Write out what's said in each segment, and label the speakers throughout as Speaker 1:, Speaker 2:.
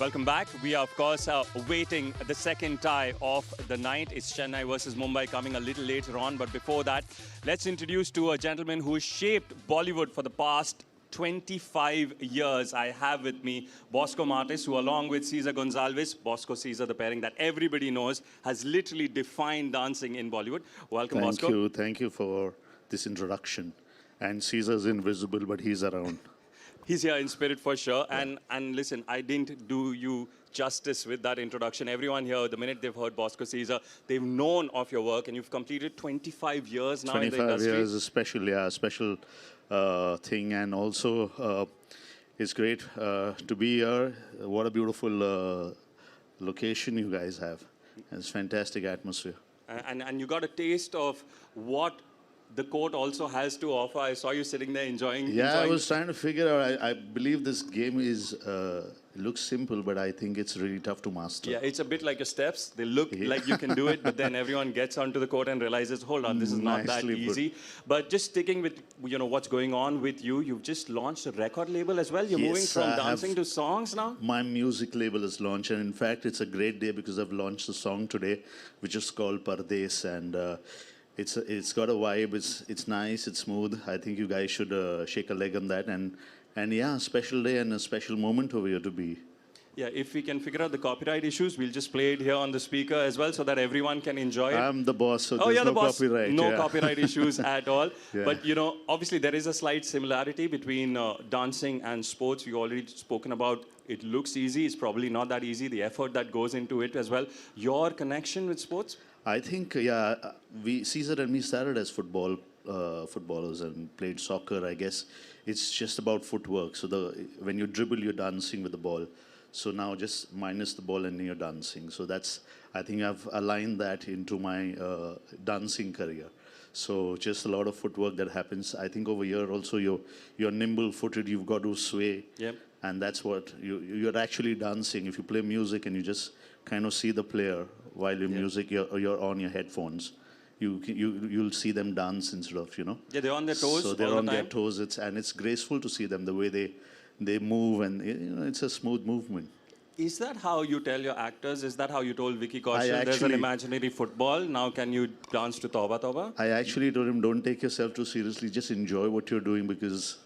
Speaker 1: Welcome back. We are, of course, awaiting the second tie of the night. It's Chennai versus Mumbai coming a little later on. But before that, let's introduce to a gentleman who shaped Bollywood for the past 25 years. I have with me Bosco Martis, who along with Cesar Gonzalez, Bosco Cesar, the pairing that everybody knows, has literally defined dancing in Bollywood. Welcome, Bosco.
Speaker 2: Thank you for this introduction. And Caesar's invisible, but he's around.
Speaker 1: He's here in spirit for sure. Yeah. And listen, I didn't do you justice with that introduction. Everyone here, the minute they've heard Bosco Caesar, they've known of your work, and you've completed 25 years now in the industry.
Speaker 2: 25 years is a special thing, and also it's great to be here. What a beautiful location you guys have. It's fantastic atmosphere.
Speaker 1: And you got a taste of what the court also has to offer. I saw you sitting there enjoying.
Speaker 2: I was trying to figure out. I believe this game is looks simple, but I think it's really tough to master.
Speaker 1: Yeah, it's a bit like your steps. They look like you can do it, but then everyone gets onto the court and realizes, hold on, this is not that easy. But just sticking with what's going on with you, you've just launched a record label as well. You're moving from dancing to songs now.
Speaker 2: My music label is launched, and in fact, it's a great day because I've launched a song today, which is called Pardes, and it's got a vibe. It's nice. It's smooth. I think you guys should shake a leg on that. And yeah, a special day and a special moment over here to be.
Speaker 1: Yeah, if we can figure out the copyright issues, we'll just play it here on the speaker as well, so that everyone can enjoy it.
Speaker 2: I'm the boss, so there's no copyright.
Speaker 1: No copyright issues at all. Yeah. But obviously there is a slight similarity between dancing and sports. We've already spoken about. It looks easy. It's probably not that easy. The effort that goes into it as well. Your connection with sports?
Speaker 2: I think, Caesar and me started as footballers and played soccer. I guess it's just about footwork. So when you dribble, you're dancing with the ball. So now just minus the ball and you're dancing. So I think I've aligned that into my dancing career. So just a lot of footwork that happens. I think over here also you're nimble-footed. You've got to sway.
Speaker 1: Yep.
Speaker 2: And that's what you're actually dancing. If you play music and you just kind of see the player while your music, you're on your headphones, you'll see them dance instead of,
Speaker 1: Yeah, they're on their toes.
Speaker 2: So they're on their toes. It's graceful to see them the way they move, and it's a smooth movement.
Speaker 1: Is that how you tell your actors? Is that how you told Vicky Kaushal? There's an imaginary football. Now can you dance to Tauba Tauba?
Speaker 2: I actually told him, don't take yourself too seriously. Just enjoy what you're doing, because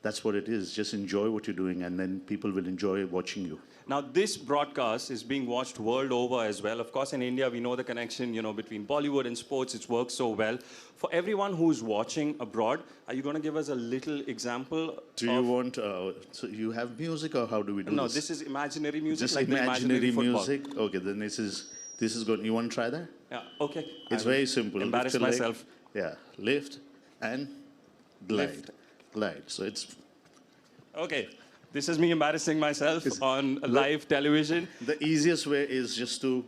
Speaker 2: that's what it is. Just enjoy what you're doing, and then people will enjoy watching you.
Speaker 1: Now, this broadcast is being watched world over as well. Of course, in India, we know the connection, between Bollywood and sports. It's worked so well. For everyone who's watching abroad, are you going to give us a little example?
Speaker 2: Do you want, so you have music, or how do we do this?
Speaker 1: No, this is imaginary music.
Speaker 2: Just like imaginary music? Okay, then this is good. You want to try that?
Speaker 1: Yeah, okay.
Speaker 2: It's very simple.
Speaker 1: Embarrass myself.
Speaker 2: Yeah, lift and glide. Glide. So it's...
Speaker 1: Okay. This is me embarrassing myself on live television.
Speaker 2: The easiest way is just to...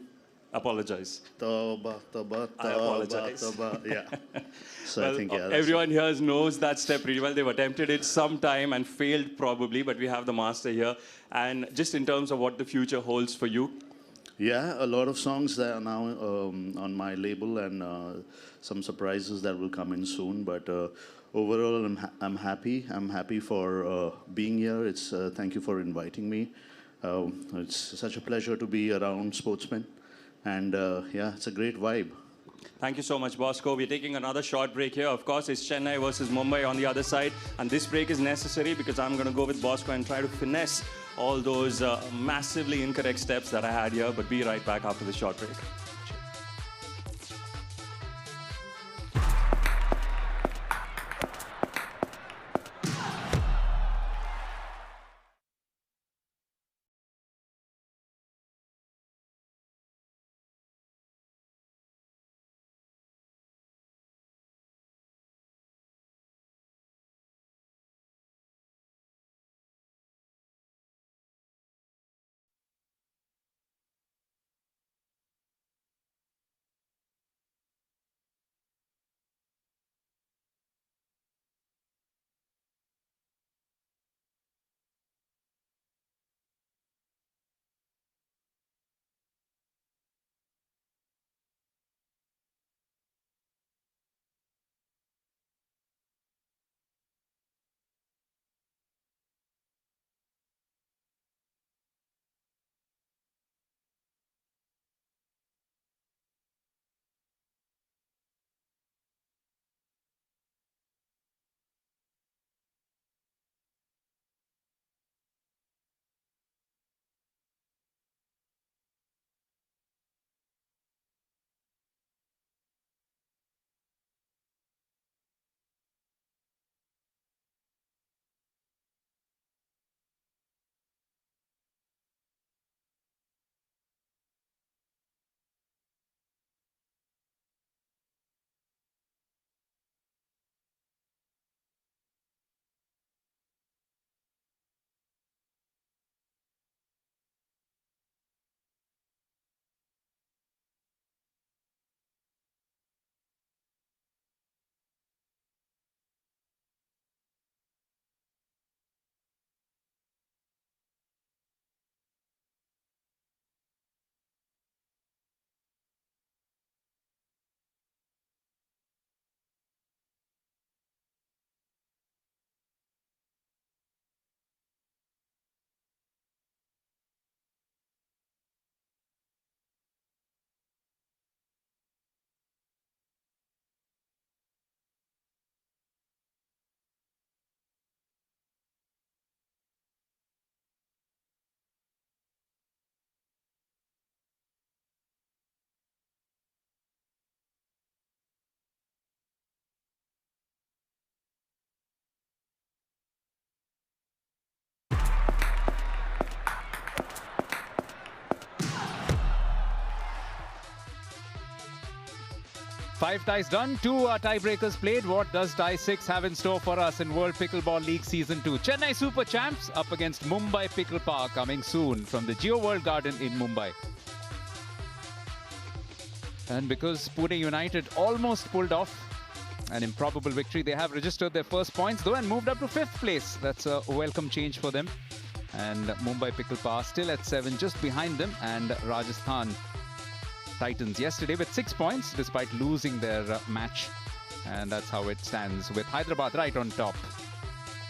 Speaker 1: Apologize.
Speaker 2: Tauba, tauba, tauba,
Speaker 1: I apologize.
Speaker 2: Tauba. Yeah. So
Speaker 1: well,
Speaker 2: I think,
Speaker 1: everyone here knows that step really well. They've attempted it sometime and failed probably, but we have the master here. And just in terms of what the future holds for you.
Speaker 2: Yeah, a lot of songs that are now on my label, and some surprises that will come in soon. But overall, I'm happy. I'm happy for being here. Thank you for inviting me. It's such a pleasure to be around sportsmen, and it's a great vibe.
Speaker 1: Thank you so much, Bosco. We're taking another short break here. Of course, it's Chennai versus Mumbai on the other side, and this break is necessary because I'm going to go with Bosco and try to finesse all those massively incorrect steps that I had here. But be right back after the short break.
Speaker 3: 5 ties done, 2 tiebreakers played. What does tie 6 have in store for us in World Pickleball League Season 2? Chennai Super Champs up against Mumbai Pickle coming soon from the Geo World Garden in Mumbai. And because Pune United almost pulled off an improbable victory, they have registered their first points though and moved up to 5th place. That's a welcome change for them. And Mumbai Pickle still at 7, just behind them, and Rajasthan Titans yesterday with 6 points despite losing their match, and that's how it stands with Hyderabad right on top.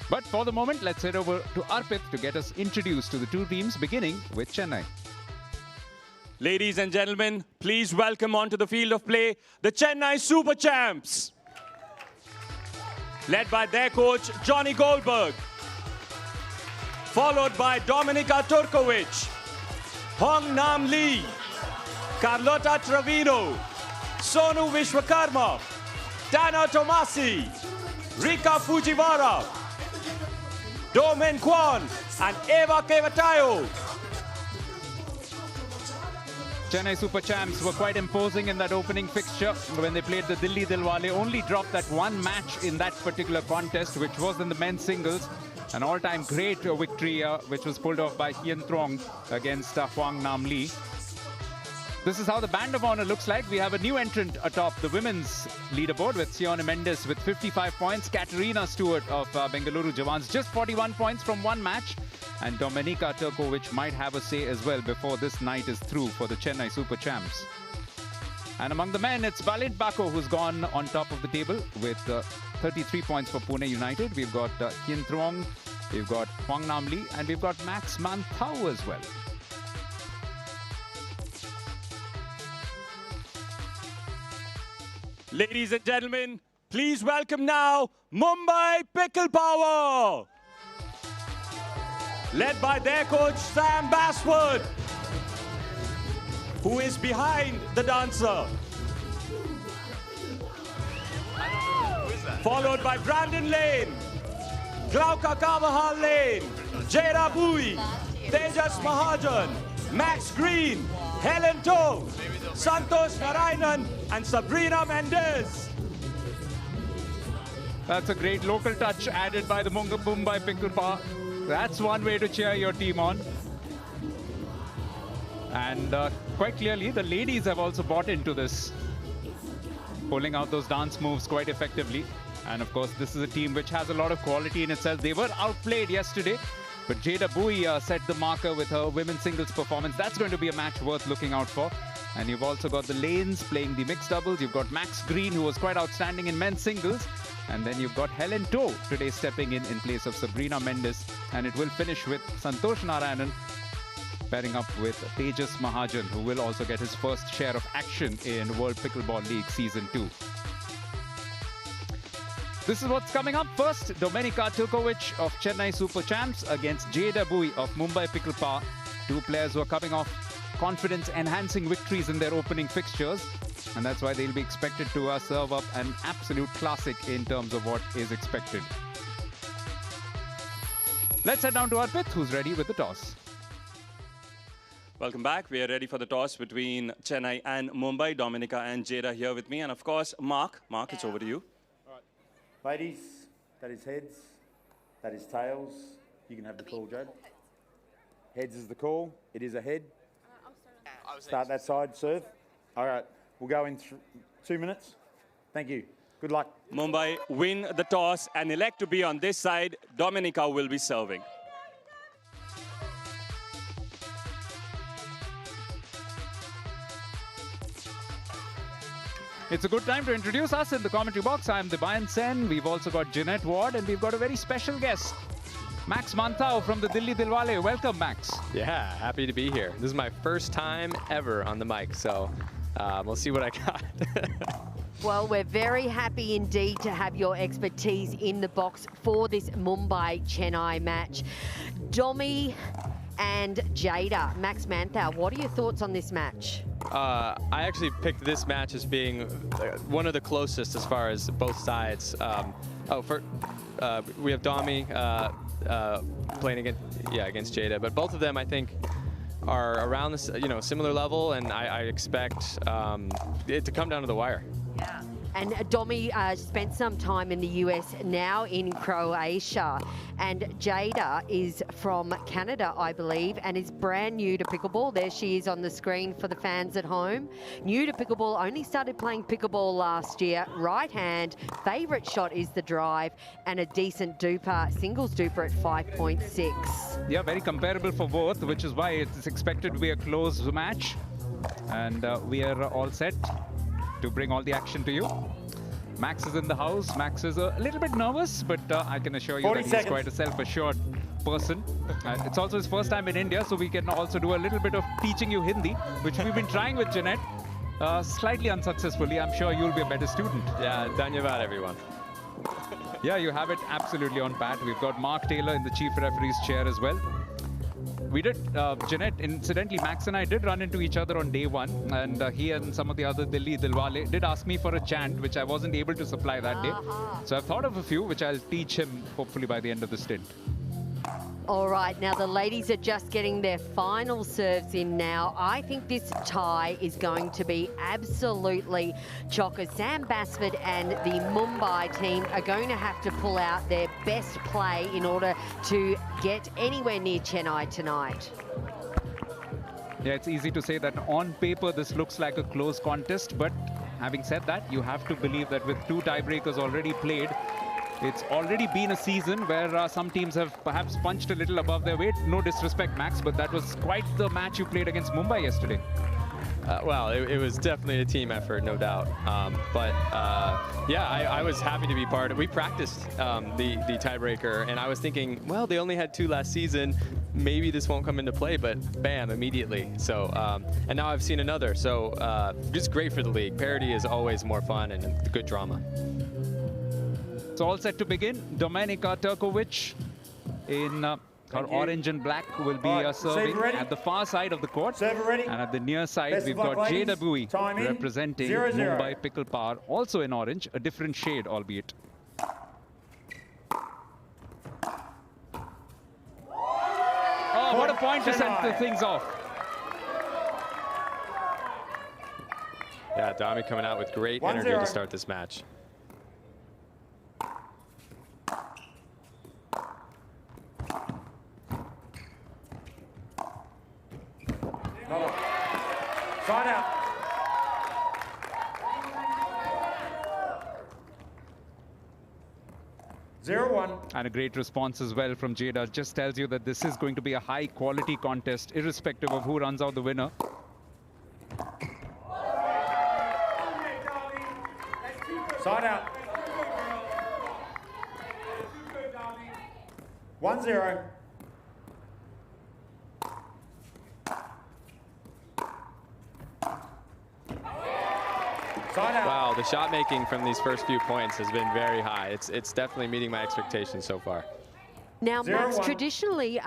Speaker 3: But for the moment, let's head over to Arpit to get us introduced to the two teams, beginning with Chennai.
Speaker 1: Ladies and gentlemen, please welcome onto the field of play the Chennai Super Champs, led by their coach Johnny Goldberg, followed by Dominika Turkovic, Hong Nam Lee, Carlota Trevino, Sonu Vishwakarma, Tana Tomasi, Rika Fujiwara, Do Min Kwon, and Eva Kevatayo.
Speaker 3: Chennai Super Champs were quite imposing in that opening fixture when they played the Delhi Dilwale. Only dropped that one match in that particular contest, which was in the men's singles. An all-time great victory, which was pulled off by Hien Trong against Huang Nam Lee. This is how the Band of Honor looks like. We have a new entrant atop the women's leaderboard with Sione Mendes with 55 points. Katerina Stewart of Bengaluru Jawans just 41 points from one match. And Dominika Turkovic might have a say as well before this night is through for the Chennai Super Champs. And among the men, it's Balint Bako who's gone on top of the table with 33 points for Pune United. We've got Hien Trong, we've got Huang Nam Lee, and we've got Max Manthau as well.
Speaker 1: Ladies and gentlemen, please welcome now Mumbai Pickle Power, led by their coach Sam Basford, who is behind the dancer, followed by Brandon Lane, Glauca Carvajal Lane, Jada Bui, Tejas Mahajan, Max Green, Helen To, Santosh Narayanan, and Sabrina Mendes.
Speaker 3: That's a great local touch added by the Mumbai Pickle. That's one way to cheer your team on. And quite clearly, the ladies have also bought into this, pulling out those dance moves quite effectively. And of course, this is a team which has a lot of quality in itself. They were outplayed yesterday, but Jada Bui set the marker with her women's singles performance. That's going to be a match worth looking out for. And you've also got the Lanes playing the mixed doubles. You've got Max Green, who was quite outstanding in men's singles. And then you've got Helen To today stepping in place of Sabrina Mendes. And it will finish with Santosh Narayanan pairing up with Tejas Mahajan, who will also get his first share of action in World Pickleball League Season 2. This is what's coming up. First, Dominika Turkovic of Chennai Super Champs against Jada Bui of Mumbai Pickle. Two players who are coming off confidence-enhancing victories in their opening fixtures. And that's why they'll be expected to serve up an absolute classic in terms of what is expected. Let's head down to Arpit, who's ready with the toss.
Speaker 1: Welcome back. We are ready for the toss between Chennai and Mumbai. Dominika and Jada here with me. And of course, Mark. Mark, it's over to you.
Speaker 4: Ladies, that is heads, that is tails. You can have the call, Jade. Heads is the call. It is a head. Start that side, serve. All right, we'll go in 2 minutes. Thank you. Good luck.
Speaker 1: Mumbai win the toss and elect to be on this side. Dominika will be serving.
Speaker 3: It's a good time to introduce us in the commentary box. I'm Dibayan Sen. We've also got Jeanette Ward, and we've got a very special guest, Max Manthau from the Delhi Dilwale. Welcome, Max.
Speaker 5: Yeah, happy to be here. This is my first time ever on the mic, so we'll see what I got.
Speaker 6: Well, we're very happy indeed to have your expertise in the box for this Mumbai-Chennai match. Domi and Jada, Max Manthau, what are your thoughts on this match?
Speaker 5: I actually picked this match as being one of the closest as far as both sides. We have Domi playing against Jada, but both of them I think are around this similar level, and I expect it to come down to the wire.
Speaker 6: And Domi spent some time in the US, now in Croatia. And Jada is from Canada, I believe, and is brand new to pickleball. There she is on the screen for the fans at home. New to pickleball, only started playing pickleball last year. Right hand, favourite shot is the drive, and a decent duper, singles duper at 5.6.
Speaker 3: Yeah, very comparable for both, which is why it's expected to be a close match. And we are all set to bring all the action to you. Max is in the house. Max is a little bit nervous, but I can assure you that he's quite a self-assured person. It's also his first time in India, so we can also do a little bit of teaching you Hindi, which we've been trying with Jeanette, slightly unsuccessfully. I'm sure you'll be a better student.
Speaker 5: Yeah, dhanyavad everyone.
Speaker 3: Yeah, you have it absolutely on pat. We've got Mark Taylor in the chief referee's chair as well. We did, Jeanette, incidentally, Max and I did run into each other on day one, and he and some of the other Delhi Dilwale did ask me for a chant, which I wasn't able to supply that day. So I've thought of a few, which I'll teach him, hopefully, by the end of the stint.
Speaker 6: All right, now the ladies are just getting their final serves in now. I think this tie is going to be absolutely chocker. Sam Basford and the Mumbai team are going to have to pull out their best play in order to get anywhere near Chennai tonight.
Speaker 3: Yeah, it's easy to say that on paper this looks like a close contest, but having said that, you have to believe that with 2 tiebreakers already played, it's already been a season where some teams have perhaps punched a little above their weight. No disrespect, Max, but that was quite the match you played against Mumbai yesterday.
Speaker 5: Well, it was definitely a team effort, no doubt. Yeah, I was happy to be part of it. We practiced the tiebreaker, and I was thinking, well, they only had 2 last season. Maybe this won't come into play, but bam, immediately. So, and now I've seen another. So, just great for the league. Parity is always more fun and good drama.
Speaker 3: So all set to begin. Domenica Turkovic in her orange and black will be serving at the far side of the court. And at the near side, we've got Jada Bui representing Mumbai Pickle Power, also in orange, a different shade, albeit. Oh, what a point to set the things off.
Speaker 5: Yeah, Dami coming out with great energy to start this match.
Speaker 4: Side out.
Speaker 3: And a great response as well from Jada. Just tells you that this is going to be a high quality contest, irrespective of who runs out the winner.
Speaker 4: Side out. 1-0.
Speaker 5: Wow, the shot making from these first few points has been very high. It's definitely meeting my expectations so far.
Speaker 6: Now, Max, traditionally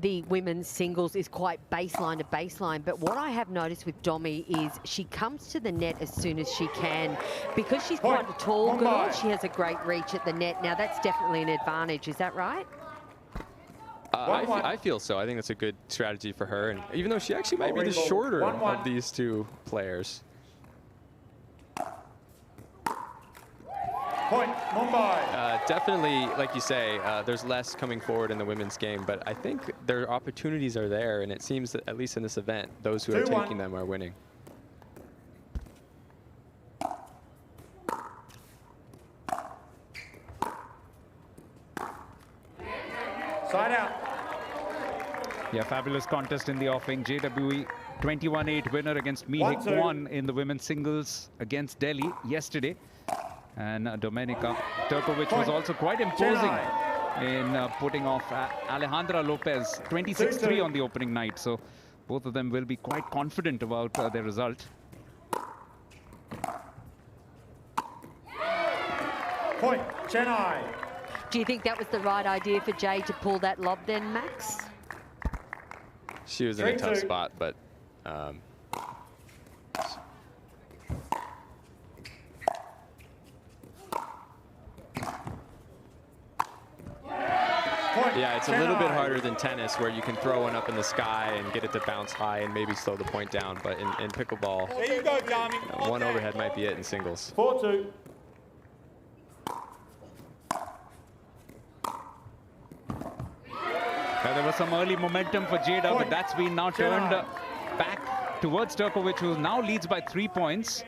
Speaker 6: the women's singles is quite baseline to baseline, but what I have noticed with Domi is she comes to the net as soon as she can. Because she's quite a tall girl, she has a great reach at the net. Now, that's definitely an advantage. Is that right?
Speaker 5: I feel so. I think that's a good strategy for her, and even though she actually might be the shorter of these 2 players.
Speaker 4: Point, Mumbai.
Speaker 5: Definitely, like you say, there's less coming forward in the women's game, but I think their opportunities are there, and it seems that, at least in this event, those who are taking them are winning.
Speaker 4: Side out.
Speaker 3: Yeah, fabulous contest in the offing. JWE 21-8 winner against Mihik Kwan in the women's singles against Delhi yesterday. And Domenica Turkovic was also quite imposing in putting off Alejandra Lopez, 26-3 on the opening night. So both of them will be quite confident about their result.
Speaker 4: Point, Chennai.
Speaker 6: Do you think that was the right idea for Jay to pull that lob then, Max?
Speaker 5: She was in a tough spot, but Yeah, it's a little bit harder than tennis, where you can throw one up in the sky and get it to bounce high and maybe slow the point down. But in pickleball,
Speaker 4: There you go, Tommy.
Speaker 5: one overhead might be it in singles.
Speaker 4: 4-2.
Speaker 3: There was some early momentum for Jada, but that's been now turned back towards Turkovic, who now leads by 3 points.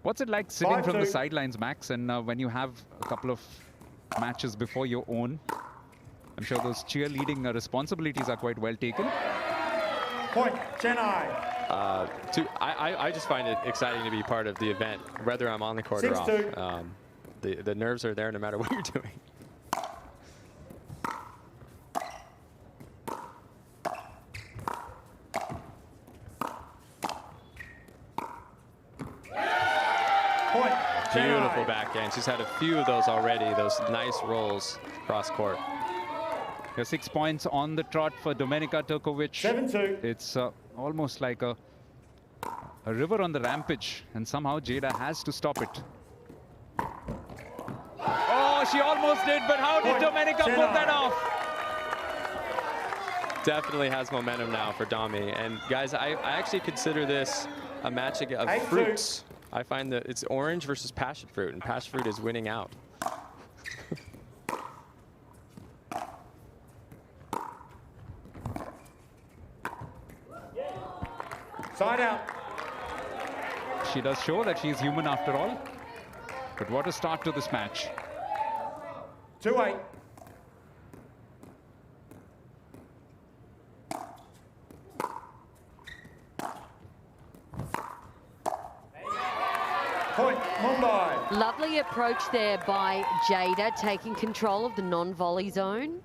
Speaker 3: What's it like sitting from the sidelines, Max, and when you have a couple of matches before your own? I'm sure those cheerleading responsibilities are quite well taken.
Speaker 4: Point, Chennai.
Speaker 5: I just find it exciting to be part of the event, whether I'm on the court or off. The nerves are there no matter what you're doing.
Speaker 4: Point,
Speaker 5: Beautiful backhand. She's had a few of those already, those nice rolls cross court.
Speaker 3: 6 points on the trot for Domenica Turkovic.
Speaker 4: 7-2.
Speaker 3: It's almost like a river on the rampage, and somehow Jada has to stop it. Oh, she almost did, but how did Domenica pull that off?
Speaker 5: Definitely has momentum now for Domi. And guys, I actually consider this a match of fruits. I find that it's orange versus passion fruit, and passion fruit is winning out.
Speaker 4: Side out.
Speaker 3: She does show that she's human after all. But what a start to this match.
Speaker 4: 2-8. Point, Mumbai.
Speaker 6: Lovely approach there by Jada, taking control of the non-volley zone.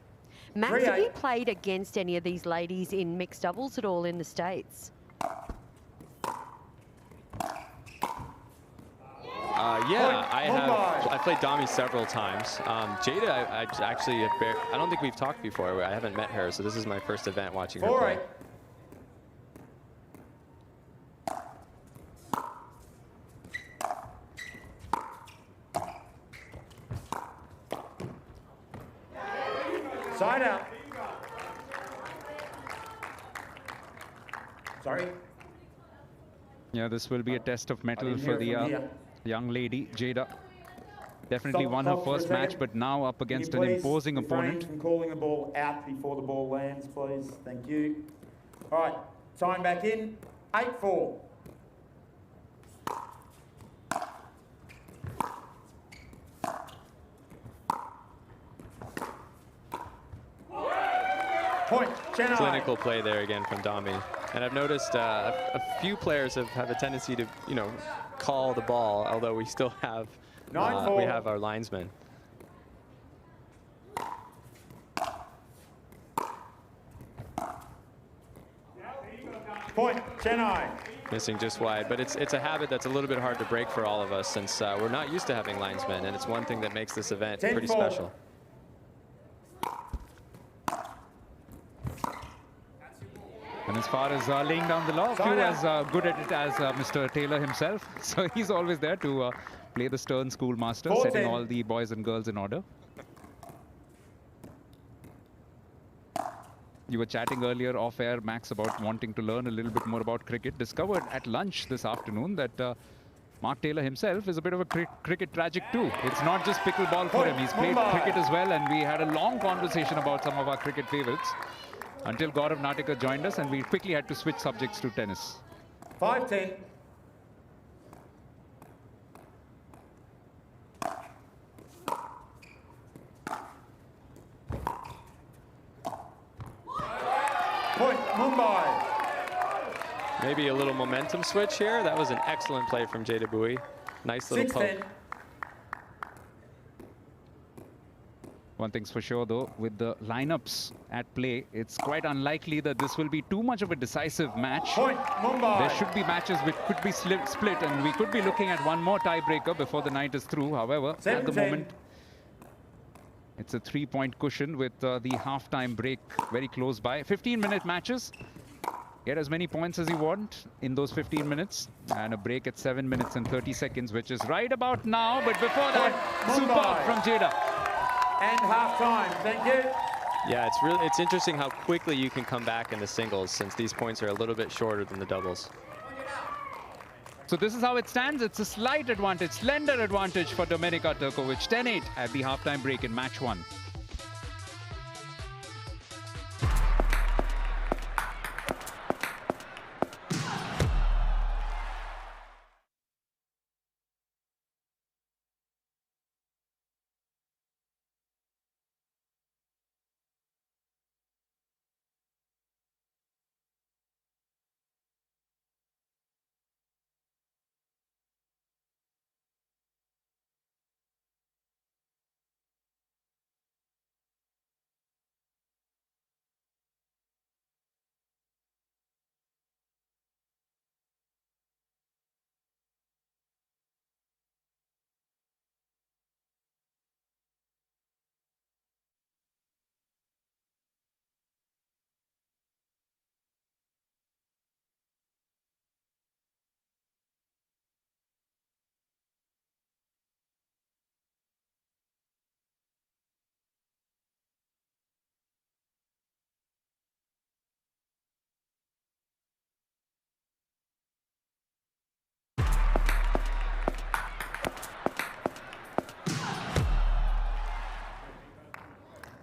Speaker 6: Max, have you played against any of these ladies in mixed doubles at all in the States?
Speaker 5: Yeah, I have. I played Domi several times. Jada, I actually, I don't think we've talked before. I haven't met her, so this is my first event watching her play.
Speaker 4: Side out. Sorry.
Speaker 3: Yeah, this will be a test of mettle for the young lady, Jada. Definitely won her first match, but now up against an imposing opponent.
Speaker 4: From calling the ball out before the ball lands, please. Thank you. All right, time back in. 8-4. Point, Chennai.
Speaker 5: Clinical play there again from Domi. And I've noticed a few players have a tendency to, call the ball, although we still have, we have our linesmen.
Speaker 4: Point, Chennai.
Speaker 5: Missing just wide, but it's a habit that's a little bit hard to break for all of us, since we're not used to having linesmen, and it's one thing that makes this event pretty special.
Speaker 3: And as far as laying down the law, Few as good at it as Mr. Taylor himself. So he's always there to play the stern schoolmaster, setting all the boys and girls in order. You were chatting earlier off air, Max, about wanting to learn a little bit more about cricket. Discovered at lunch this afternoon that Mark Taylor himself is a bit of a cricket tragic too. It's not just pickleball for him. He's played cricket as well, and we had a long conversation about some of our cricket favorites until Gaurav Natikar joined us, and we quickly had to switch subjects to tennis.
Speaker 4: 5-10. Point, Mumbai.
Speaker 5: Maybe a little momentum switch here. That was an excellent play from Jada Bui. Nice little poke.
Speaker 3: One thing's for sure, though, with the lineups at play, it's quite unlikely that this will be too much of a decisive match.
Speaker 4: Point, Mumbai.
Speaker 3: There should be matches which could be split, and we could be looking at one more tiebreaker before the night is through. However, at the moment, it's a 3-point cushion with the halftime break very close by. 15-minute matches. get as many points as you want in those 15 minutes. And a break at 7 minutes and 30 seconds, which is right about now. But before that, superb from Jada.
Speaker 4: And half-time, thank you.
Speaker 5: Yeah, it's interesting how quickly you can come back in the singles, since these points are a little bit shorter than the doubles.
Speaker 3: So this is how it stands. It's a slight advantage, slender advantage for Dominika Turkovic. 10-8 at the halftime break in match 1.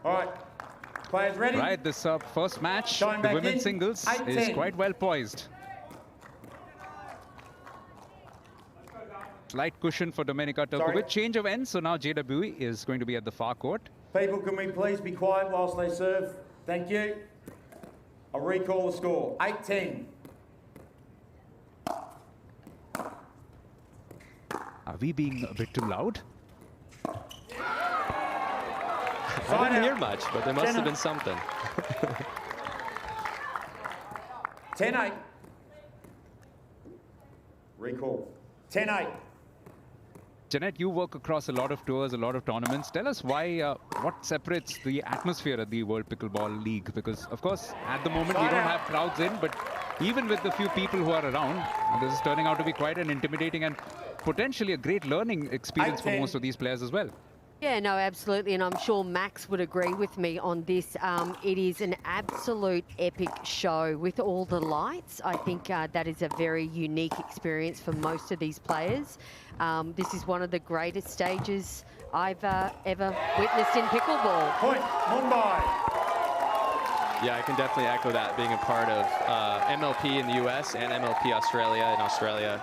Speaker 4: All right, players ready?
Speaker 3: Right, this first match,
Speaker 4: Going
Speaker 3: the
Speaker 4: back
Speaker 3: women's
Speaker 4: in.
Speaker 3: singles,
Speaker 4: 8-10.
Speaker 3: is quite well poised. Slight cushion for Dominika Turkovic.
Speaker 4: Sorry.
Speaker 3: Change of ends, so now Jada Bui is going to be at the far court.
Speaker 4: People, can we please be quiet whilst they serve? Thank you. I'll recall the score. 8-10.
Speaker 3: Are we being a bit too loud?
Speaker 5: I didn't hear much, but there must have been something.
Speaker 4: 10-8. Recall. 10-8.
Speaker 3: Jeanette, you work across a lot of tours, a lot of tournaments. Tell us why, what separates the atmosphere at the World Pickleball League? Because, of course, at the moment we don't have crowds in, but even with the few people who are around, this is turning out to be quite an intimidating and potentially a great learning experience for most of these players as well.
Speaker 6: Yeah, no, absolutely. And I'm sure Max would agree with me on this. It is an absolute epic show with all the lights. I think that is a very unique experience for most of these players. This is one of the greatest stages I've ever witnessed in pickleball.
Speaker 4: Point, Mumbai.
Speaker 5: Yeah, I can definitely echo that, being a part of MLP in the US and MLP Australia in Australia.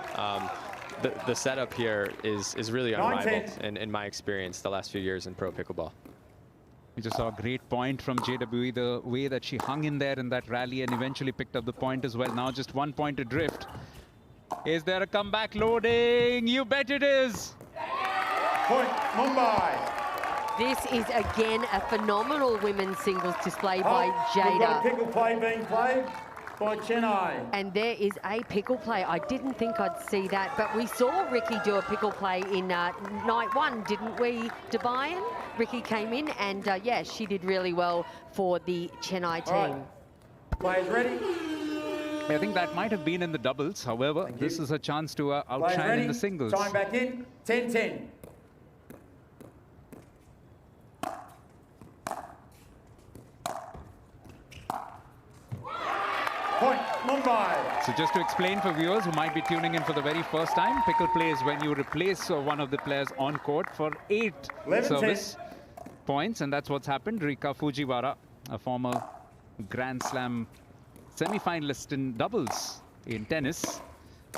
Speaker 5: The setup here is really unrivaled in my experience the last few years in pro pickleball.
Speaker 3: We just saw a great point from Jada Bui, the way that she hung in there in that rally and eventually picked up the point as well. Now just 1 point adrift. Is there a comeback loading? You bet it is.
Speaker 4: Point, Mumbai.
Speaker 6: This is again a phenomenal women's singles display by Jada.
Speaker 4: We've got a pickle play being played by Chennai.
Speaker 6: And there is a pickle play. I didn't think I'd see that, but we saw Ricky do a pickle play in night 1, didn't we, Debayan? Ricky came in and, yeah, she did really well for the Chennai team.
Speaker 4: Right. Players ready?
Speaker 3: I think that might have been in the doubles. However, this is a chance to outshine in the singles.
Speaker 4: Time back in. 10-10. Point, Mumbai.
Speaker 3: So just to explain for viewers who might be tuning in for the very first time, pickle play is when you replace one of the players on court for 8 service points, and that's what's happened. Rika Fujiwara, a former Grand Slam semi-finalist in doubles in tennis,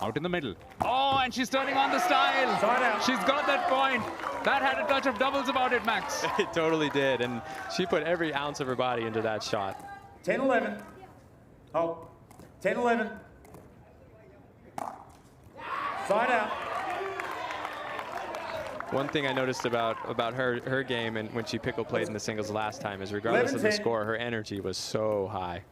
Speaker 3: out in the middle. Oh, and she's turning on the style. She's got that point. That had a touch of doubles about it, Max.
Speaker 5: It totally did, and she put every ounce of her body into that shot.
Speaker 4: 10-11. Oh, 10-11. Side out.
Speaker 5: One thing I noticed about her game and when she pickle played in the singles last time is, regardless of the score, her energy was so high.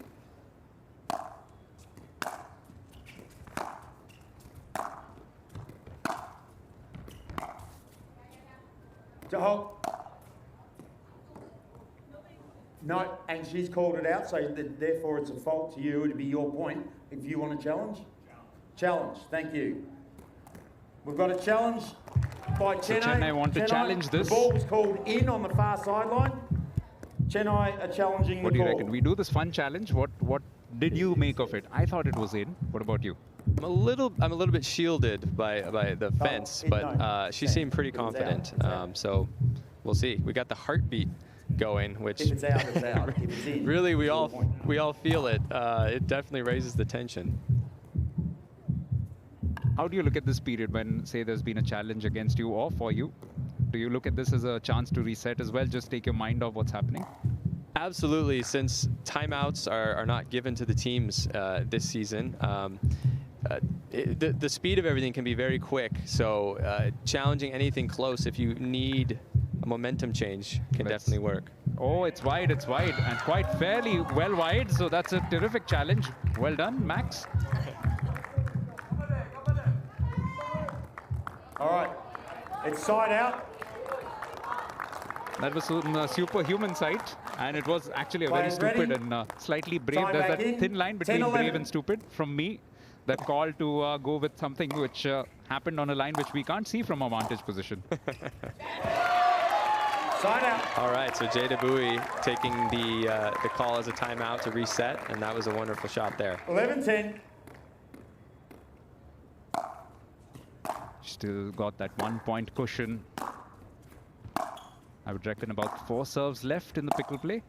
Speaker 5: No, and she's called it out, so therefore it's a fault to you. It'd be your point.
Speaker 4: if you want a challenge. Challenge, thank you. We've got a challenge by Chennai.
Speaker 3: So Chennai want to challenge this.
Speaker 4: The ball was called in on the far sideline. Chennai are challenging
Speaker 3: What
Speaker 4: the
Speaker 3: do you
Speaker 4: ball.
Speaker 3: reckon? We do this fun challenge. What did you make of it? I thought it was in. What about you?
Speaker 5: I'm a little bit shielded by the fence, but she seemed pretty confident. So we'll see. We got the heartbeat going, which
Speaker 4: If it's out, it's out. If it's in,
Speaker 5: really we
Speaker 4: it's
Speaker 5: all
Speaker 4: your point.
Speaker 5: feel it. It definitely raises the tension.
Speaker 3: How do you look at this period when, say, there's been a challenge against you or for you? Do you look at this as a chance to reset as well? Just take your mind off what's happening?
Speaker 5: Absolutely. Since timeouts are not given to the teams this season, the speed of everything can be very quick. So challenging anything close, if you need a momentum change, can definitely work.
Speaker 3: Oh, it's wide, and quite fairly well wide. So that's a terrific challenge. Well done, Max.
Speaker 4: All right, it's side out.
Speaker 3: That was some superhuman sight, and it was actually a very
Speaker 4: Players
Speaker 3: stupid
Speaker 4: ready?
Speaker 3: and slightly brave.
Speaker 4: Time
Speaker 3: There's
Speaker 4: back
Speaker 3: that
Speaker 4: in.
Speaker 3: thin line between
Speaker 4: 10-11.
Speaker 3: brave and stupid from me. That call to go with something which happened on a line which we can't see from our vantage position.
Speaker 4: Side out.
Speaker 5: All right, so Jada Bowie taking the call as a timeout to reset, and that was a wonderful shot there.
Speaker 4: 11-10.
Speaker 3: Still got that 1-point cushion. I would reckon about 4 serves left in the pickle play.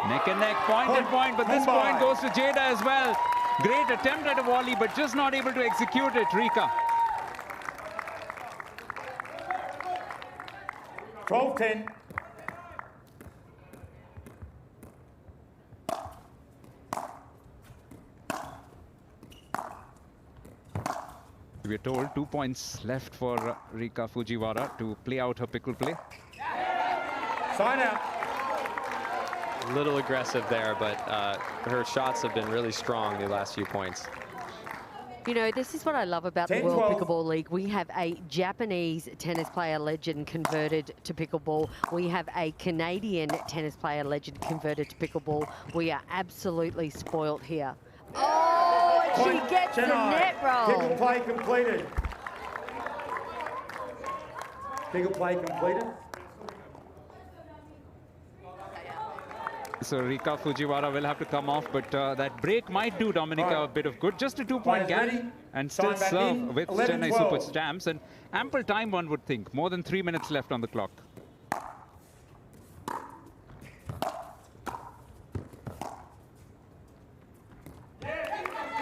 Speaker 3: Neck and neck, point and point, but this point goes to Jada as well. Great attempt at a volley, but just not able to execute it, Rika.
Speaker 4: 12-10.
Speaker 3: We're told 2 points left for Rika Fujiwara to play out her pickle play.
Speaker 4: Side out.
Speaker 5: A little aggressive there, but her shots have been really strong the last few points.
Speaker 6: You know, this is what I love about the
Speaker 4: 10-12.
Speaker 6: World Pickleball League. We have a Japanese tennis player legend converted to pickleball. We have a Canadian tennis player legend converted to pickleball. We are absolutely spoilt here. Oh, and she
Speaker 4: Point
Speaker 6: gets the
Speaker 4: Chennai.
Speaker 6: net
Speaker 4: Pickle
Speaker 6: roll.
Speaker 4: play completed. Pickle play completed.
Speaker 3: So Rika Fujiwara will have to come off, but that break might do Dominica a bit of good. Just a 2-point
Speaker 4: Players
Speaker 3: gap
Speaker 4: ready?
Speaker 3: and still
Speaker 4: Time back
Speaker 3: serve
Speaker 4: in.
Speaker 3: with
Speaker 4: 11-12.
Speaker 3: Chennai Super Stamps. And ample time, one would think. More than 3 minutes left on the clock.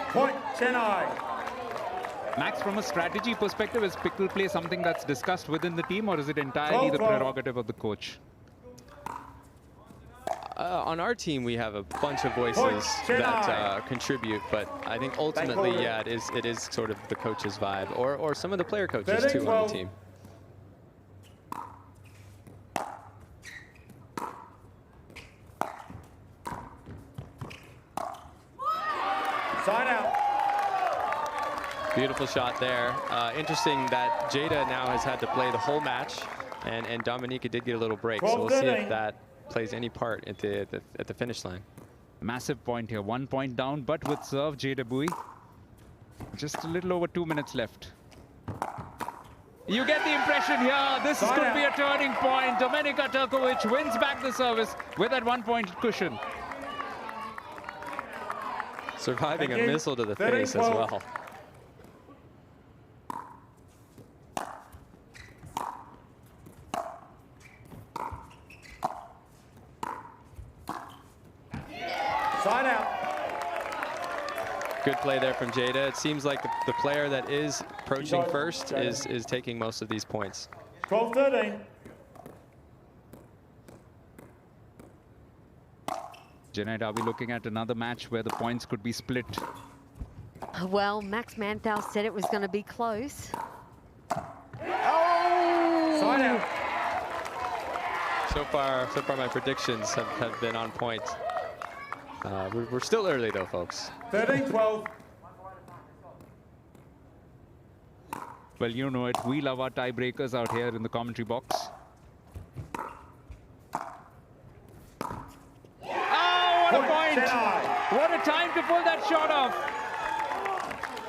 Speaker 4: Point Chennai.
Speaker 3: Max, from a strategy perspective, is pickle play something that's discussed within the team, or is it entirely the
Speaker 4: 12-12.
Speaker 3: prerogative of the coach?
Speaker 5: On our team, we have a bunch of voices
Speaker 4: Chennai.
Speaker 5: that contribute, but I think ultimately, yeah, it is sort of the coach's vibe, or some of the player coaches too on the
Speaker 4: 13-12.
Speaker 5: team.
Speaker 4: Side out.
Speaker 5: Beautiful shot there. Interesting that Jada now has had to play the whole match, and Dominica did get a little break, so we'll see if that plays any part at the finish line.
Speaker 3: Massive point here. 1 point down, but with serve, Jada Bowie. Just a little over 2 minutes left. You get the impression here, this is going to be a turning point. Dominika Turkovic wins back the service with that 1 point cushion.
Speaker 5: Surviving a
Speaker 4: Again,
Speaker 5: missile to the face as
Speaker 4: 13-12.
Speaker 5: well.
Speaker 4: Side out.
Speaker 5: Good play there from Jada. It seems like the player that is approaching
Speaker 4: got it,
Speaker 5: first
Speaker 4: Jada.
Speaker 5: is taking most of these points.
Speaker 4: 12-13.
Speaker 3: Janet, are we looking at another match where the points could be split?
Speaker 6: Well, Max Manthal said it was going to be close.
Speaker 4: Side out.
Speaker 5: So far my predictions have been on point. We're still early though, folks.
Speaker 4: 13-12.
Speaker 3: Well, you know it. We love our tiebreakers out here in the commentary box. point.
Speaker 4: Chennai.
Speaker 3: What a time to pull that shot off.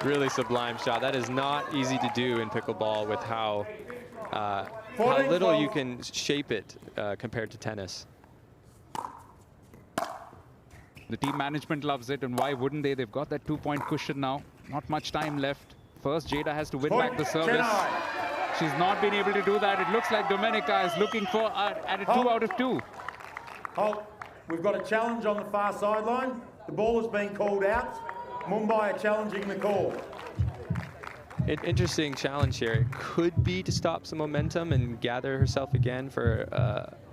Speaker 5: Really sublime shot. That is not easy to do in pickleball with how little you can shape it compared to tennis.
Speaker 3: The team management loves it, and why wouldn't they? They've got that 2-point cushion now. Not much time left. First, Jada has to win back the service.
Speaker 4: Chennai.
Speaker 3: She's not been able to do that. It looks like Domenica is looking for at a 2 out of 2.
Speaker 4: Halt. We've got a challenge on the far sideline. The ball has been called out. Mumbai are challenging the call.
Speaker 5: An interesting challenge here. It could be to stop some momentum and gather herself again for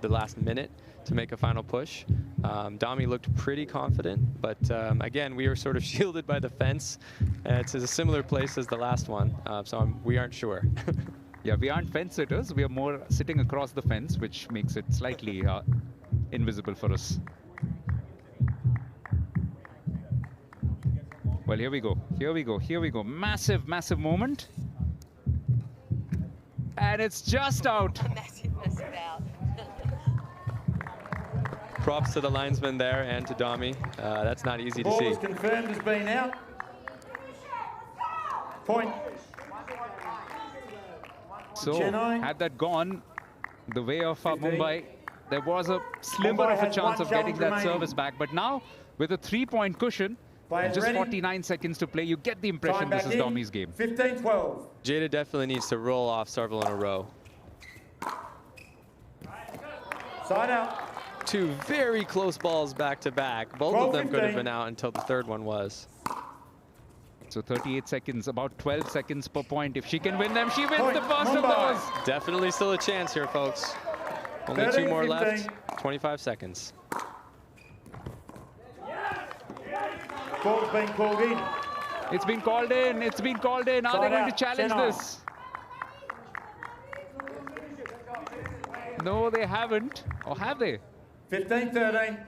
Speaker 5: the last minute to make a final push. Dami looked pretty confident, but again, we were sort of shielded by the fence. It's a similar place as the last one, so we aren't sure.
Speaker 3: Yeah, we aren't fence sitters. We are more sitting across the fence, which makes it slightly invisible for us. Well, here we go. Here we go. Here we go. Massive, massive moment. And it's just out.
Speaker 6: Massive out.
Speaker 5: Props to the linesman there and to Dami. That's not easy to
Speaker 4: Ball
Speaker 5: see.
Speaker 4: is confirmed as being out. Point.
Speaker 3: So,
Speaker 4: Chennai.
Speaker 3: had that gone the way of
Speaker 4: 15.
Speaker 3: Mumbai, there was a sliver
Speaker 4: Mumbai
Speaker 3: of a
Speaker 4: has
Speaker 3: chance
Speaker 4: one
Speaker 3: of getting
Speaker 4: challenge
Speaker 3: that
Speaker 4: remaining.
Speaker 3: service back. But now, with a 3-point cushion,
Speaker 4: Players
Speaker 3: and just
Speaker 4: ready?
Speaker 3: 49 seconds to play, you get the impression
Speaker 4: Time
Speaker 3: this
Speaker 4: back
Speaker 3: is
Speaker 4: in.
Speaker 3: Domi's game.
Speaker 4: 15-12.
Speaker 5: Jada definitely needs to roll off several in a row.
Speaker 4: Side out.
Speaker 5: 2 very close balls back to back. Both of them could have
Speaker 4: 12-15.
Speaker 5: been out until the third one was.
Speaker 3: So 38 seconds, about 12 seconds per point. If she can win them, she wins
Speaker 4: Point,
Speaker 3: the first
Speaker 4: Mumbai.
Speaker 3: of those.
Speaker 5: Definitely still a chance here, folks. Only 2 more
Speaker 4: 13-15.
Speaker 5: left. 25 seconds.
Speaker 4: Ball's been called in.
Speaker 3: It's been called in. It's been called in. Are they
Speaker 4: Side
Speaker 3: going to
Speaker 4: out.
Speaker 3: challenge
Speaker 4: Chennai.
Speaker 3: this? No, they haven't. Or have they?
Speaker 4: 15-13.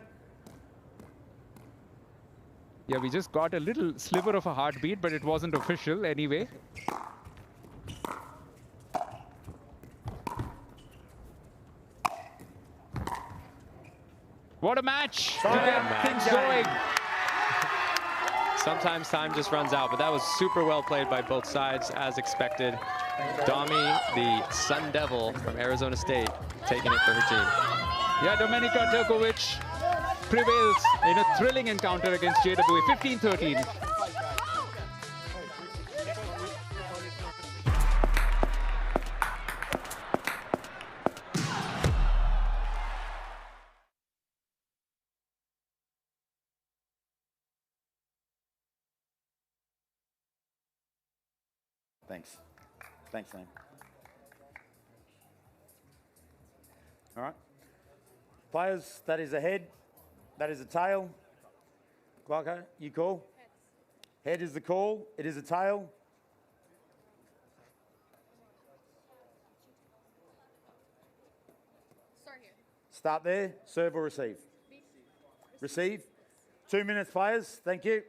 Speaker 3: Yeah, we just got a little sliver of a heartbeat, but it wasn't official anyway. What a match to
Speaker 4: Side
Speaker 3: get
Speaker 4: out.
Speaker 3: things
Speaker 4: King
Speaker 3: going.
Speaker 4: game.
Speaker 5: Sometimes time just runs out, but that was super well played by both sides, as expected. Dami, the Sun Devil from Arizona State, taking it for her team.
Speaker 3: Yeah, Domenica Turkovic prevails in a thrilling encounter against JW, 15-13.
Speaker 4: Thanks. Thanks, Sam. All right. Players, that is a head. That is a tail. Clarko, you call? Head is the call. It is a tail. Start there. Serve or receive? Receive. 2 minutes, players. Thank you.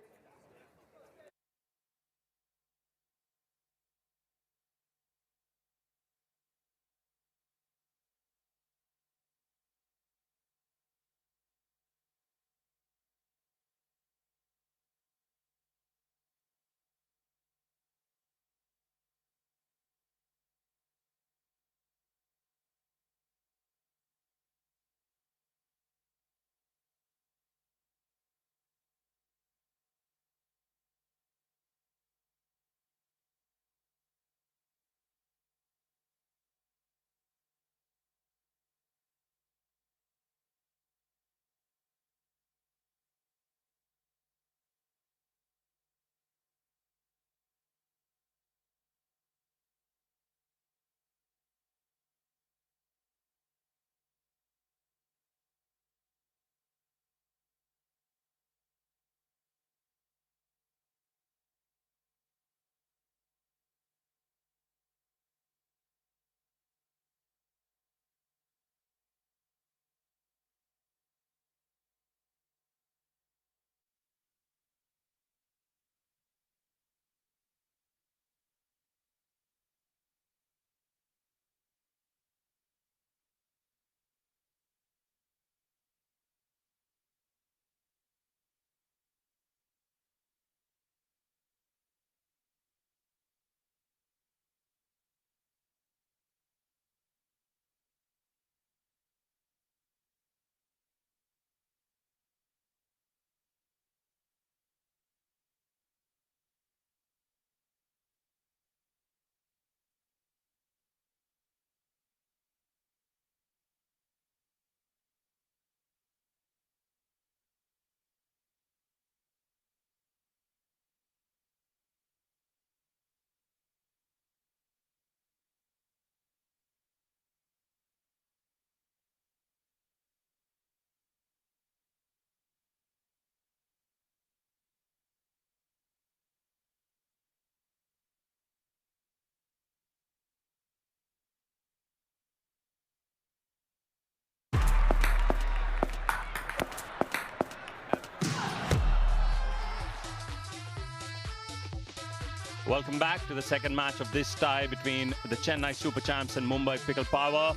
Speaker 1: Welcome back to the second match of this tie between the Chennai Super Champs and Mumbai Pickle Power.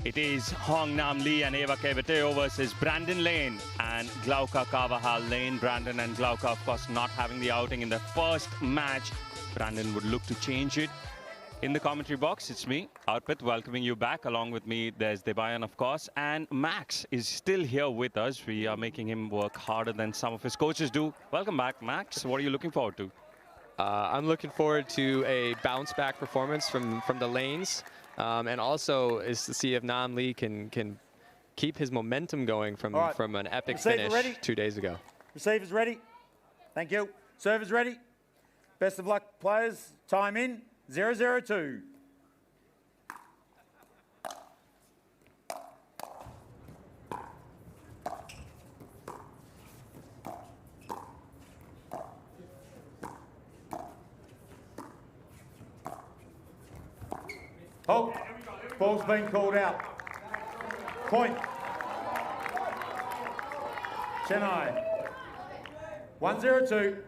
Speaker 1: It is Hong Nam Lee and Eva Keveteo versus Brandon Lane and Glauca Carvajal Lane. Brandon and Glauca, of course, not having the outing in their first match. Brandon would look to change it. In the commentary box, it's me, Arpit, welcoming you back. Along with me, there's Debayan, of course, and Max is still here with us. We are making him work harder than some of his coaches do. Welcome back, Max. What are you looking forward to?
Speaker 5: I'm looking forward to a bounce-back performance from the lanes, and also is to see if Nam Lee can keep his momentum going from an epic finish 2 days ago.
Speaker 4: Receivers ready. Thank you. Servers ready. Best of luck, players. Time in. 0-0-2. Oh, ball's been called out. Point. Chennai. 1-0-2.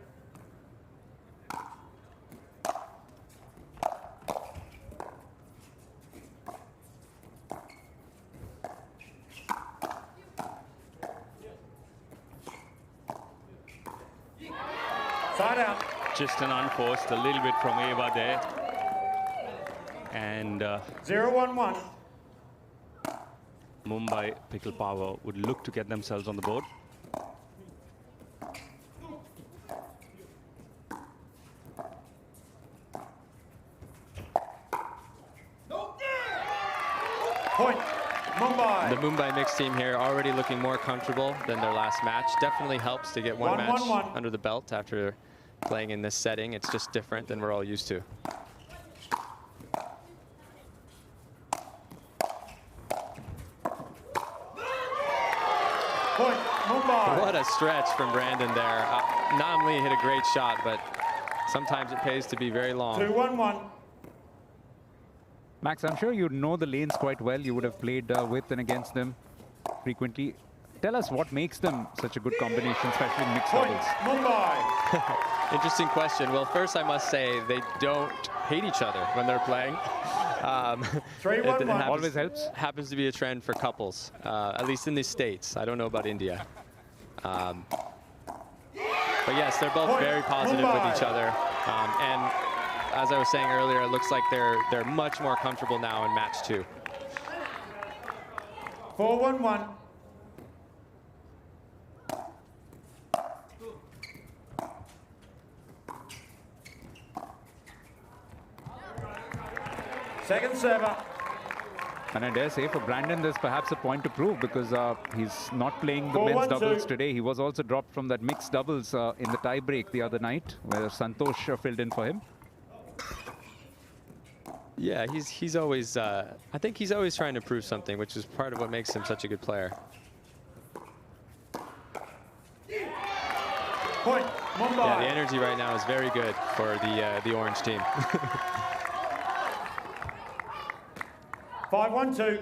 Speaker 4: Side out.
Speaker 1: Just an unforced, a little bit from Eva there. And
Speaker 4: 0-1-1.
Speaker 1: Mumbai Pickle Power would look to get themselves on the board.
Speaker 4: Point. Mumbai.
Speaker 5: The Mumbai mixed team here already looking more comfortable than their last match. Definitely helps to get one match under the belt after playing in this setting. It's just different than we're all used to.
Speaker 4: Point. Mumbai.
Speaker 5: What a stretch from Brandon there. Nam Lee hit a great shot, but sometimes it pays to be very long.
Speaker 4: 2-1-1.
Speaker 3: Max, I'm sure you know the lanes quite well. You would have played with and against them frequently. Tell us what makes them such a good combination, especially in mixed doubles.
Speaker 4: Mumbai.
Speaker 5: Interesting question. Well, first I must say they don't hate each other when they're playing.
Speaker 4: 3-1-1.
Speaker 3: Always helps.
Speaker 5: Happens to be a trend for couples, at least in the States. I don't know about India. But yes, they're both very positive with each other. And as I was saying earlier, it looks like they're much more comfortable now in match 2.
Speaker 4: 4-1-1. Second server.
Speaker 3: And I dare say for Brandon, there's perhaps a point to prove because he's not playing the men's doubles today. He was also dropped from that mixed doubles in the tie break the other night, where Santosh filled in for him.
Speaker 5: Yeah, he's always, I think he's always trying to prove something, which is part of what makes him such a good player.
Speaker 4: Point. Mumbai.
Speaker 5: Yeah, the energy right now is very good for the orange team.
Speaker 4: 5-1-2.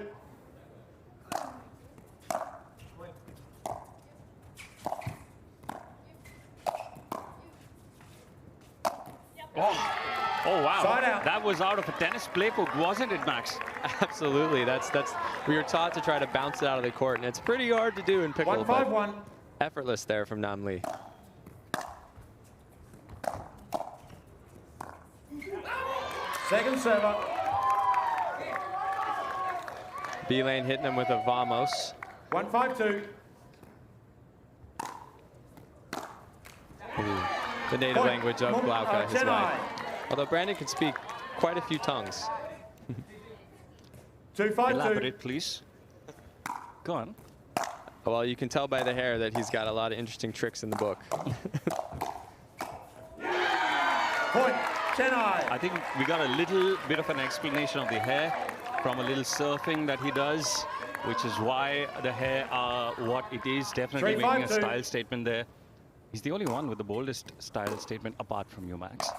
Speaker 1: Oh, wow.
Speaker 4: Side out.
Speaker 1: That was out of a tennis playbook, wasn't it, Max?
Speaker 5: Absolutely. We were taught to try to bounce it out of the court, and it's pretty hard to do in pickle.
Speaker 4: 1-5-1.
Speaker 5: Effortless there from Nam Lee.
Speaker 4: Second server.
Speaker 5: B-Lane hitting him with a vamos.
Speaker 4: 1-5-2.
Speaker 5: The native language of Glauca, his
Speaker 4: Chennai.
Speaker 5: wife. Although Brandon can speak quite a few tongues.
Speaker 4: 2-5-2.
Speaker 1: Elaborate, please. Go on.
Speaker 5: Well, you can tell by the hair that he's got a lot of interesting tricks in the book.
Speaker 4: Point. Chennai.
Speaker 1: I think we got a little bit of an explanation of the hair from a little surfing that he does, which is why the hair are what it is. Definitely making a style statement there. He's the only one with the boldest style statement apart from you, Max.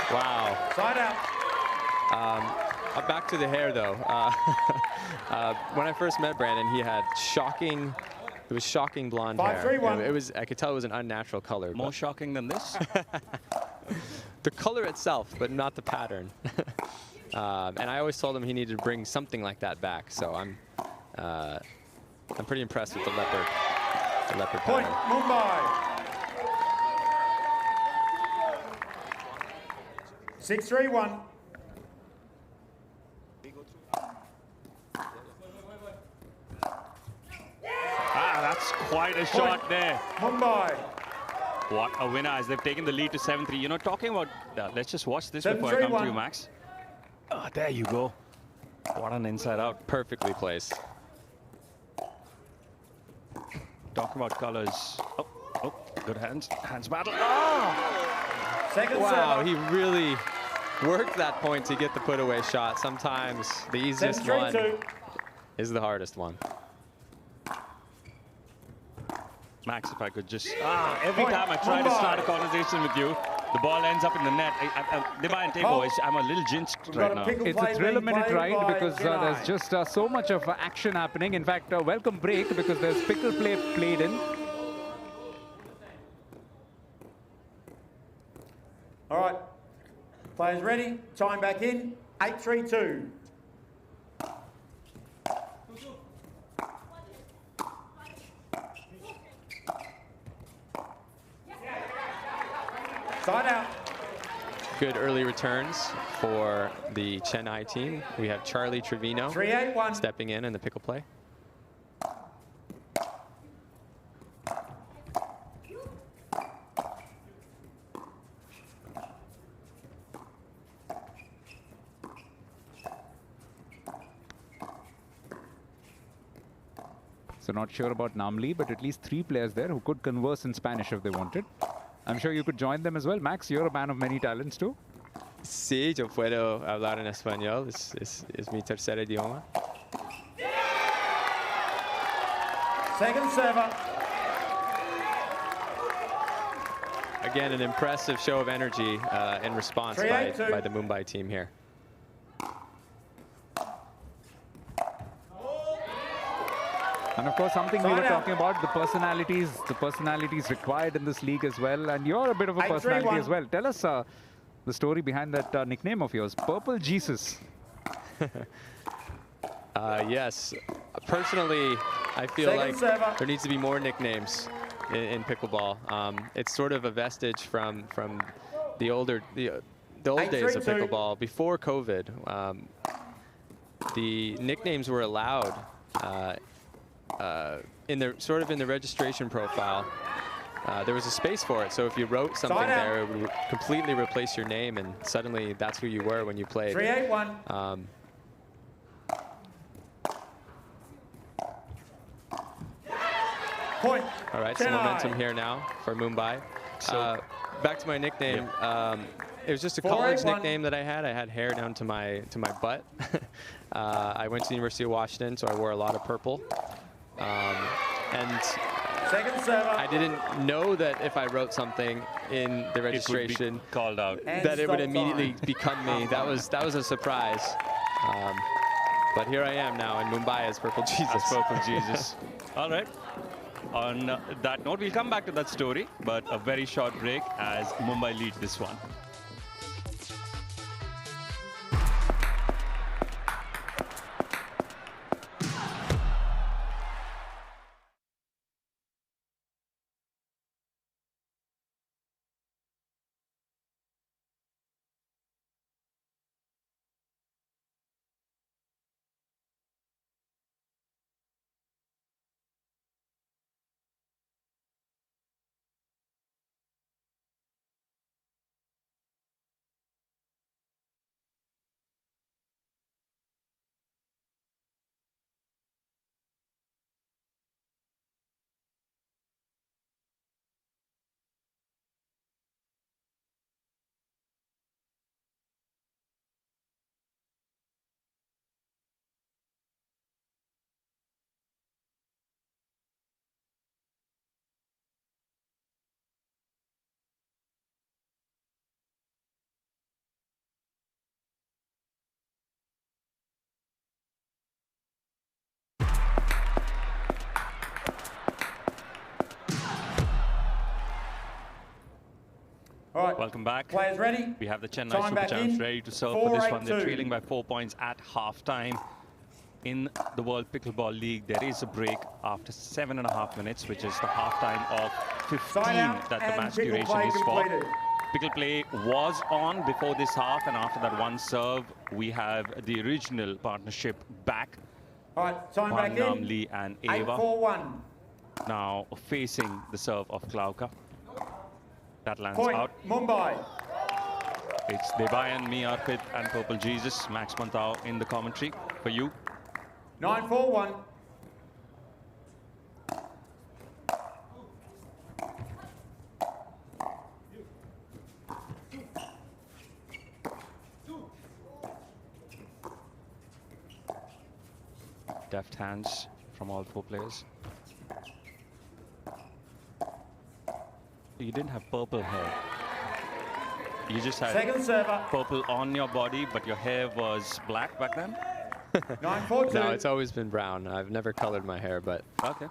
Speaker 5: Wow.
Speaker 4: Side out.
Speaker 5: Back to the hair, though. When I first met Brandon, he had shocking It was shocking blonde
Speaker 4: 5-3-1.
Speaker 5: hair. It was. I could tell it was an unnatural color.
Speaker 1: More shocking than this?
Speaker 5: The color itself, but not the pattern. And I always told him he needed to bring something like that back. So I'm pretty impressed with the leopard
Speaker 4: Point,
Speaker 5: pattern.
Speaker 4: Mumbai. 6-3-1.
Speaker 1: That's quite a shot there.
Speaker 4: Mumbai.
Speaker 1: What a winner as they've taken the lead to 7-3. You know, talking about, let's just watch this
Speaker 4: 7-3-1.
Speaker 1: before I come to you, Max. Oh, there you go. What an inside out.
Speaker 5: Perfectly placed.
Speaker 1: Talking about colors. Oh, good hands battle. Oh!
Speaker 4: Second
Speaker 5: Wow,
Speaker 4: server.
Speaker 5: he really worked that point to get the put away shot. Sometimes the easiest one
Speaker 4: 7-3-2.
Speaker 5: is the hardest one.
Speaker 1: Max, if I could just... every
Speaker 4: Point.
Speaker 1: time I try to
Speaker 4: Mumbai.
Speaker 1: start a conversation with you, the ball ends up in the net. Divine Table, I'm a little jinced
Speaker 4: We've
Speaker 1: right
Speaker 4: got a
Speaker 1: now.
Speaker 4: pickle
Speaker 3: It's a
Speaker 4: play
Speaker 3: thriller
Speaker 4: being
Speaker 3: minute
Speaker 4: played
Speaker 3: ride
Speaker 4: by
Speaker 3: because
Speaker 4: Chennai.
Speaker 3: there's just so much of action happening. In fact, welcome break because there's pickle play played in.
Speaker 4: All right. Players ready. Time back in. 8-3-2. Side out.
Speaker 5: Good early returns for the Chennai team. We have Charlie Trevino
Speaker 4: 3-8-1.
Speaker 5: stepping in the pickle play.
Speaker 3: So not sure about Namli, but at least 3 players there who could converse in Spanish if they wanted. I'm sure you could join them as well. Max, you're a man of many talents too.
Speaker 5: Sí, yo puedo hablar en español. Es mi tercer idioma.
Speaker 4: Second server.
Speaker 5: Again, an impressive show of energy in response
Speaker 4: 3-8-2.
Speaker 5: by the Mumbai team here.
Speaker 3: And of course, something we were
Speaker 4: Side out.
Speaker 3: talking about, the personalities required in this league as well. And you're a bit of a personality
Speaker 4: 8-3-1.
Speaker 3: as well. Tell us the story behind that nickname of yours, Purple Jesus.
Speaker 5: Yes, personally, I feel
Speaker 4: Second
Speaker 5: like
Speaker 4: server.
Speaker 5: there needs to be more nicknames in pickleball. It's sort of a vestige from the old days of
Speaker 4: 8-3-2.
Speaker 5: pickleball before COVID. The nicknames were allowed in the registration profile. There was a space for it, so if you wrote something
Speaker 4: Side out.
Speaker 5: there, it would completely replace your name, and suddenly that's who you were when you played.
Speaker 4: 3-8-1. Point.
Speaker 5: All right, some
Speaker 4: Chennai.
Speaker 5: momentum here now for Mumbai. Back to my nickname. It was just a
Speaker 4: 4-8-1.
Speaker 5: college nickname that I had. I had hair down to my butt. I went to the University of Washington, so I wore a lot of purple. And
Speaker 4: Second server.
Speaker 5: I didn't know that if I wrote something in the registration,
Speaker 1: It would be called out.
Speaker 4: And
Speaker 5: that it would
Speaker 4: stop
Speaker 5: immediately
Speaker 4: time.
Speaker 5: become me. That was a surprise. But here I am now in Mumbai as Purple Jesus.
Speaker 1: As Purple Jesus. All right. On that note, we'll come back to that story, but a very short break as Mumbai lead this one.
Speaker 4: All right.
Speaker 1: Welcome back.
Speaker 4: Players ready?
Speaker 1: We have the Chennai
Speaker 4: Time
Speaker 1: Super
Speaker 4: back
Speaker 1: Champs
Speaker 4: in.
Speaker 1: ready to serve for this one. They're
Speaker 4: 4-8-2.
Speaker 1: trailing by 4 points at half-time. In the World Pickleball League, there is a break after 7.5 minutes, which is the half-time of 15 that the match duration is for. Pickle play was on before this half, and after that one serve, we have the original partnership back.
Speaker 4: All right, time back in.
Speaker 1: Lee and Ava.
Speaker 4: 8-4-1.
Speaker 1: Now facing the serve of Klauka. That lands
Speaker 4: Point,
Speaker 1: out.
Speaker 4: Mumbai.
Speaker 1: It's Debayan, me, Arpit, and Purple Jesus. Max Mantau in the commentary for you.
Speaker 4: 9-4-1.
Speaker 1: Deft hands from all 4 players. You didn't have purple hair. You just had
Speaker 4: Second server.
Speaker 1: purple on your body, but your hair was black back then?
Speaker 4: 9-4-2.
Speaker 5: No, it's always been brown. I've never colored my hair, but
Speaker 1: Okay.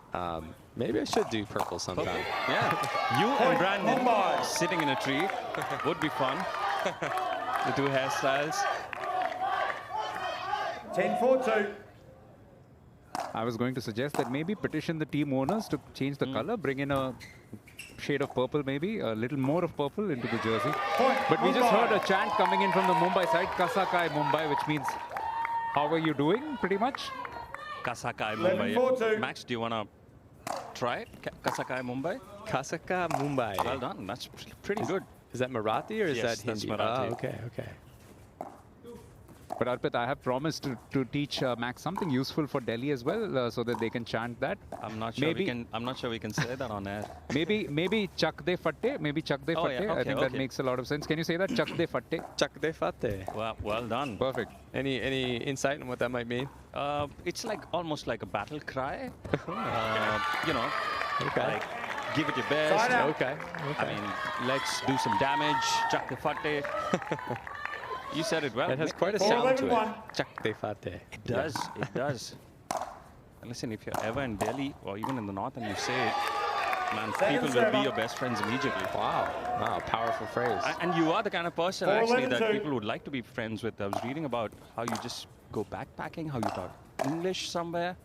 Speaker 5: maybe I should do purple sometime.
Speaker 1: Purple. Yeah. You and
Speaker 4: Point,
Speaker 1: Brandon
Speaker 4: Mumbai.
Speaker 1: sitting in a tree would be fun. The 2 hairstyles.
Speaker 4: 10-4-2.
Speaker 3: I was going to suggest that maybe petition the team owners to change the color, bring in a shade of purple, maybe a little more of purple into the jersey.
Speaker 4: Point,
Speaker 3: But we just
Speaker 4: Mumbai.
Speaker 3: heard a chant coming in from the Mumbai side, Kasakai Mumbai, which means, how are you doing, pretty much?
Speaker 1: Kasakai
Speaker 4: 11-4-2.
Speaker 1: Mumbai. Max, do you want to try it? Kasakai Mumbai?
Speaker 5: Kasaka Mumbai.
Speaker 1: Well done. That's pretty good.
Speaker 5: Is that Marathi or is
Speaker 1: Yes,
Speaker 5: that
Speaker 1: that's
Speaker 5: Hindi?
Speaker 1: Marathi.
Speaker 5: Oh, okay, okay.
Speaker 3: But Arpit, I have promised to teach Max something useful for Delhi as well, so that they can chant that.
Speaker 1: I'm not sure we can. I'm not sure we can say that on air.
Speaker 3: Maybe Chak De Fatte, maybe Chak De
Speaker 1: Oh,
Speaker 3: Fatte.
Speaker 1: yeah,
Speaker 3: I
Speaker 1: okay,
Speaker 3: think that
Speaker 1: okay.
Speaker 3: makes a lot of sense. Can you say that? Chak De Fatte.
Speaker 5: Chak de fate.
Speaker 1: Well done.
Speaker 3: Perfect.
Speaker 5: Any insight on what that might mean?
Speaker 1: It's like almost like a battle cry. You know,
Speaker 5: Okay.
Speaker 1: like give it your best.
Speaker 4: Side out.
Speaker 5: Okay.
Speaker 1: I mean, let's do some damage. Chak de fatte. You said it well.
Speaker 5: That has quite a
Speaker 4: 4-11-1.
Speaker 5: sound to it. Chak de fate.
Speaker 1: It does. It does. And listen, if you're ever in Delhi or even in the north and you say it, man,
Speaker 4: Second
Speaker 1: people will be
Speaker 4: server.
Speaker 1: your best friends immediately.
Speaker 5: Wow. Wow, powerful phrase.
Speaker 1: And you are the kind of person actually that
Speaker 4: 4-11-2.
Speaker 1: people would like to be friends with. I was reading about how you just go backpacking, how you taught English somewhere.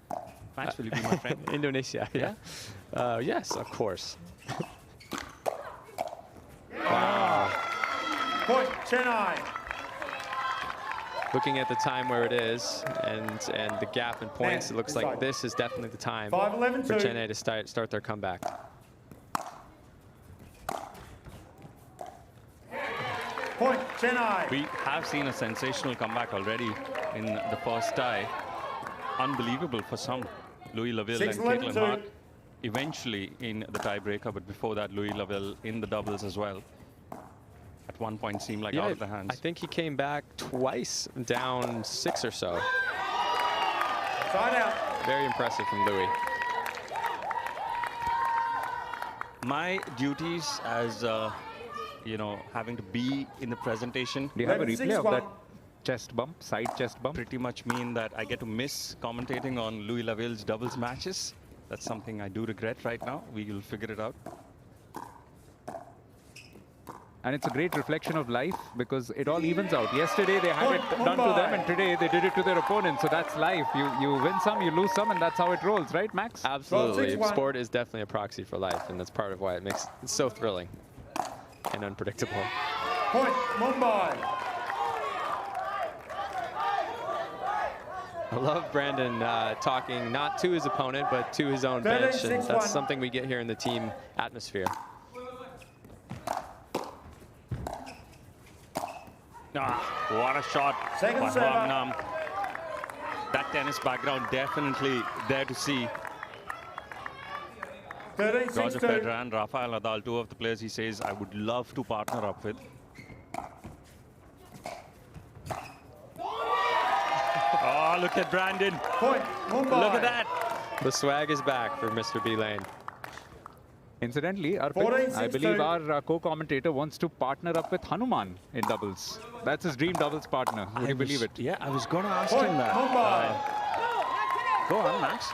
Speaker 1: Max, will you be my friend?
Speaker 5: Indonesia, yeah. Yes, of course.
Speaker 4: Point, Chennai.
Speaker 5: Looking at the time where it is and the gap in points,
Speaker 4: Man,
Speaker 5: it looks
Speaker 4: inside.
Speaker 5: like this is definitely the time
Speaker 4: 5-11-2.
Speaker 5: for Chennai to start their comeback.
Speaker 4: Point, Chennai.
Speaker 1: We have seen a sensational comeback already in the first tie. Unbelievable for some. Louis Laville and
Speaker 4: 6-11-2.
Speaker 1: Caitlin Hart eventually in the tiebreaker, but before that, Louis Laville in the doubles as well. At one point, seemed like out of the hands.
Speaker 5: I think he came back twice down 6 or so.
Speaker 4: Side out.
Speaker 5: Very impressive from Louis.
Speaker 1: My duties as, you know, having to be in the presentation
Speaker 3: Do you have a
Speaker 4: 11-6-1.
Speaker 3: replay of that chest bump, side chest bump?
Speaker 1: pretty much mean that I get to miss commentating on Louis Laville's doubles matches. That's something I do regret right now. We will figure it out.
Speaker 3: And it's a great reflection of life because it all evens out. Yesterday they had it done to them, and today they did it to their opponent. So that's life. You win some, you lose some, and that's how it rolls, right, Max?
Speaker 5: Absolutely.
Speaker 4: 12-6-1.
Speaker 5: Sport is definitely a proxy for life, and that's part of why it makes it so thrilling and unpredictable.
Speaker 4: Point, Mumbai.
Speaker 5: I love Brandon talking not to his opponent, but to his own bench, and
Speaker 4: 13-6-1.
Speaker 5: that's something we get here in the team atmosphere.
Speaker 1: Ah, what a shot
Speaker 4: Second
Speaker 1: by
Speaker 4: server.
Speaker 1: Huang Nam. That tennis background definitely there to see. Roger
Speaker 4: 13-6-2.
Speaker 1: Federer and Rafael Nadal, 2 of the players he says I would love to partner up with. Oh, look at Brandon.
Speaker 4: Point, Mumbai.
Speaker 1: Look at that.
Speaker 5: The swag is back for Mr. B Lane.
Speaker 3: Incidentally, Arpit,
Speaker 4: 14-6-2.
Speaker 3: I believe our co-commentator wants to partner up with Hanuman in doubles. That's his dream doubles partner. Would you believe it?
Speaker 1: Yeah, I was going to ask
Speaker 4: Point,
Speaker 1: him that.
Speaker 4: Mumbai.
Speaker 1: Go on, Max.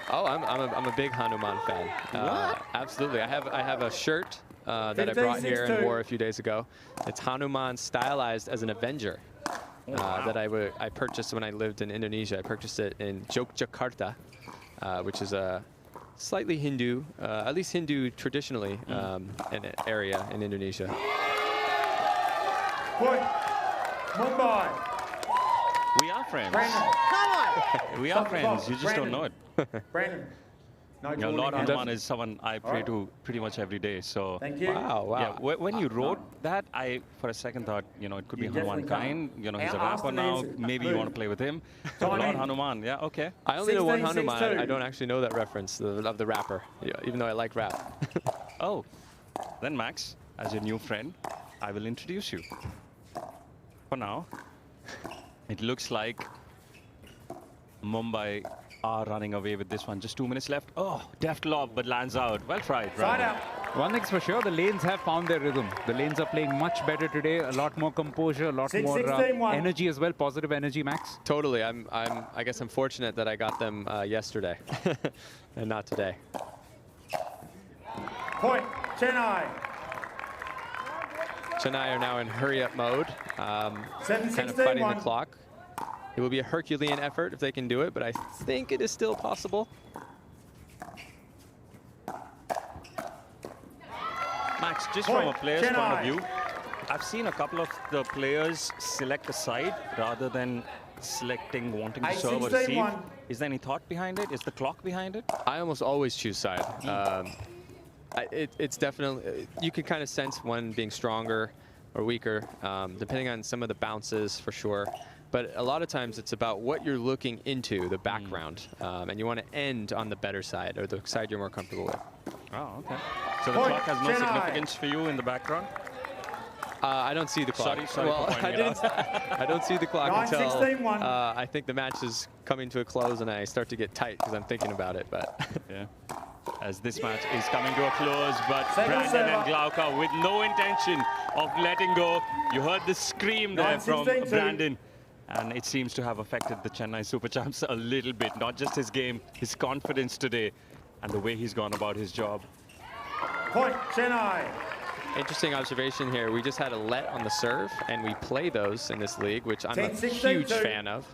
Speaker 5: Oh, I'm a big Hanuman fan.
Speaker 1: What?
Speaker 5: Absolutely. I have a shirt that I brought here and wore a few days ago. It's Hanuman stylized as an Avenger that I purchased when I lived in Indonesia. I purchased it in Yogyakarta, which is a slightly Hindu, at least Hindu traditionally, an area in Indonesia.
Speaker 4: Point. Mumbai.
Speaker 1: We are friends.
Speaker 4: Brandon.
Speaker 6: Come on.
Speaker 1: We are friends. You just don't know it.
Speaker 4: Brandon. No,
Speaker 1: You know, Lord Hanuman is someone I pray to pretty much every day. So
Speaker 4: Thank you.
Speaker 5: Wow.
Speaker 1: yeah, when you wrote that, I for a second thought, you know, it could be Hanuman kind. You know, he's a rapper now. Maybe you want to play with him. Lord Hanuman. Yeah. Okay.
Speaker 5: I only know one
Speaker 4: 16,
Speaker 5: Hanuman.
Speaker 4: 6-2.
Speaker 5: I don't actually know that reference of the rapper, even though I like rap.
Speaker 1: Oh, then Max, as your new friend, I will introduce you. For now, it looks like Mumbai are running away with this one. Just 2 minutes left. Oh, deft lob, but lands out. Well tried.
Speaker 4: Side out.
Speaker 3: One thing's for sure, the lanes have found their rhythm. The lanes are playing much better today. A lot more composure, a lot
Speaker 4: 6,
Speaker 3: more
Speaker 4: 16-1.
Speaker 3: energy as well. Positive energy, Max.
Speaker 5: Totally. I guess I'm fortunate that I got them yesterday and not today.
Speaker 4: Point. Chennai.
Speaker 5: Chennai are now in hurry-up mode,
Speaker 4: 7,
Speaker 5: kind of
Speaker 4: 16,
Speaker 5: fighting
Speaker 4: 1.
Speaker 5: the clock. It will be a Herculean effort if they can do it, but I think it is still possible.
Speaker 1: Max, just from a
Speaker 4: Point.
Speaker 1: player's point of
Speaker 4: Chennai.
Speaker 1: view, I've seen a couple of the players select a side rather than selecting wanting to
Speaker 4: 8,
Speaker 1: serve or
Speaker 4: 16,
Speaker 1: receive.
Speaker 4: 1.
Speaker 1: Is there any thought behind it? Is the clock behind it?
Speaker 5: I almost always choose side. It's definitely, you can kind of sense one being stronger or weaker, depending on some of the bounces for sure. But a lot of times it's about what you're looking into, the background, and you want to end on the better side or the side you're more comfortable with.
Speaker 1: Oh, okay. So the
Speaker 4: Point.
Speaker 1: clock has no
Speaker 4: Chennai.
Speaker 1: significance for you in the background?
Speaker 5: I don't see the clock.
Speaker 1: Sorry
Speaker 5: well,
Speaker 1: for pointing it
Speaker 5: I don't see the clock
Speaker 4: 9,
Speaker 5: until
Speaker 4: 16, 1.
Speaker 5: I think the match is coming to a close and I start to get tight because I'm thinking about it. But
Speaker 1: Yeah. As this match is coming to a close, but
Speaker 4: Second
Speaker 1: Brandon and
Speaker 4: server.
Speaker 1: Glauca with no intention of letting go. You heard the scream there
Speaker 4: 9,
Speaker 1: from
Speaker 4: 16, 2.
Speaker 1: Brandon. And it seems to have affected the Chennai Super Champs a little bit. Not just his game, his confidence today, and the way he's gone about his job.
Speaker 4: Point. Chennai.
Speaker 5: interesting observation here. We just had a let on the serve, and we play those in this league, which I'm
Speaker 4: 10,
Speaker 5: a
Speaker 4: 16,
Speaker 5: huge
Speaker 4: 2.
Speaker 5: fan of.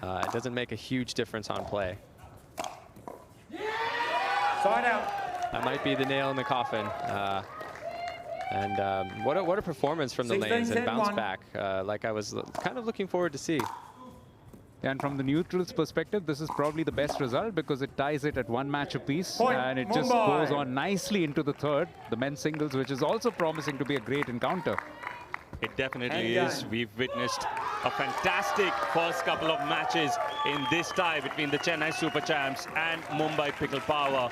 Speaker 5: It doesn't make a huge difference on play.
Speaker 4: Side out.
Speaker 5: That might be the nail in the coffin. What a performance from the
Speaker 4: 16,
Speaker 5: lanes and
Speaker 4: 10,
Speaker 5: bounce
Speaker 4: 1.
Speaker 5: back, like I was kind of looking forward to see.
Speaker 3: And from the neutral's perspective, this is probably the best result because it ties it at one match apiece.
Speaker 4: Point,
Speaker 3: And it just
Speaker 4: Mumbai.
Speaker 3: goes on nicely into the third, the men's singles, which is also promising to be a great encounter.
Speaker 1: It definitely
Speaker 4: And
Speaker 1: is.
Speaker 4: game.
Speaker 1: We've witnessed a fantastic first couple of matches in this tie between the Chennai Super Champs and Mumbai Pickle Power.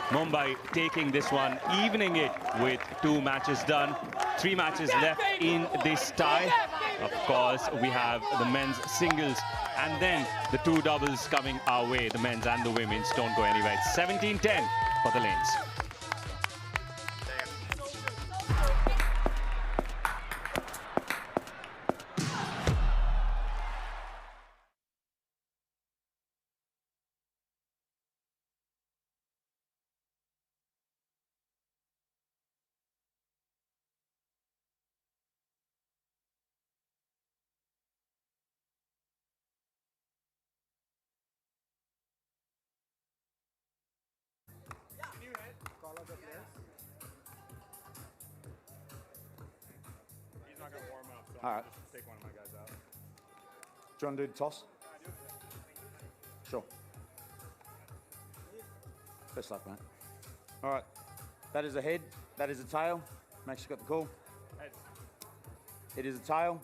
Speaker 1: Mumbai taking this one, evening it with 2 matches done. 3 matches left in this tie. Of course, we have the men's singles and then the 2 doubles coming our way, the men's and the women's. Don't go anywhere. It's 17-10 for the lanes.
Speaker 4: All right. Take one of my guys out. Do you want to do the toss? Sure. Best luck, mate. All right. That is a head. That is a tail. Max, you got the call? Head. It is a tail.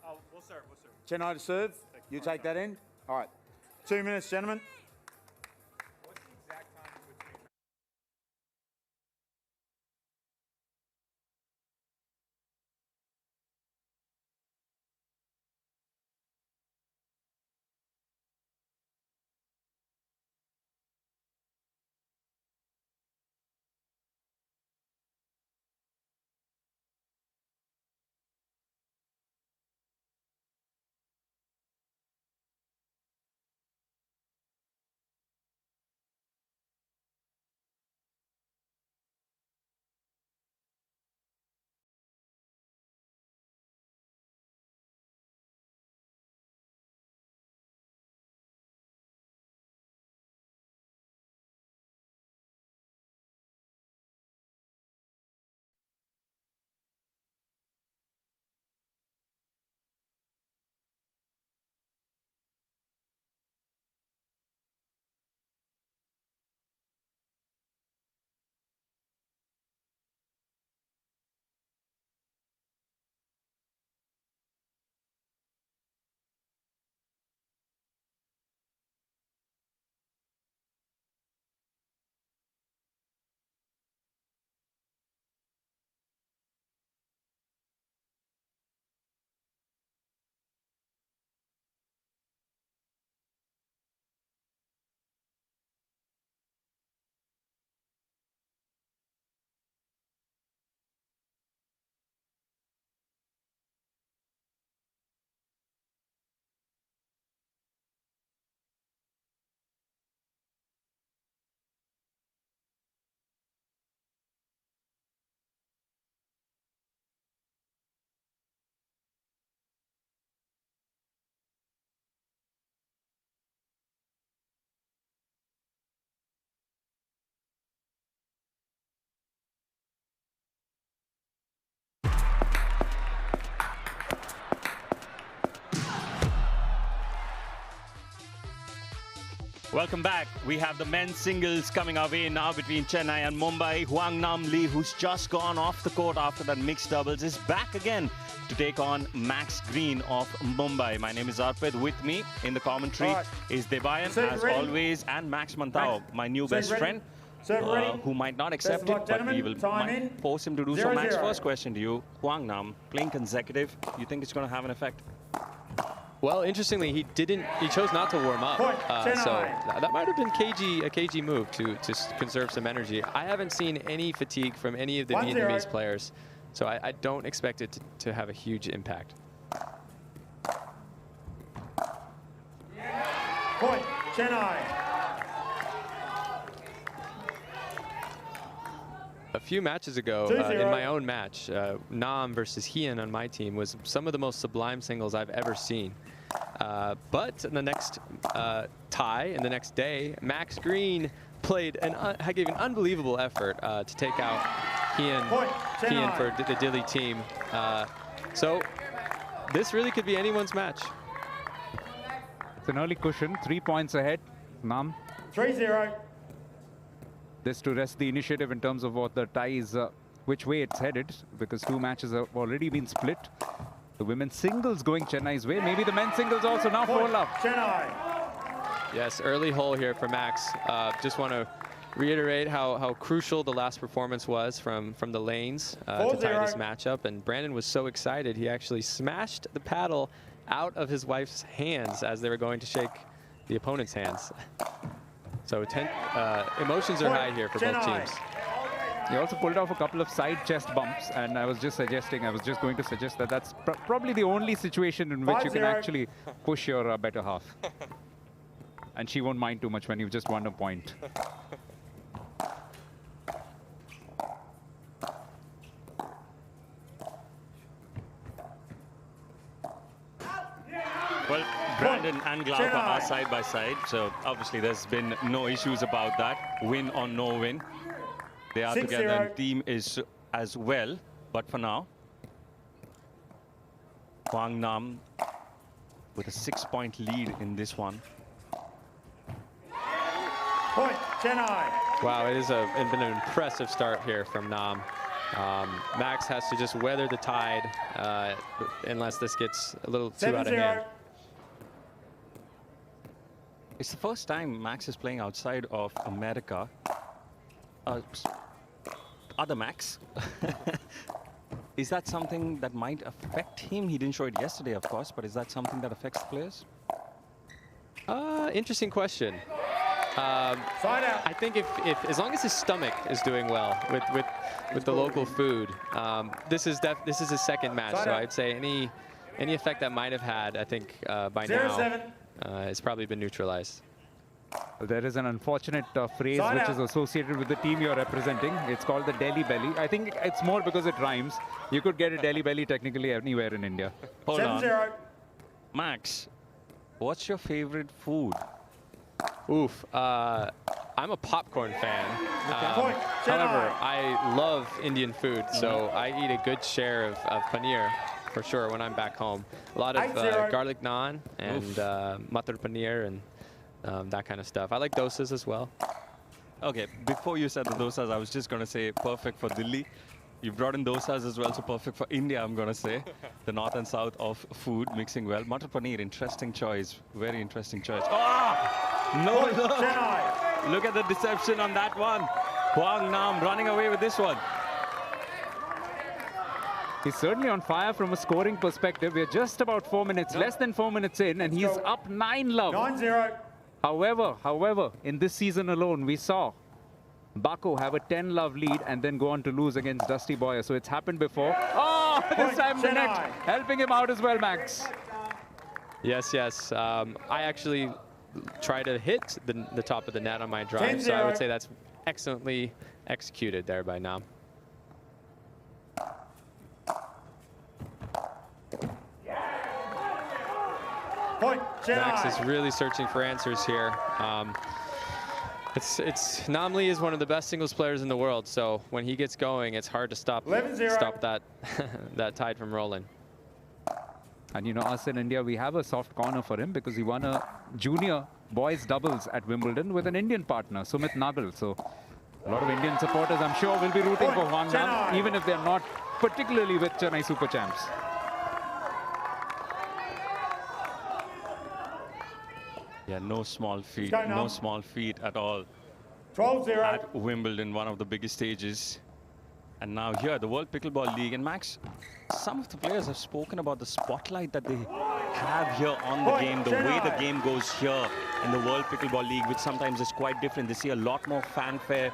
Speaker 1: Oh, we'll serve.
Speaker 4: Chennai to serve. You take that end. All right. 2 minutes, gentlemen.
Speaker 1: Welcome back. We have the men's singles coming our way now between Chennai and Mumbai. Huang Nam Lee, who's just gone off the court after that mixed doubles, is back again to take on Max Green of Mumbai. My name is Arpit. With me in the commentary is Debayan, as always, and Max Mantao, my new best friend, who might not accept it, but we will force him to do so. Max, first question to you. Huang Nam, playing consecutive, you think it's going to have an effect?
Speaker 5: Well, interestingly, he chose not to warm up. So that might have been a cagey move to conserve some energy. I haven't seen any fatigue from any of the Vietnamese players, so I don't expect it to have a huge impact.
Speaker 4: Point, Chennai.
Speaker 5: A few matches ago, in my own match, Nam versus Hien on my team was some of the most sublime singles I've ever seen. But in the next tie, in the next day, Max Green gave an unbelievable effort to take out Hien for the Delhi team. So this really could be anyone's match.
Speaker 3: It's an early cushion, 3 points ahead. Nam.
Speaker 4: 3-0.
Speaker 3: This to rest the initiative in terms of what the tie is, which way it's headed, because 2 matches have already been split. The women's singles going Chennai's way. Maybe the men's singles also now 4-love.
Speaker 4: Chennai.
Speaker 5: Yes, early hole here for Max. Just want to reiterate how crucial the last performance was from the lanes to tie this matchup. And Brandon was so excited, he actually smashed the paddle out of his wife's hands as they were going to shake the opponent's hands. So emotions are high here for both teams.
Speaker 3: He also pulled off a couple of side chest bumps, and I was just going to suggest that that's probably the only situation in which you can actually push your better half. And she won't mind too much when you've just won a point.
Speaker 1: Well, Brandon and Glauca are side by side, so obviously there's been no issues about that, win or no win. They are together and team is as well, but for now, Huang Nam with a 6-point lead in this one.
Speaker 4: Point, Chennai.
Speaker 5: Wow, it's been an impressive start here from Nam. Max has to just weather the tide unless this gets a little too out of hand.
Speaker 1: It's the first time Max is playing outside of America. Other Max. Is that something that might affect him? He didn't show it yesterday, of course, but is that something that affects the players?
Speaker 5: Interesting question. I think if as long as his stomach is doing well with the local food, this is his second match. So I'd say any effect that might have had, I think by now, it's probably been neutralized.
Speaker 3: There is an unfortunate phrase which is associated with the team you're representing. It's called the Delhi belly. I think it's more because it rhymes. You could get a Delhi belly technically anywhere in India.
Speaker 1: Hold on. Max, what's your favorite food?
Speaker 5: Oof. I'm a popcorn fan. However, I love Indian food, so I eat a good share of paneer for sure when I'm back home. A lot of garlic naan and matar paneer and that kind of stuff. I like dosas as well.
Speaker 1: Okay, before you said the dosas, I was just going to say perfect for Delhi. You brought in dosas as well, so perfect for India, I'm going to say. The north and south of food mixing well. Matar paneer, interesting choice. Very interesting choice. Oh! No, look. Look at the deception on that one. Huang Nam running away with this one.
Speaker 3: He's certainly on fire from a scoring perspective. We're just about 4 minutes, less than 4 minutes in, and he's up 9-love.
Speaker 4: 9-0.
Speaker 3: However, in this season alone, we saw Bako have a 10-love lead and then go on to lose against Dusty Boyer. So it's happened before. Oh, this time the net helping him out as well, Max.
Speaker 5: Yes. I actually try to hit the top of the net on my drive. So I would say that's excellently executed there by Nam.
Speaker 4: Point,
Speaker 5: Max is really searching for answers here. Nam Lee is one of the best singles players in the world, so when he gets going, it's hard to stop that that tide from rolling.
Speaker 3: And you know, us in India, we have a soft corner for him because he won a junior boys doubles at Wimbledon with an Indian partner, Sumit Nagal. So a lot of Indian supporters, I'm sure, will be rooting for Huang Nam, even if they're not particularly with Chennai Super Champs.
Speaker 1: Yeah, no small feat at all
Speaker 4: 12-0.
Speaker 1: at Wimbledon, one of the biggest stages. And now here, the World Pickleball League. And Max, some of the players have spoken about the spotlight that they have here on the game, the way the game goes here in the World Pickleball League, which sometimes is quite different. They see a lot more fanfare.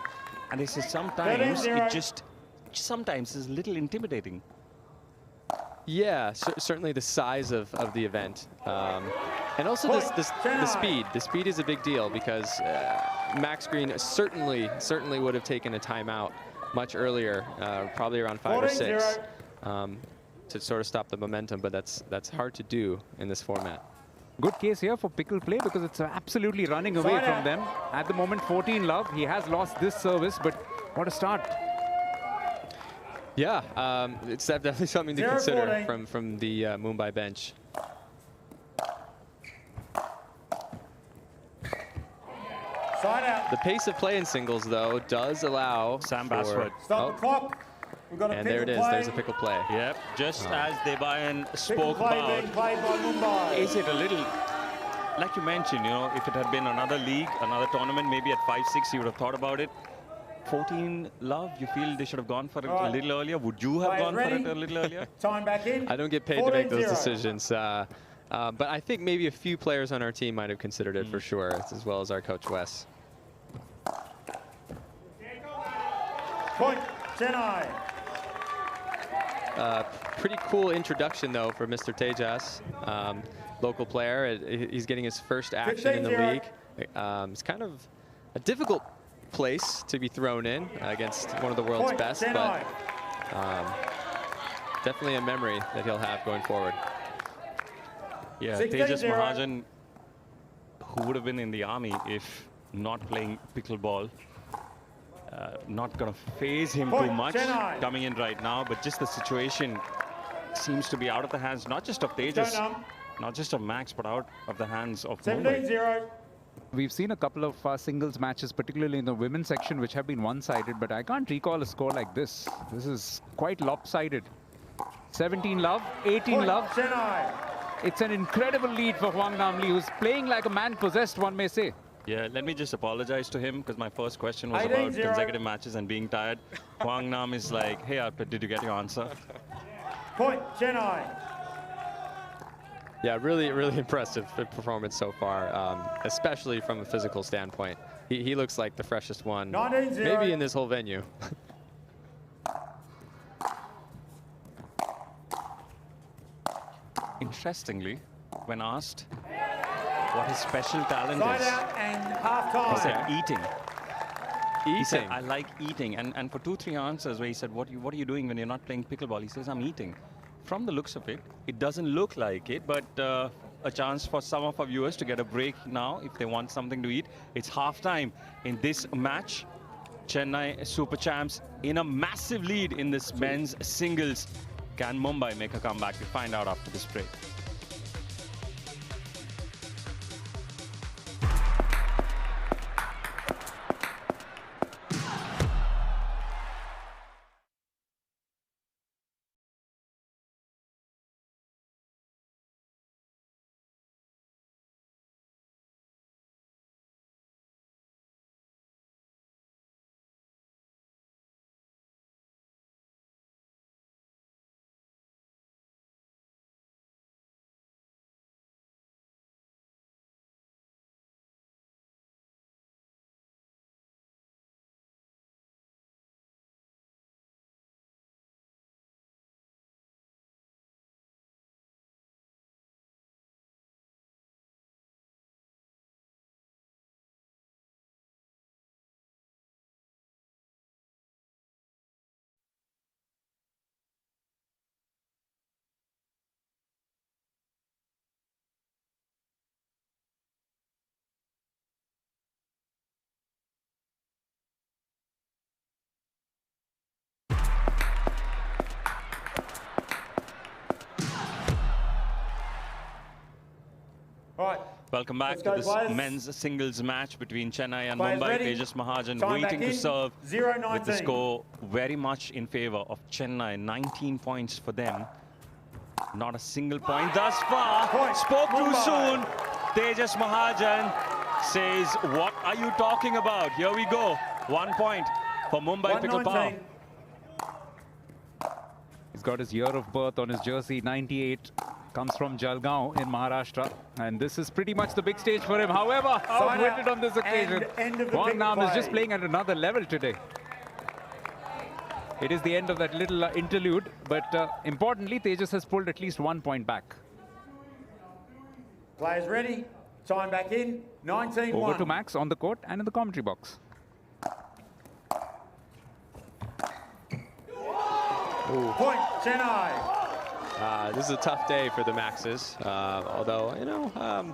Speaker 1: And they say sometimes it just sometimes is a little intimidating.
Speaker 5: Yeah, certainly the size of the event. And also the speed. The speed is a big deal because Max Green certainly would have taken a timeout much earlier, probably around 5 or 6, to sort of stop the momentum, but that's hard to do in this format.
Speaker 3: Good case here for Pickle play because it's absolutely running away from them. At the moment, 14 love. He has lost this service, but what a start.
Speaker 5: Yeah, it's definitely something to consider from the Mumbai bench. The pace of play in singles, though, does allow
Speaker 1: Sam Basford.
Speaker 4: Stop the clock. We've got a
Speaker 5: and there it is. There's a Pickle play.
Speaker 1: Yep, just as Debayan spoke
Speaker 4: Pickle play
Speaker 1: about.
Speaker 4: being played by Mumbai.
Speaker 1: Is it a little, like you mentioned, you know, if it had been another league, another tournament, maybe at 5-6, you would have thought about it. 14 love, you feel they should have gone for it a little earlier? Would you have gone for it a little earlier?
Speaker 4: Time back in.
Speaker 5: I don't get paid to make those decisions. But I think maybe a few players on our team might have considered it for sure, as well as our coach, Wes.
Speaker 4: Point, Chennai.
Speaker 5: Pretty cool introduction, though, for Mr. Tejas. Local player. He's getting his first action in the league. It's kind of a difficult place to be thrown in against one of the world's best, but definitely a memory that he'll have going forward.
Speaker 1: Yeah, Tejas Mahajan, who would have been in the army if not playing pickleball. Not going to phase him too much coming in right now, but just the situation seems to be out of the hands, not just of Tejas, not just of Max, but out of the hands of Mumbai.
Speaker 4: 17-0.
Speaker 3: We've seen a couple of singles matches, particularly in the women's section, which have been one-sided, but I can't recall a score like this. This is quite lopsided. 17 love, 18 love. It's an incredible lead for Huang Namli, who's playing like a man possessed, one may say.
Speaker 1: Yeah, let me just apologize to him because my first question was about consecutive matches and being tired. Huang Nam is like, hey, Arpit, did you get your answer?
Speaker 4: Point, Chennai.
Speaker 5: Yeah, really impressive performance so far, especially from a physical standpoint. He looks like the freshest one, maybe in this whole venue.
Speaker 1: Interestingly, when asked what his special talent
Speaker 4: Side
Speaker 1: is,
Speaker 4: out and half-time.
Speaker 1: he said eating.
Speaker 5: Eating.
Speaker 1: He said, I like eating. And for 2-3 answers where he said, what are you doing when you're not playing pickleball? He says, I'm eating. From the looks of it, it doesn't look like it, but a chance for some of our viewers to get a break now if they want something to eat. It's halftime in this match. Chennai Super Champs in a massive lead in this men's singles. Can Mumbai make a comeback? We'll find out after this break.
Speaker 4: Right.
Speaker 1: Welcome back
Speaker 4: Let's
Speaker 1: to
Speaker 4: go,
Speaker 1: this
Speaker 4: players.
Speaker 1: men's singles match between Chennai and
Speaker 4: Players
Speaker 1: Mumbai.
Speaker 4: ready?
Speaker 1: Tejas Mahajan
Speaker 4: Time
Speaker 1: waiting
Speaker 4: back
Speaker 1: to
Speaker 4: in.
Speaker 1: serve
Speaker 4: 0-19.
Speaker 1: with the score very much in favor of Chennai. 19 points for them. Not a single point thus far.
Speaker 4: Point.
Speaker 1: Spoke too
Speaker 4: Mumbai.
Speaker 1: soon. Tejas Mahajan says, what are you talking about? Here we go. 1 point for Mumbai Pickle Power.
Speaker 4: 119.
Speaker 3: He's got his year of birth on his jersey, 98. Comes from Jalgaon in Maharashtra. And this is pretty much the big stage for him. However, outwitted on this occasion.
Speaker 4: End of the
Speaker 3: Wang
Speaker 4: pickle
Speaker 3: Nam is
Speaker 4: play.
Speaker 3: just playing at another level today. It is the end of that little interlude. But importantly, Tejas has pulled at least 1 point back.
Speaker 4: Players ready. Time back in. 19-1.
Speaker 3: Over to Max on the court and in the commentary box.
Speaker 4: Point. Chennai.
Speaker 5: This is a tough day for the Maxes, although, you know,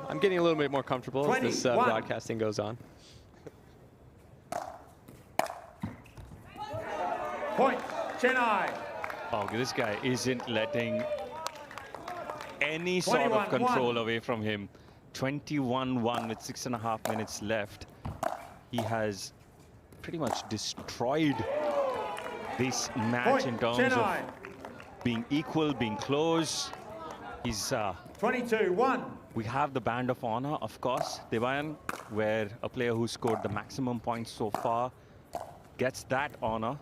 Speaker 5: I'm getting a little bit more comfortable as this
Speaker 4: 21.
Speaker 5: broadcasting goes on.
Speaker 4: Point. Chennai.
Speaker 1: Oh, this guy isn't letting any sort of
Speaker 4: 21-1.
Speaker 1: control away from him. 21-1 with 6.5 minutes left. He has pretty much destroyed this match
Speaker 4: Point.
Speaker 1: in terms
Speaker 4: Chennai.
Speaker 1: of being equal, being close. He's
Speaker 4: 22-1.
Speaker 1: we have the band of honor, of course, Devayan, where a player who scored the maximum points so far gets that honor.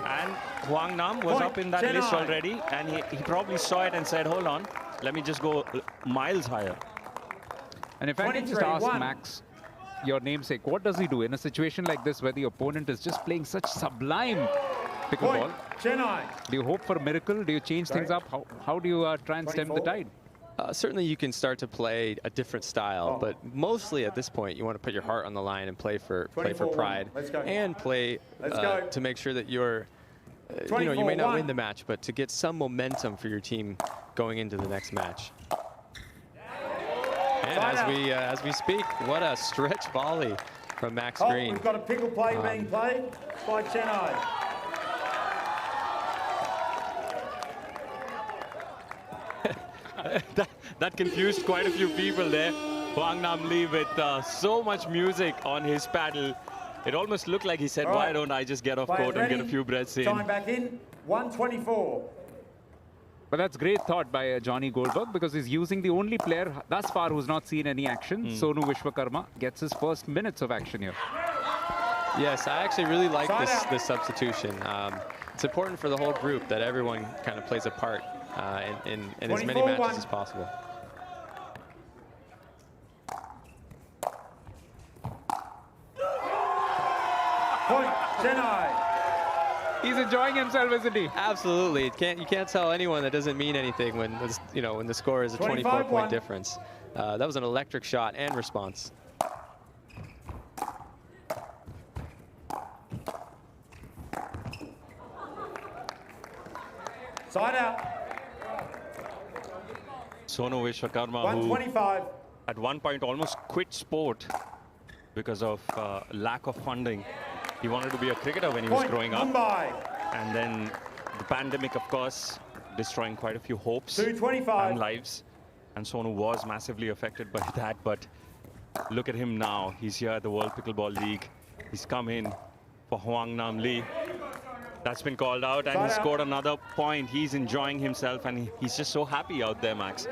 Speaker 1: And Wang Nam was
Speaker 4: Point.
Speaker 1: up in that list
Speaker 4: Chennai.
Speaker 1: already, and he probably saw it and said, hold on, let me just go miles higher.
Speaker 3: And if I can just ask
Speaker 4: 23-1.
Speaker 3: Max, your namesake, what does he do in a situation like this where the opponent is just playing such sublime pickleball?
Speaker 4: Point. Chennai.
Speaker 3: Do you hope for a miracle? Do you change things up? How do you try and stem the
Speaker 4: 24.
Speaker 3: tide?
Speaker 5: Certainly you can start to play a different style, but mostly at this point you want to put your heart on the line and play for
Speaker 4: 24-1.
Speaker 5: pride.
Speaker 4: Let's go.
Speaker 5: And play
Speaker 4: Let's go.
Speaker 5: to make sure that you're, you know, you may not
Speaker 4: 24-1.
Speaker 5: win the match, but to get some momentum for your team going into the next match. And as we speak, what a stretch volley from Max
Speaker 4: Oh,
Speaker 5: Green.
Speaker 4: we've got a pickle play being played by Chennai.
Speaker 1: That confused quite a few people there. Wang Nam Lee with so much music on his paddle. It almost looked like he said,
Speaker 4: All right.
Speaker 1: why don't I just get off
Speaker 4: Players
Speaker 1: court and get a
Speaker 4: ready.
Speaker 1: few breaths in.
Speaker 4: Time back in. 124.
Speaker 3: But that's great thought by Johnny Goldberg, because he's using the only player thus far who's not seen any action. Sonu Vishwakarma gets his first minutes of action here.
Speaker 5: Yes, I actually really like
Speaker 4: Side
Speaker 5: this
Speaker 4: out.
Speaker 5: this substitution. It's important for the whole group that everyone kind of plays a part in as many
Speaker 4: 24-1.
Speaker 5: matches as possible.
Speaker 4: Point. Chennai.
Speaker 3: He's enjoying himself, isn't he?
Speaker 5: Absolutely, you can't tell anyone that doesn't mean anything when when the score is a 24-point
Speaker 4: 25-1.
Speaker 5: difference. That was an electric shot and response.
Speaker 4: Side out.
Speaker 1: Sonu Vishwakarma, who
Speaker 4: 125.
Speaker 1: at one point almost quit sport because of lack of funding. He wanted to be a cricketer when he was
Speaker 4: Point.
Speaker 1: growing up.
Speaker 4: Mumbai.
Speaker 1: And then the pandemic, of course, destroying quite a few hopes
Speaker 4: 225.
Speaker 1: and lives. And Sonu was massively affected by that. But look at him now. He's here at the World Pickleball League. He's come in for Wang Nam Lee. That's been called out, and he
Speaker 4: Side out.
Speaker 1: scored another point. He's enjoying himself, and he's just so happy out there, Max.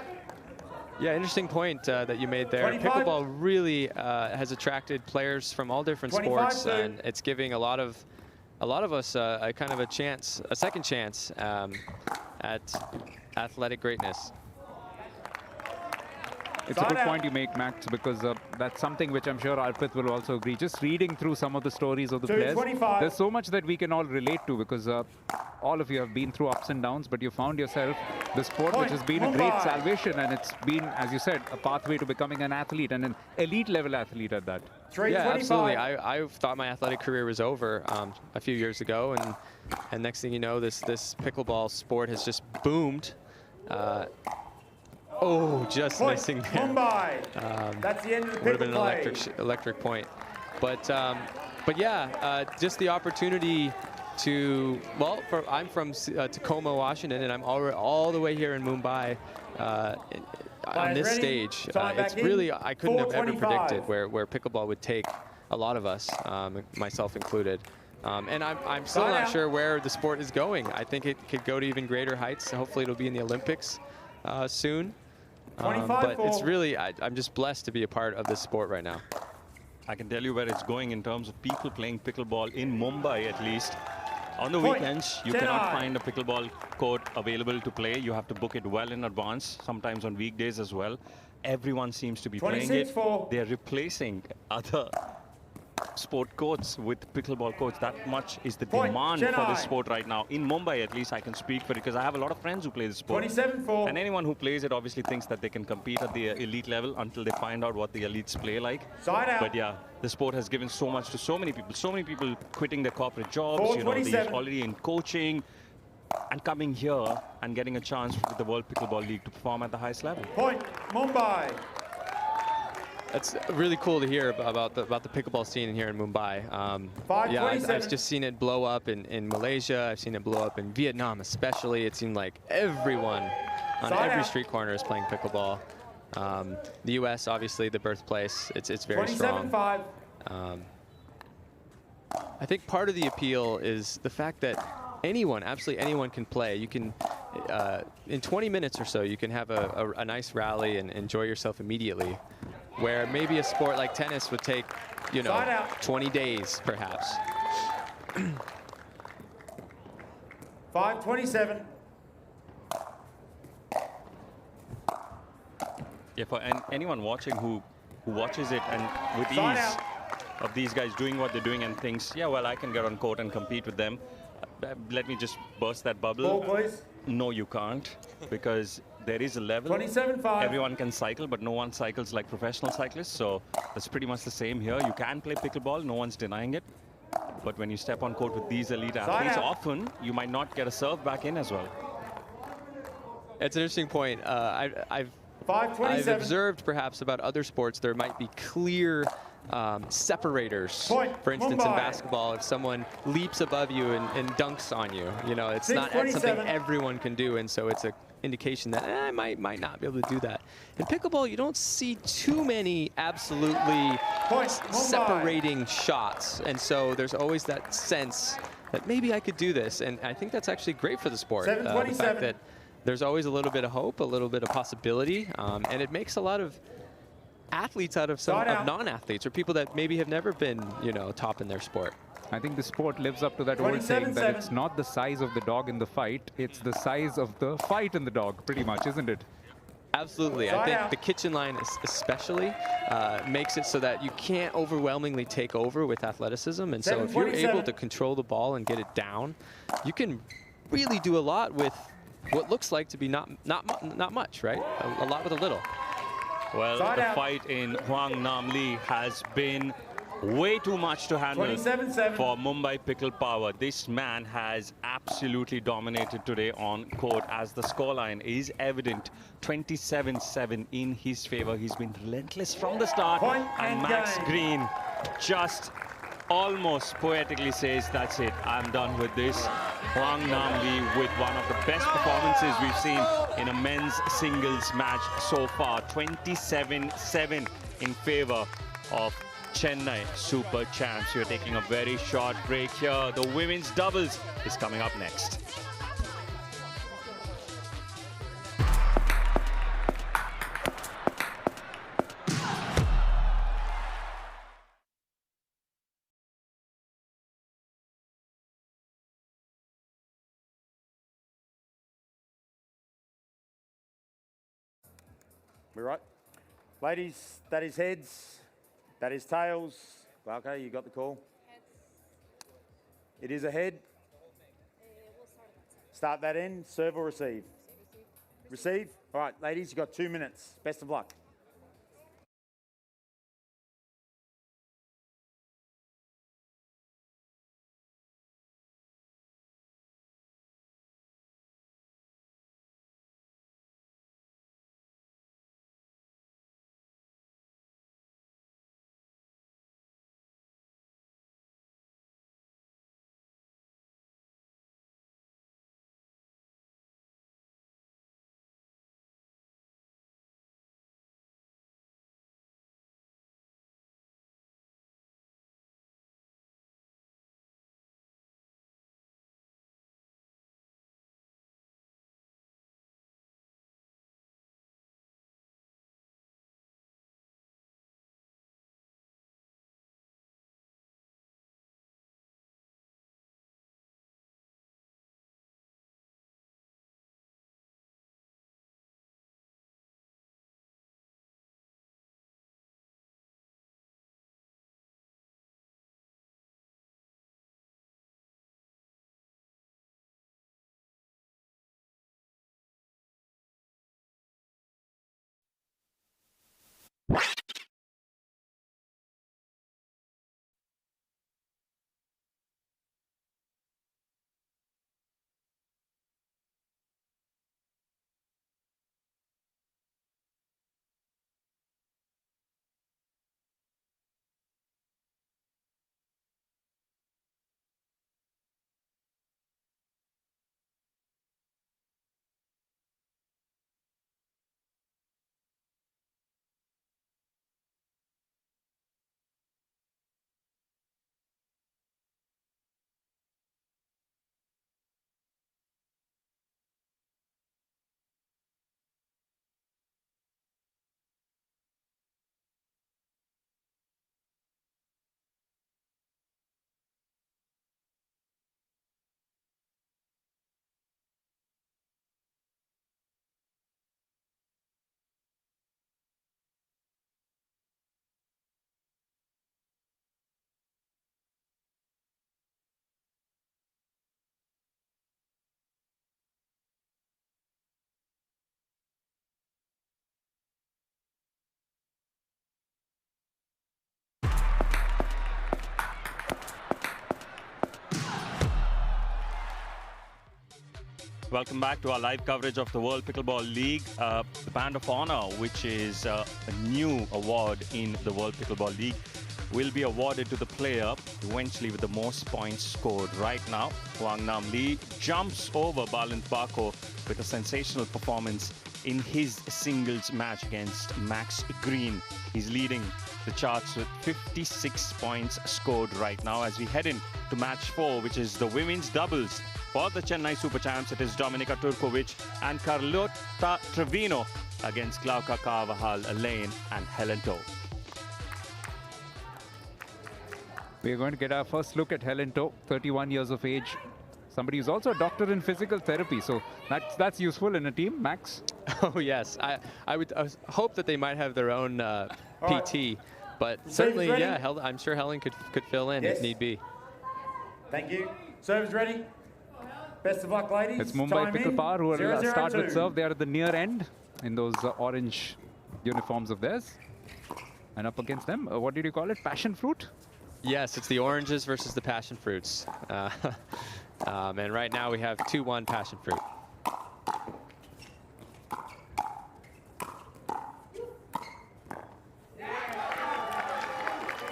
Speaker 5: Yeah, interesting point that you made there.
Speaker 4: 25.
Speaker 5: Pickleball really has attracted players from all different
Speaker 4: 25
Speaker 5: sports,
Speaker 4: to-
Speaker 5: and it's giving a lot of us a kind of a second chance at athletic greatness.
Speaker 3: It's a
Speaker 4: Side
Speaker 3: good
Speaker 4: out.
Speaker 3: point you make, Max, because that's something which I'm sure Arpit will also agree. Just reading through some of the stories of the players,
Speaker 4: 225.
Speaker 3: there's so much that we can all relate to, because all of you have been through ups and downs, but you found yourself the sport which
Speaker 4: Point.
Speaker 3: has been a great
Speaker 4: Mumbai.
Speaker 3: salvation, and it's been, as you said, a pathway to becoming an athlete, and an elite level athlete at that.
Speaker 4: 325.
Speaker 5: Yeah, absolutely. I thought my athletic career was over a few years ago, and next thing you know, this pickleball sport has just boomed. Oh, just
Speaker 4: Point.
Speaker 5: missing there.
Speaker 4: Mumbai. That's the end of the
Speaker 5: Would have
Speaker 4: pickle
Speaker 5: been an
Speaker 4: play.
Speaker 5: electric point. But yeah, just the opportunity to, well, I'm from Tacoma, Washington, and I'm all the way here in Mumbai. on this stage. It's really, I couldn't have ever predicted where pickleball would take a lot of us, myself included. And I'm still not sure where the sport is going. I think it could go to even greater heights. Hopefully it'll be in the Olympics soon. But it's really, I'm just blessed to be a part of this sport right now.
Speaker 1: I can tell you where it's going in terms of people playing pickleball in Mumbai, at least. On the weekends, you cannot find a pickleball court available to play. You have to book it well in advance, sometimes on weekdays as well. Everyone seems to be playing it. They're replacing other sport courts with pickleball courts. That much is the demand for this sport right now. In Mumbai, at least, I can speak for it because I have a lot of friends who play this sport. And anyone who plays it obviously thinks that they can compete at the elite level until they find out what the elites play like. But yeah, the sport has given so much to so many people. So many people quitting their corporate jobs, you know, they're already in coaching and coming here and getting a chance with the World Pickleball League to perform at the highest level.
Speaker 4: Mumbai.
Speaker 5: That's really cool to hear about the pickleball scene here in Mumbai. Yeah, I've just seen it blow up in Malaysia. I've seen it blow up in Vietnam, especially. It seemed like everyone on every street corner is playing pickleball. The U.S., obviously, the birthplace. It's very strong. I think part of the appeal is the fact that anyone, absolutely anyone, can play. You can, in 20 minutes or so, you can have a nice rally and enjoy yourself immediately. Where maybe a sport like tennis would take, you know, 20 days, perhaps.
Speaker 4: 5:27.
Speaker 1: Yeah, for anyone watching who watches it and with ease of these guys doing what they're doing and thinks, yeah, well, I can get on court and compete with them. Let me just burst that bubble.
Speaker 4: Ball, please.
Speaker 1: No, you can't, because there is a level.
Speaker 4: 27.5.
Speaker 1: Everyone can cycle, but no one cycles like professional cyclists. So that's pretty much the same here. You can play pickleball. No one's denying it. But when you step on court with these elite athletes, often you might not get a serve back in as well.
Speaker 5: It's an interesting point. I've observed perhaps about other sports there might be clear separators. For instance, in basketball, if someone leaps above you and dunks on you, you know, it's not something everyone can do, and so it's a indication that I might not be able to do that. In pickleball, you don't see too many absolutely separating shots, and so there's always that sense that maybe I could do this, and I think that's actually great for the sport. The fact that there's always a little bit of hope, a little bit of possibility, and it makes a lot of athletes out of some non-athletes or people that maybe have never been, you know, top in their sport.
Speaker 3: I think the sport lives up to that old saying that it's not the size of the dog in the fight, it's the size of the fight in the dog, pretty much, isn't it?
Speaker 5: Absolutely. I think the kitchen line especially makes it so that you can't overwhelmingly take over with athleticism. And so if you're able to control the ball and get it down, you can really do a lot with what looks like to be not much, right? A lot with a little.
Speaker 1: Well, the fight in Huang Nam Lee has been way too much to handle for Mumbai Pickle Power. This man has absolutely dominated today on court, as the scoreline is evident. 27-7 in his favor. He's been relentless from the start. And Max Green just almost poetically says, that's it, I'm done with this. Huang Nam Lee with one of the best performances we've seen in a men's singles match so far. 27-7 in favor of Chennai Super Champs. We're taking a very short break here. The women's doubles is coming up next.
Speaker 4: We're right. Ladies, that is heads. That is tails. Okay, you got the call. Heads. It is a head. We'll start that end. Serve or receive? Receive. All right, ladies, you've got 2 minutes. Best of luck.
Speaker 1: Welcome back to our live coverage of the World Pickleball League. The Band of Honor, which is a new award in the World Pickleball League, will be awarded to the player eventually with the most points scored. Right now, Wang Nam Lee jumps over Balint Bako with a sensational performance in his singles match against Max Green. He's leading the charts with 56 points scored right now. As we head in to match 4, which is the women's doubles. For the Chennai Super Champs, it is Dominika Turkovic and Carlota Trevino against Glauca Carvajal, Elaine and Helen To.
Speaker 3: We're going to get our first look at Helen To, 31 years of age. Somebody who's also a doctor in physical therapy, so that's useful in a team, Max.
Speaker 5: Oh yes, I would hope that they might have their own PT, but certainly, yeah, I'm sure Helen could fill in if need be.
Speaker 4: Thank you. Serves ready. Best of luck, ladies.
Speaker 3: It's Mumbai Pickle Power who will start with serve. They are at the near end in those orange uniforms of theirs. And up against them, what did you call it? Passion fruit?
Speaker 5: Yes, it's the oranges versus the passion fruits. And right now we have 2-1 passion fruit.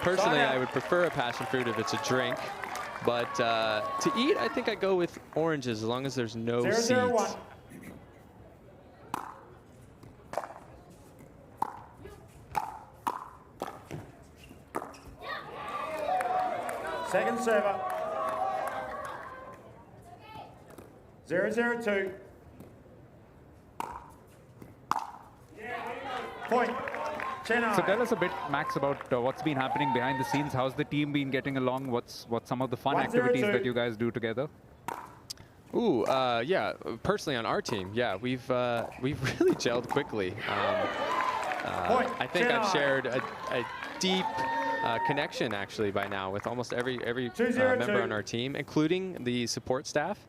Speaker 5: Personally, I would prefer a passion fruit if it's a drink. But to eat, I think I go with oranges as long as there's no seeds.
Speaker 4: 0-0-1. Second server. 0-0-2. Point. Chennai.
Speaker 3: So tell us a bit, Max, about what's been happening behind the scenes. How's the team been getting along? What's some of the fun activities that you guys do together?
Speaker 5: Ooh, yeah. Personally, on our team, yeah, we've really gelled quickly. I think I've shared a deep connection actually by now with almost every member on our team, including the support staff.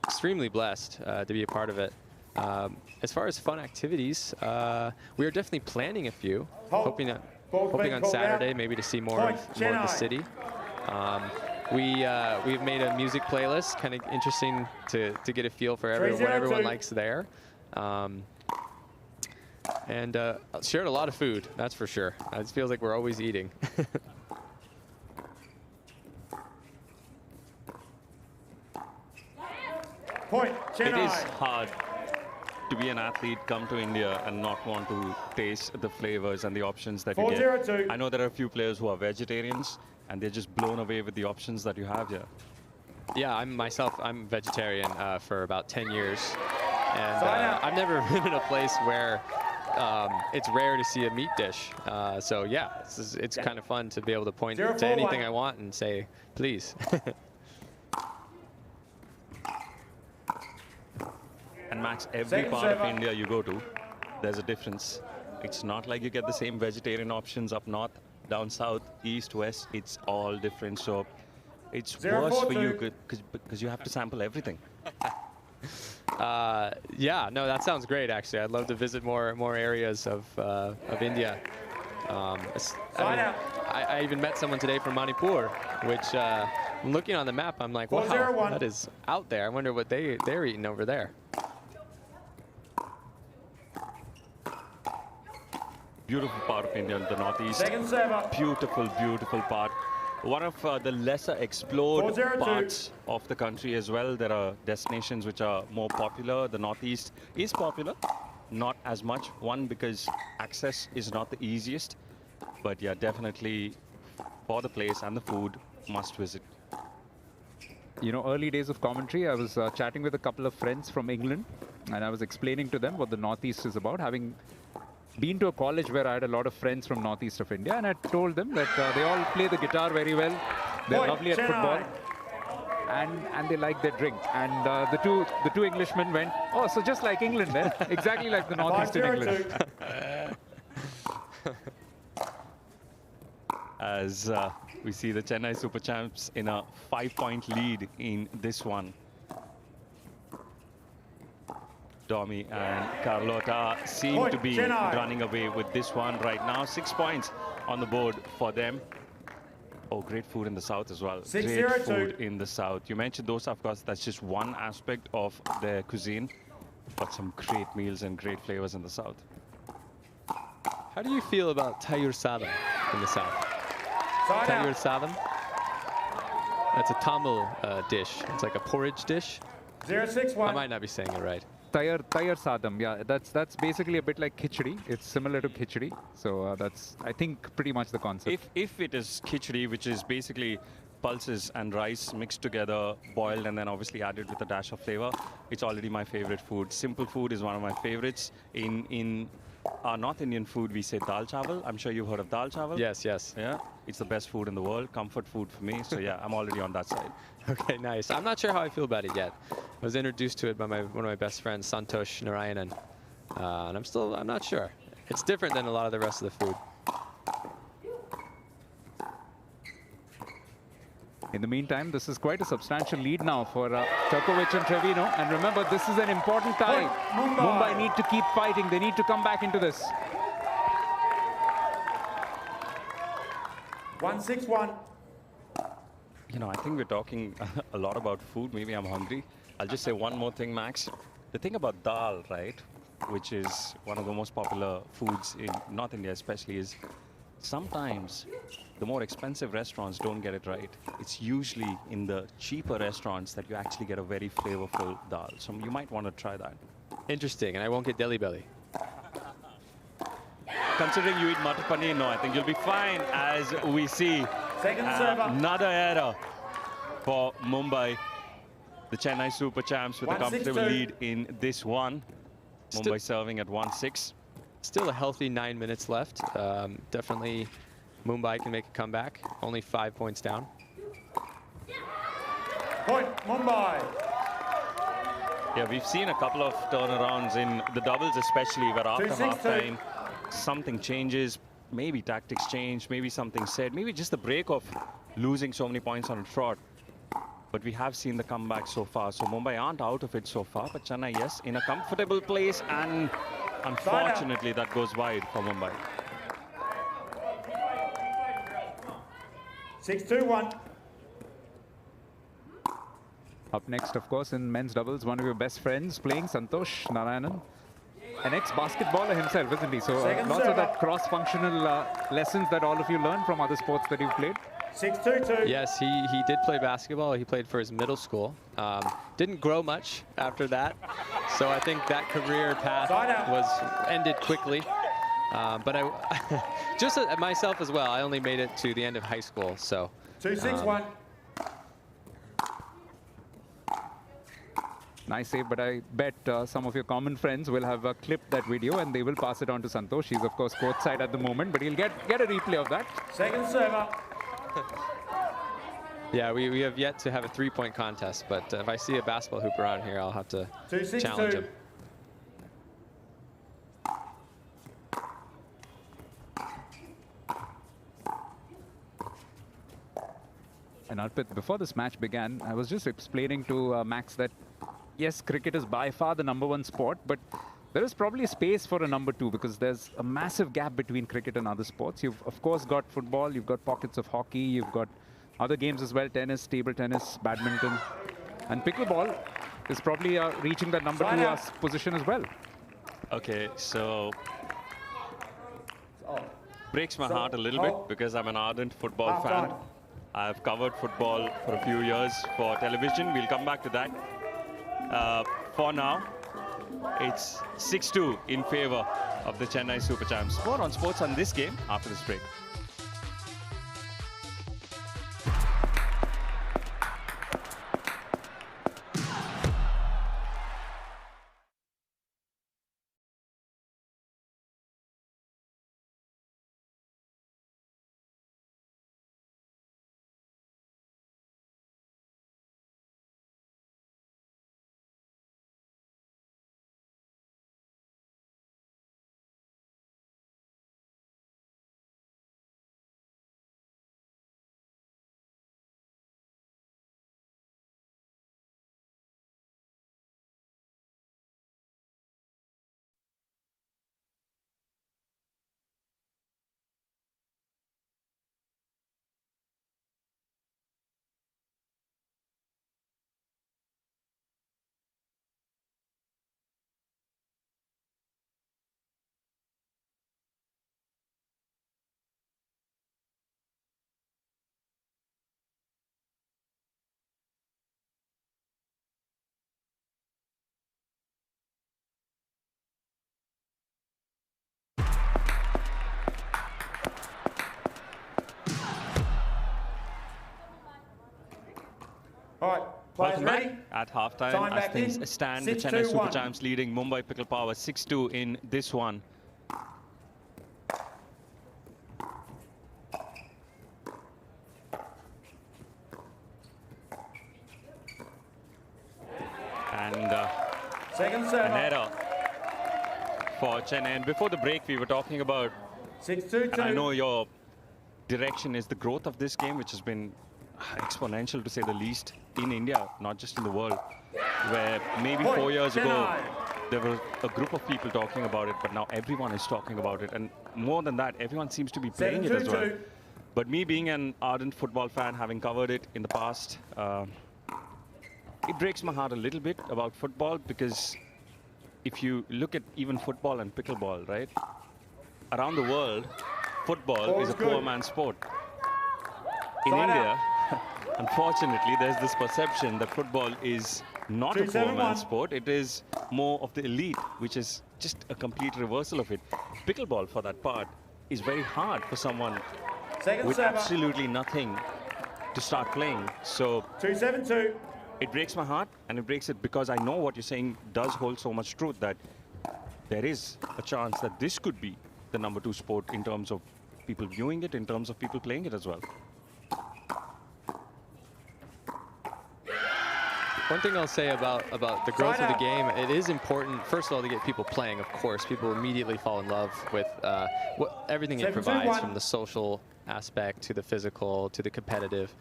Speaker 5: Extremely blessed to be a part of it. As far as fun activities, we are definitely planning a few, hoping on Saturday maybe to see more of the city. We've made a music playlist, kind of interesting to get a feel for what everyone likes there. And shared a lot of food, that's for sure. It feels like we're always eating.
Speaker 4: Point.
Speaker 1: It is hard to be an athlete, come to India and not want to taste the flavors and the options that you get. I know there are a few players who are vegetarians and they're just blown away with the options that you have here.
Speaker 5: Yeah, I'm vegetarian for about 10 years. And I've never been in a place where it's rare to see a meat dish. So yeah, it's kind of fun to be able to point to anything I want and say, please.
Speaker 1: And Max, every part of India you go to, there's a difference. It's not like you get the same vegetarian options up north, down south, east, west. It's all different. So it's worse for you because you have to sample everything.
Speaker 5: Yeah, no, that sounds great, actually. I'd love to visit more areas of India. I even met someone today from Manipur, which looking on the map, I'm like, wow, that is out there. I wonder what they're eating over there.
Speaker 1: Beautiful part of India, the northeast.
Speaker 4: Second server.
Speaker 1: Beautiful, beautiful part. One of the lesser explored parts of the country as well. There are destinations which are more popular. The northeast is popular, not as much. One, because access is not the easiest. But yeah, definitely for the place and the food, must visit.
Speaker 3: You know, early days of commentary, I was chatting with a couple of friends from England, and I was explaining to them what the northeast is about, having been to a college where I had a lot of friends from northeast of India, and I told them that they all play the guitar very well. They're lovely at football, and they like their drink. And the two Englishmen went, oh, so just like England then, exactly like the northeast in England.
Speaker 1: As we see the Chennai Super Champs in a 5-point lead in this one. Domi and Carlota seem to be running away with this one right now. 6 points on the board for them. Oh, great food in the south as well.
Speaker 4: 6-0
Speaker 1: Great
Speaker 4: two.
Speaker 1: food in the south. You mentioned dosa, of course, that's just one aspect of their cuisine, but some great meals and great flavors in the south.
Speaker 5: How do you feel about tayur sadam in the south?
Speaker 4: Side
Speaker 5: Tayur
Speaker 4: out.
Speaker 5: sadam? That's a Tamil dish. It's like a porridge dish.
Speaker 4: 0-6-1.
Speaker 5: I might not be saying it right.
Speaker 3: Tayar sadam, yeah, that's basically a bit like khichdi. It's similar to khichdi, so that's, I think, pretty much the concept.
Speaker 1: If it is khichdi, which is basically pulses and rice mixed together, boiled, and then obviously added with a dash of flavor, it's already my favorite food. Simple food is one of my favorites. In our North Indian food, we say dal chawal. I'm sure you've heard of dal chawal.
Speaker 5: Yes, yes.
Speaker 1: Yeah, it's the best food in the world, comfort food for me. So yeah, I'm already on that side.
Speaker 5: Okay, nice. I'm not sure how I feel about it yet. I was introduced to it by one of my best friends, Santosh Narayanan, and I'm not sure. It's different than a lot of the rest of the food.
Speaker 3: In the meantime, this is quite a substantial lead now for Turkovic and Trevino. And remember, this is an important tie. Mumbai need to keep fighting. They need to come back into this.
Speaker 4: 1-6-1.
Speaker 1: You know, I think we're talking a lot about food. Maybe I'm hungry. I'll just say one more thing, Max. The thing about dal, right, which is one of the most popular foods in North India especially, is sometimes the more expensive restaurants don't get it right. It's usually in the cheaper restaurants that you actually get a very flavorful dal. So you might want to try that.
Speaker 5: Interesting, and I won't get Delhi belly.
Speaker 1: Considering you eat matar paneer, no, I think you'll be fine as we see
Speaker 4: Second server.
Speaker 1: another error for Mumbai. The Chennai Super Champs with a
Speaker 4: 1-6-2.
Speaker 1: comfortable lead in this one. Mumbai serving at 1-6.
Speaker 5: Still a healthy 9 minutes left. Definitely Mumbai can make a comeback. Only 5 points down.
Speaker 4: Point, Mumbai.
Speaker 1: Yeah, we've seen a couple of turnarounds in the doubles especially, where after
Speaker 4: 2-6-2.
Speaker 1: half-time something changes, maybe tactics change, maybe something said, maybe just the break of losing so many points on a trot. But we have seen the comeback so far. So Mumbai aren't out of it so far, but Chennai, yes, in a comfortable place, and unfortunately that goes wide for Mumbai.
Speaker 4: 6-2-1.
Speaker 3: Up next, of course, in men's doubles, one of your best friends playing, Santosh Narayanan. An ex-basketballer himself, isn't he? So
Speaker 4: Second
Speaker 3: lots of
Speaker 4: server.
Speaker 3: that cross-functional lessons that all of you learn from other sports that you've played.
Speaker 4: 6-2-2.
Speaker 5: Yes, he did play basketball. He played for his middle school. Didn't grow much after that. So I think that career path was ended quickly. But I just myself as well, I only made it to the end of high school. So
Speaker 4: 2-6-1.
Speaker 3: Nice save, but I bet some of your common friends will have clipped that video and they will pass it on to Santosh. He's, of course, courtside at the moment, but he'll get a replay of that.
Speaker 4: Second server.
Speaker 5: yeah, we have yet to have a 3-point contest. But if I see a basketball hoop around here, I'll have to challenge
Speaker 4: 2-6-2.
Speaker 5: him.
Speaker 3: And Arpit, before this match began, I was just explaining to Max that, yes, cricket is by far the #1 sport, but there is probably a space for a #2 because there's a massive gap between cricket and other sports. You've, of course, got football, you've got pockets of hockey, you've got other games as well, tennis, table tennis, badminton. And pickleball is probably reaching that #2 position as well.
Speaker 1: Okay, so breaks my heart a little bit because I'm an ardent football fan. I've covered football for a few years for television. We'll come back to that. For now, it's 6-2 in favor of the Chennai Super Champs. More on sports on this game after this break. Welcome
Speaker 4: ready?
Speaker 1: back at halftime
Speaker 4: Time
Speaker 1: as
Speaker 4: back
Speaker 1: things
Speaker 4: in.
Speaker 1: stand. The
Speaker 4: 6-2,
Speaker 1: Chennai Super
Speaker 4: 1.
Speaker 1: Champs leading Mumbai Pickle Power 6-2 in this one. And
Speaker 4: Second
Speaker 1: an
Speaker 4: serve.
Speaker 1: error for Chennai. And before the break, we were talking about,
Speaker 4: 6-2-2.
Speaker 1: and I know your direction is the growth of this game, which has been exponential to say the least in India, not just in the world, where maybe 4 years ago there were a group of people talking about it, but now everyone is talking about it, and more than that, everyone seems to be playing it as well. But me being an ardent football fan, having covered it in the past, it breaks my heart a little bit about football, because if you look at even football and pickleball, right, around the world, football is a poor man's sport. In India, unfortunately, there's this perception that football is not a poor man's sport. It is more of the elite, which is just a complete reversal of it. Pickleball, for that part, is very hard for someone with absolutely nothing to start playing. So
Speaker 4: 2-7-2.
Speaker 1: it breaks my heart, and it breaks it because I know what you're saying does hold so much truth, that there is a chance that this could be the #2 sport in terms of people viewing it, in terms of people playing it as well.
Speaker 5: One thing I'll say about the growth of the game, it is important, first of all, to get people playing, of course. People immediately fall in love with everything it provides, from the social aspect to the physical to the competitive.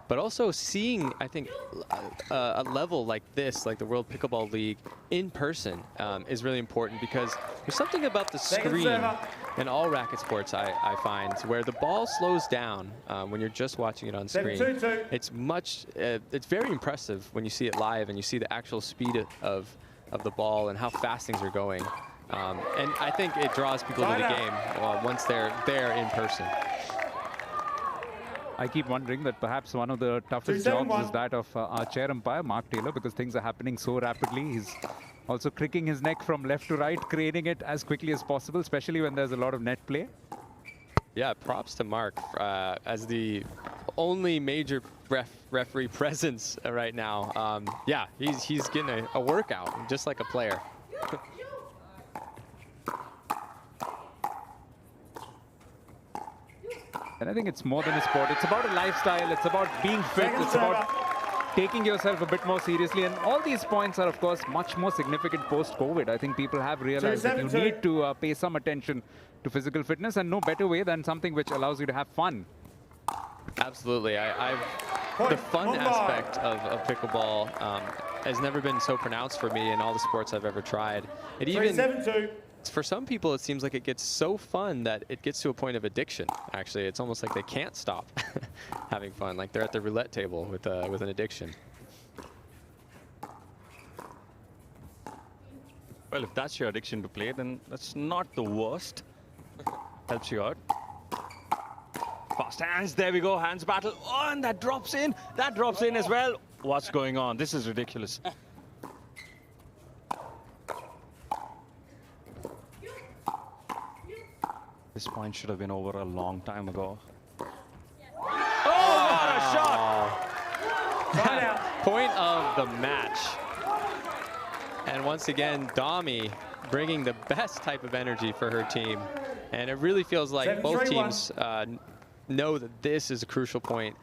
Speaker 5: But also seeing, I think, a level like this, like the World Pickleball League, in person is really important, because there's something about the screen in all racket sports, I find, where the ball slows down when you're just watching it on screen. It's very impressive when you see it live and you see the actual speed of the ball and how fast things are going. And I think it draws people to the game once they're there in person.
Speaker 3: I keep wondering that perhaps one of the toughest jobs is that of our chair umpire, Mark Taylor, because things are happening so rapidly. He's also cricking his neck from left to right, creating it as quickly as possible, especially when there's a lot of net play.
Speaker 5: Yeah, props to Mark as the only major referee presence right now. Yeah, he's getting a workout, just like a player.
Speaker 3: And I think it's more than a sport. It's about a lifestyle. It's about being fit. It's about taking yourself a bit more seriously. And all these points are, of course, much more significant post-COVID. I think people have realized that you need to pay some attention to physical fitness, and no better way than something which allows you to have fun.
Speaker 5: Absolutely. The fun aspect of pickleball has never been so pronounced for me in all the sports I've ever tried. It even, for some people, it seems like it gets so fun that it gets to a point of addiction. Actually, it's almost like they can't stop having fun, like they're at the roulette table with an addiction.
Speaker 1: Well, if that's your addiction to play, then that's not the worst. Helps you out. Fast hands, there we go, hands battle. Oh, and that drops in. That drops in as well. What's going on? This is ridiculous. This point should have been over a long time ago. Oh, what a shot!
Speaker 5: Point of the match. And once again, Dami bringing the best type of energy for her team. And it really feels like both teams know that this is a crucial point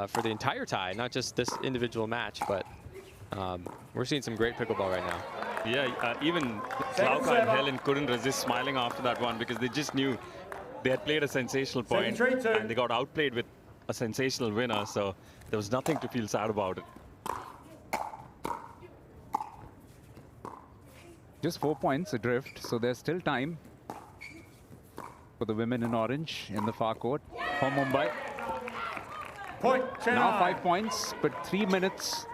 Speaker 5: for the entire tie, not just this individual match, but we're seeing some great pickleball right now.
Speaker 1: Yeah, even Klauka and Helen couldn't resist smiling after that one, because they just knew they had played a sensational point and they got outplayed with a sensational winner, so there was nothing to feel sad about it.
Speaker 3: Just 4 points adrift, so there's still time for the women in orange in the far court for Mumbai. Now 5 points, but 3 minutes.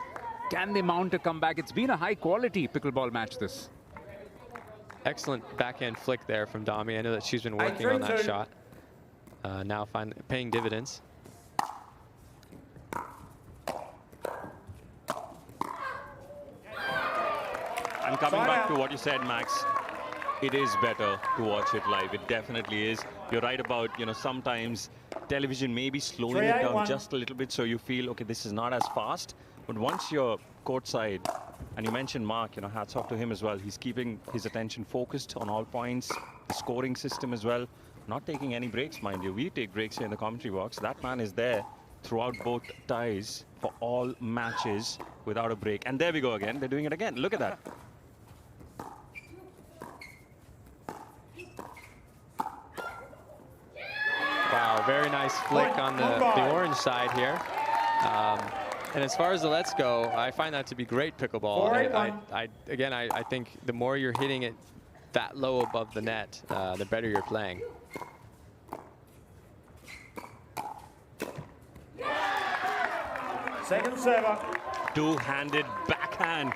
Speaker 3: Can they mount a comeback? It's been a high-quality pickleball match, this.
Speaker 5: Excellent backhand flick there from Dami. I know that she's been working on that shot. Now paying dividends.
Speaker 1: And coming back to what you said, Max, it is better to watch it live. It definitely is. You're right about, sometimes television may be slowing it down just a little bit, so you feel, okay, this is not as fast. But once you're courtside, and you mentioned Mark, you know, hats off to him as well. He's keeping his attention focused on all points, the scoring system as well. Not taking any breaks, mind you. We take breaks here in the commentary box. That man is there throughout both ties for all matches without a break. And there we go again. They're doing it again. Look at that.
Speaker 5: Wow, very nice flick on the orange side here. And as far as the lets go, I find that to be great pickleball. I think the more you're hitting it that low above the net, the better you're playing.
Speaker 4: Second server.
Speaker 1: Two-handed backhand.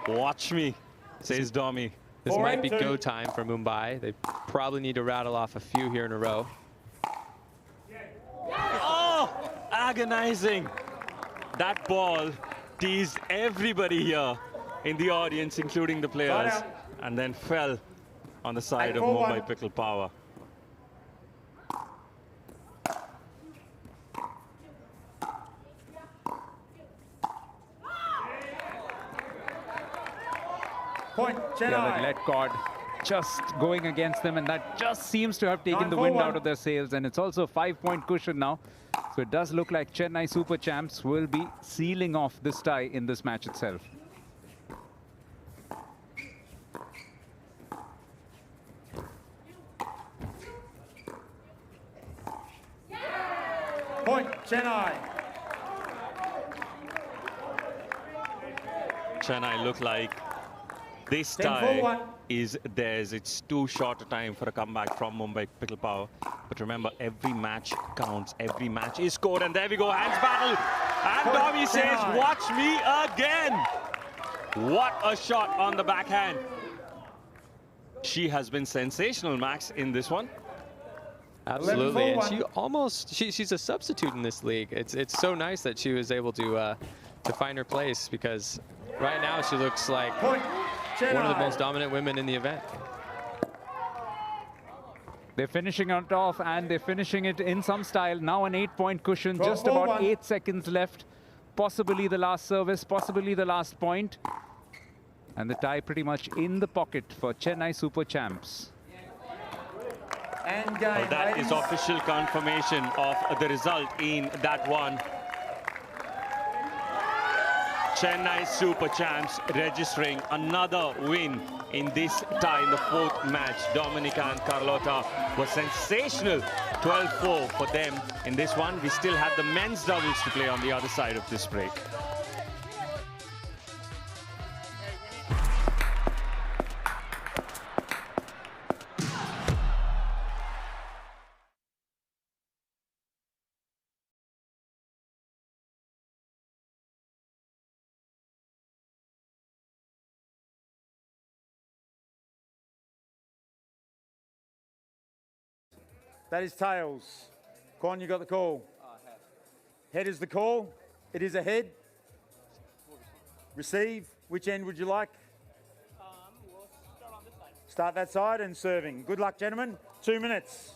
Speaker 1: Watch me, says Domi.
Speaker 5: This might be go time for Mumbai. They probably need to rattle off a few here in a row.
Speaker 1: Oh, agonizing. That ball teased everybody here in the audience, including the players, and then fell on the side of Mumbai Pickle Power.
Speaker 4: Point, Chennai.
Speaker 3: Yeah, that lead cord just going against them, and that just seems to have taken the wind out of their sails. And it's also a 5-point cushion now. So it does look like Chennai Super Champs will be sealing off this tie in this match itself.
Speaker 4: Point, Chennai.
Speaker 1: Chennai look like this tie is theirs. It's too short a time for a comeback from Mumbai Pickle Power. But remember, every match counts. Every match is scored. And there we go, hands battle. And Domi says, watch me again. What a shot on the backhand. She has been sensational, Max, in this one.
Speaker 5: Absolutely, and she almost, she's a substitute in this league. It's so nice that she was able to find her place, because right now she looks like one of the most dominant women in the event.
Speaker 3: They're finishing it off, and they're finishing it in some style. Now an 8-point cushion, just about 8 seconds left. Possibly the last service, possibly the last point. And the tie pretty much in the pocket for Chennai Super Champs.
Speaker 4: And
Speaker 1: well, that is official confirmation of the result in that one. Chennai Super Champs registering another win in this tie in the 4th match. Dominica and Carlota were sensational. 12-4 for them in this one. We still have the men's doubles to play on the other side of this break.
Speaker 4: That is tails. Quan, you got the call. Head is the call. It is a head. Receive. Which end would you like?
Speaker 7: We'll start on this side.
Speaker 4: Start that side and serving. Good luck, gentlemen. 2 minutes.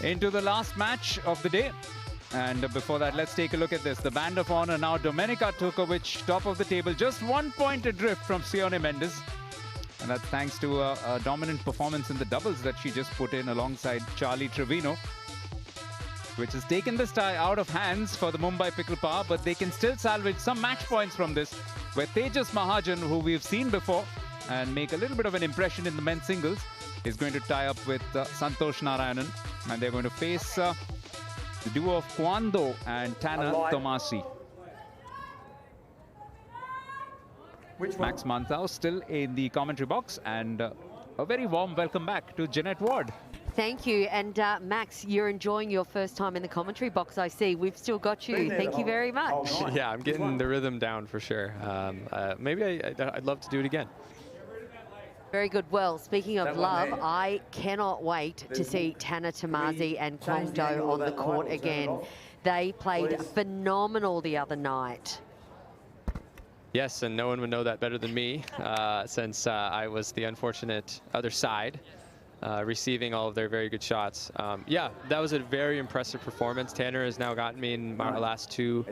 Speaker 3: into the last match of the day. And before that, let's take a look at this. The Band of Honor now, Domenica Turkovic, top of the table, just 1 point adrift from Sione Mendes. And that's thanks to a dominant performance in the doubles that she just put in alongside Charlie Trevino, which has taken this tie out of hands for the Mumbai Pickle Power, but they can still salvage some match points from this, where Tejas Mahajan, who we've seen before and make a little bit of an impression in the men's singles, is going to tie up with Santosh Narayanan, and they're going to face the duo of Kwando and Tanner Tomasi. Max Manthau still in the commentary box, and a very warm welcome back to Jeanette Ward.
Speaker 6: Thank you. And Max, you're enjoying your first time in the commentary box, I see. We've still got you. Thank you very much.
Speaker 5: Yeah, I'm getting the rhythm down for sure. Maybe I'd love to do it again.
Speaker 6: Very good. Well, speaking of love, I cannot wait to see Tanner Tomasi and Kwando on the court again. They played phenomenal the other night.
Speaker 5: Yes, and no one would know that better than me, since I was the unfortunate other side, receiving all of their very good shots. Yeah, that was a very impressive performance. Tanner has now gotten me in my last 2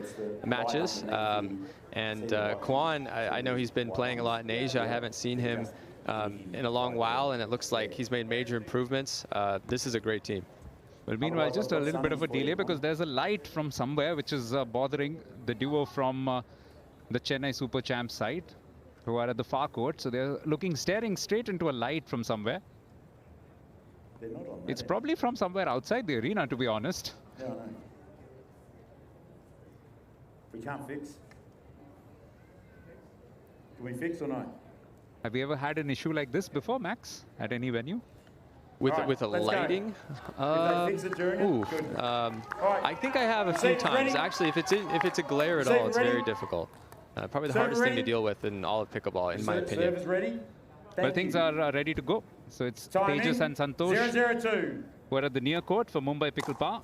Speaker 5: matches. And Kwan, I know he's been playing a lot in Asia. I haven't seen him in a long while, and it looks like he's made major improvements. This is a great team.
Speaker 3: Well, meanwhile, just a little bit of a delay because there's a light from somewhere which is bothering the duo from the Chennai Super Champs side, who are at the far court. So they're staring straight into a light from somewhere. It's probably from somewhere outside the arena, to be honest.
Speaker 4: No, no. We can't fix. Can we fix or not?
Speaker 3: Have you ever had an issue like this before, Max, at any venue?
Speaker 5: With a lighting? I think I have a few times. Actually, if it's a glare at all, it's very difficult. Probably the hardest thing to deal with in all of pickleball, in my opinion.
Speaker 4: Service ready?
Speaker 3: Well, things are ready to go. So it's Tejas and Santosh
Speaker 4: 0-0-2.
Speaker 3: who are at the near court for Mumbai Pickle Power,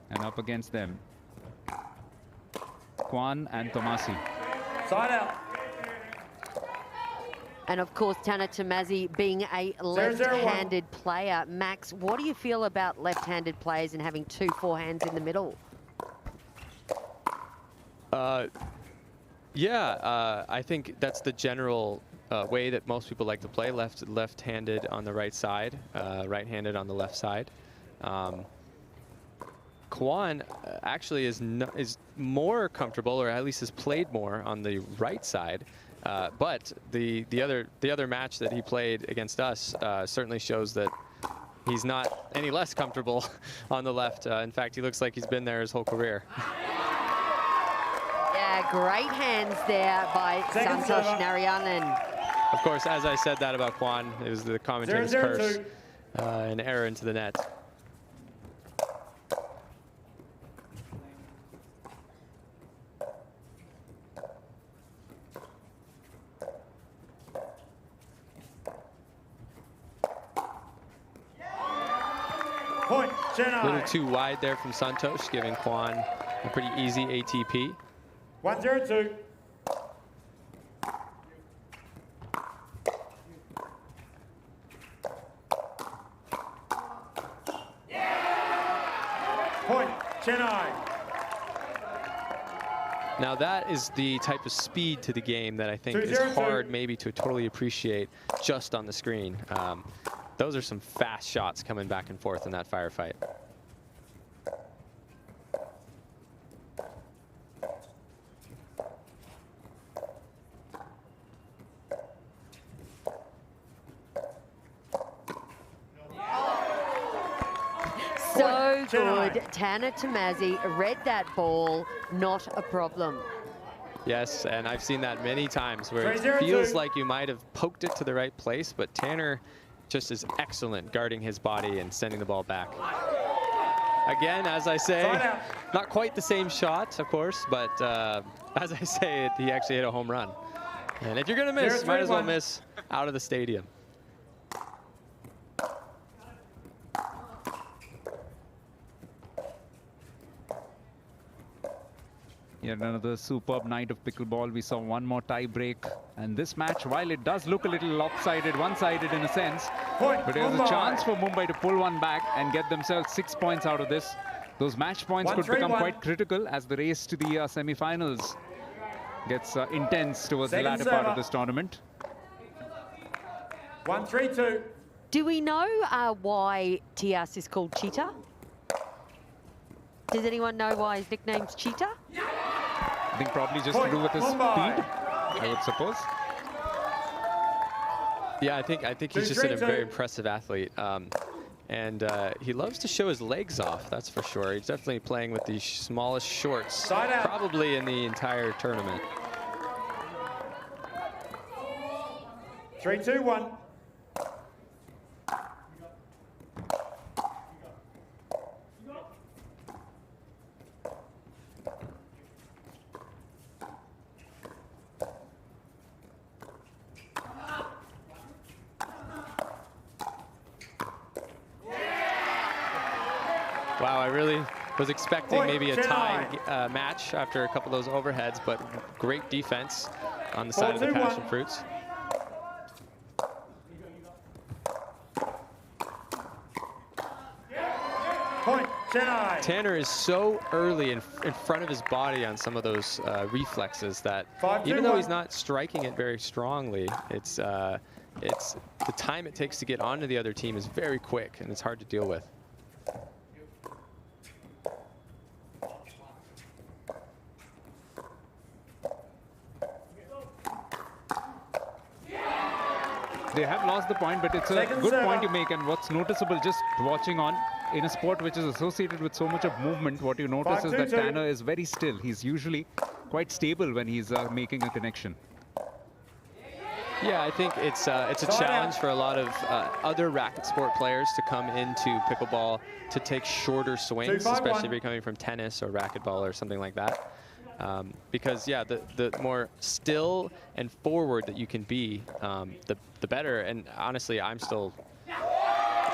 Speaker 3: and up against them, Kwan and Tomasi.
Speaker 4: Side out.
Speaker 6: And of course, Tanner Tomasi being a left-handed player. Max, what do you feel about left-handed players and having 2 forehands in the middle?
Speaker 5: Yeah, I think that's the general way that most people like to play, left-handed on the right side, right-handed on the left side. Kwan actually is more comfortable, or at least has played more on the right side. But the other match that he played against us certainly shows that he's not any less comfortable on the left. In fact, he looks like he's been there his whole career.
Speaker 6: Yeah, great hands there by Santosh Narayanan.
Speaker 5: Of course, as I said that about Kwan, it was the commentator's curse, an error into the net.
Speaker 4: Point, Chennai.
Speaker 5: A little too wide there from Santosh, giving Kwan a pretty easy ATP.
Speaker 4: 1-0-2. Point, Chennai.
Speaker 5: Now that is the type of speed to the game that I think is hard maybe to totally appreciate just on the screen. Those are some fast shots coming back and forth in that firefight.
Speaker 6: So good. Tanner Tomasi read that ball, not a problem.
Speaker 5: Yes, and I've seen that many times where it feels like you might have poked it to the right place, but Tanner just is excellent guarding his body and sending the ball back. Again, as I say, not quite the same shot, of course, but as I say, he actually hit a home run. And if you're going to miss, might as well miss out of the stadium.
Speaker 3: Yet another superb night of pickleball. We saw one more tie break. And this match, while it does look a little lopsided, one-sided in a sense, but there's a chance for Mumbai to pull one back and get themselves 6 points out of this. Those match points could become quite critical as the race to the semi-finals gets intense towards the latter part of this tournament.
Speaker 4: 1-3-2.
Speaker 6: Do we know why Tias is called Cheetah? Does anyone know why his nickname's Cheetah?
Speaker 3: I think probably just to do with his speed, I would suppose.
Speaker 5: Yeah, I think he's just a very impressive athlete. And he loves to show his legs off, that's for sure. He's definitely playing with the smallest shorts, probably in the entire tournament.
Speaker 4: 3-2-1.
Speaker 5: Wow, I really was expecting maybe a tie match after a couple of those overheads, but great defense on the side of the passion fruits.
Speaker 4: Point, Chennai.
Speaker 5: Tanner is so early in front of his body on some of those reflexes that even though he's not striking it very strongly, it's the time it takes to get onto the other team is very quick, and it's hard to deal with.
Speaker 3: They have lost the point, but it's a good point you make. And what's noticeable just watching on, in a sport which is associated with so much of movement, what you notice is that Tanner is very still. He's usually quite stable when he's making a connection.
Speaker 5: Yeah, I think it's a challenge for a lot of other racket sport players to come into pickleball to take shorter swings, especially if you're coming from tennis or racquetball or something like that. Because, yeah, the more still and forward that you can be, the better. And honestly, I'm still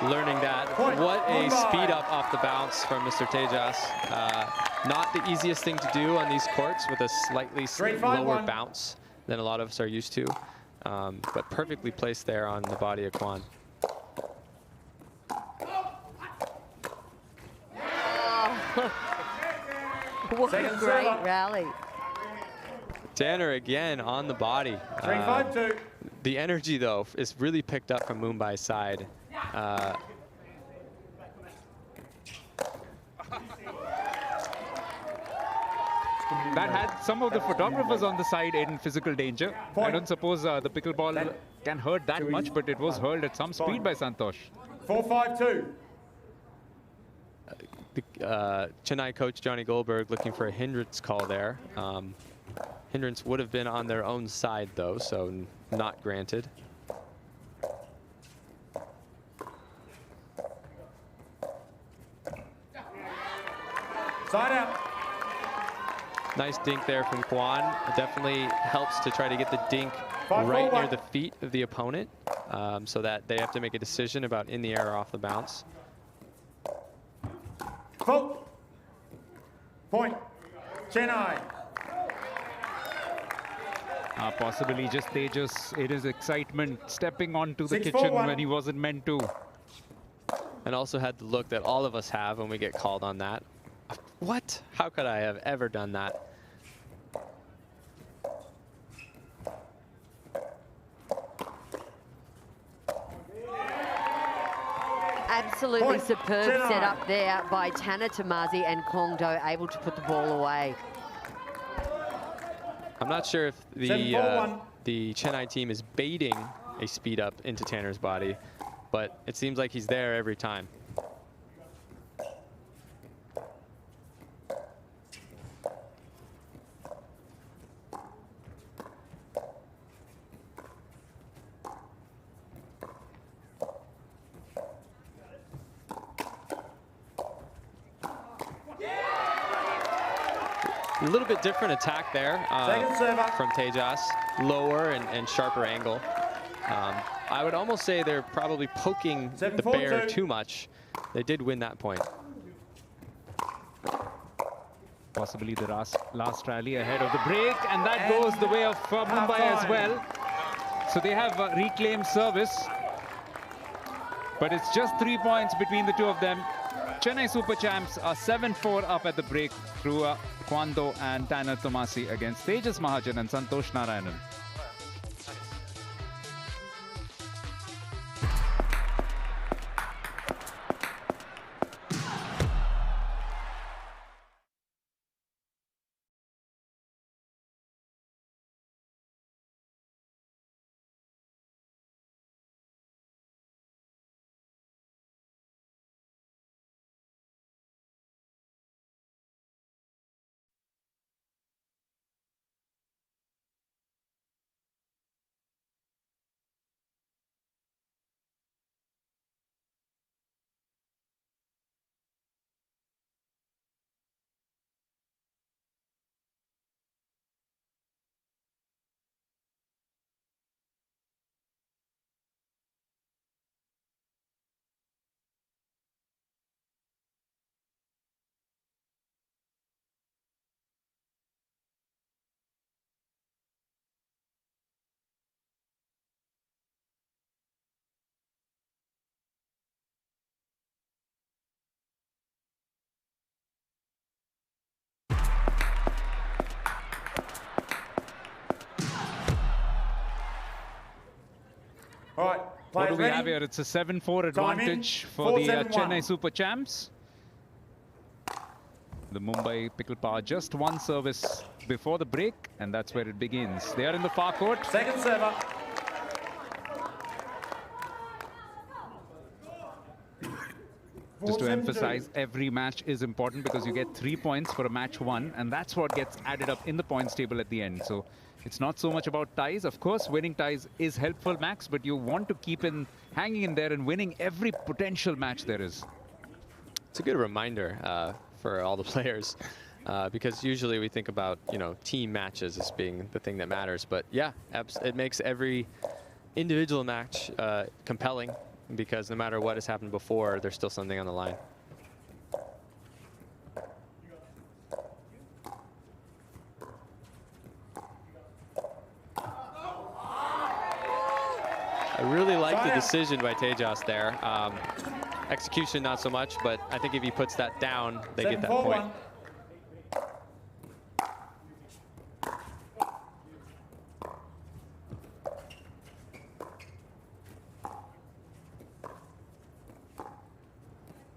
Speaker 5: learning that. What a speed up off the bounce from Mr. Tejas. Not the easiest thing to do on these courts with a slightly lower bounce than a lot of us are used to. But perfectly placed there on the body of Kwan.
Speaker 6: What a great rally.
Speaker 5: Tanner again on the body.
Speaker 4: 3-5-2.
Speaker 5: The energy, though, is really picked up from Mumbai's side.
Speaker 3: That had some of the photographers on the side in physical danger. I don't suppose the pickleball can hurt that much, but it was hurled at some speed by Santosh.
Speaker 4: 4-5-2.
Speaker 5: Chennai coach Johnny Goldberg looking for a hindrance call there. Hindrance would have been on their own side, though, so not granted.
Speaker 4: Side out.
Speaker 5: Nice dink there from Kwan. It definitely helps to try to get the dink right near the feet of the opponent, so that they have to make a decision about in the air or off the bounce.
Speaker 4: Vote. Point. Chennai.
Speaker 3: Possibly just Tejas, it is excitement stepping onto the kitchen when he wasn't meant to.
Speaker 5: And also had the look that all of us have when we get called on that. What? How could I have ever done that?
Speaker 6: Absolutely superb setup there by Tanner Tamazi, and Kwong Do able to put the ball away.
Speaker 5: I'm not sure if the Chennai team is baiting a speed up into Tanner's body, but it seems like he's there every time. A little bit different attack there from Tejas. Lower and sharper angle. I would almost say they're probably poking the bear too much. They did win that point.
Speaker 3: Possibly the last rally ahead of the break, and that goes the way of Mumbai as well. So they have reclaimed service, but it's just 3 points between the two of them. Chennai Super Champs are 7-4 up at the break through Kwando and Tanner Tomasi against Tejas Mahajan and Santosh Narayanan.
Speaker 4: All right,
Speaker 3: What do we
Speaker 4: ready?
Speaker 3: have here? It's a 7-4 advantage
Speaker 4: Time in.
Speaker 3: for the
Speaker 4: 4-7-1.
Speaker 3: Chennai Super Champs. The Mumbai Pickle Power just one service before the break, and that's where it begins. They are in the far court.
Speaker 4: Second server.
Speaker 3: Just to
Speaker 4: 4-7-2.
Speaker 3: emphasize, every match is important because you get 3 points for a match won, and that's what gets added up in the points table at the end. So it's not so much about ties. Of course, winning ties is helpful, Max, but you want to keep hanging in there and winning every potential match there is.
Speaker 5: It's a good reminder for all the players, because usually we think about, team matches as being the thing that matters. But yeah, it makes every individual match compelling, because no matter what has happened before, there's still something on the line. I really like the decision by Tejas there. Execution, not so much, but I think if he puts that down, they get that point.
Speaker 4: 7-4-1.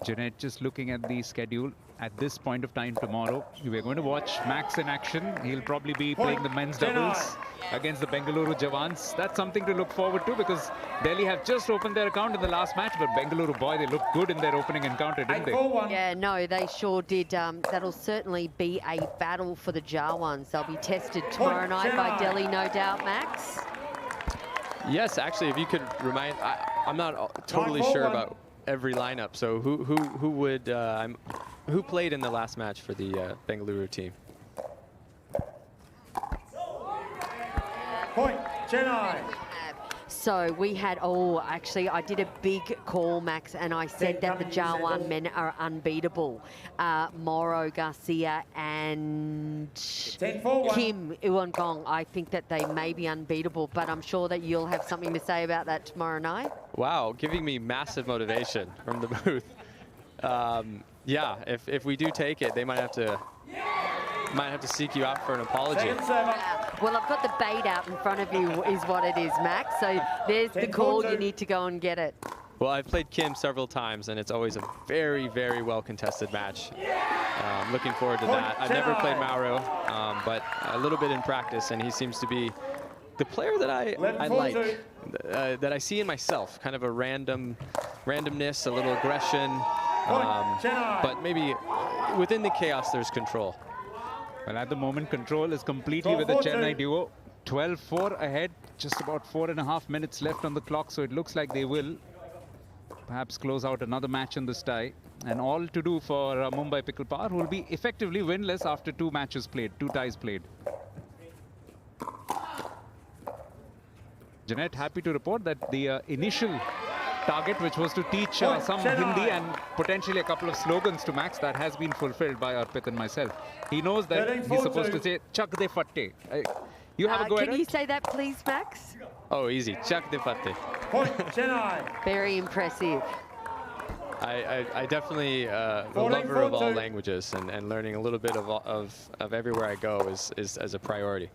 Speaker 3: Jeanette, just looking at the schedule at this point of time tomorrow, we're going to watch Max in action. He'll probably be playing the men's doubles against the Bengaluru Javans. That's something to look forward to, because Delhi have just opened their account in the last match, but Bengaluru, boy, they looked good in their opening encounter, didn't they?
Speaker 4: 8-4-1.
Speaker 6: Yeah, no, they sure did. That'll certainly be a battle for the Jawans. They'll be tested tomorrow night by Delhi, no doubt, Max.
Speaker 5: Yes, actually, if you could remind, I'm not totally sure about every lineup. So who played in the last match for the Bengaluru team?
Speaker 4: Point, Chennai.
Speaker 6: So we had, actually, I did a big call, Max, and I said that the Jawan men are unbeatable. Moro, Garcia, and
Speaker 4: 10-4-1.
Speaker 6: Kim Iwangong. I think that they may be unbeatable, but I'm sure that you'll have something to say about that tomorrow night.
Speaker 5: Wow, giving me massive motivation from the booth. Yeah, if we do take it, they might have to seek you out for an apology.
Speaker 4: Second server.
Speaker 6: Well, I've got the bait out in front of you is what it is, Max. So there's the call. You need to go and get it.
Speaker 5: Well, I've played Kim several times, and it's always a very, very well-contested match. Looking forward to that. I've never played Mauro, but a little bit in practice, and he seems to be the player that I like, that I see in myself, kind of a randomness, a little aggression, but maybe within the chaos there's control.
Speaker 3: Well, at the moment, control is completely with the Chennai duo. 12-4 ahead, just about 4.5 minutes left on the clock, so it looks like they will perhaps close out another match in this tie. And all to do for Mumbai Pickle Power, who will be effectively winless after 2 matches played, 2 ties played. Jeanette, happy to report that the initial target, which was to teach some Hindi and potentially a couple of slogans to Max. That has been fulfilled by Arpit and myself. He knows that he's supposed to say, Chak de fatte. You have a go at it?
Speaker 6: Can you say that, please, Max?
Speaker 5: Oh, easy. Chak de fatte.
Speaker 4: Point, Chennai.
Speaker 6: Very impressive.
Speaker 5: I definitely a lover of all languages, and learning a little bit of everywhere I go is as a priority.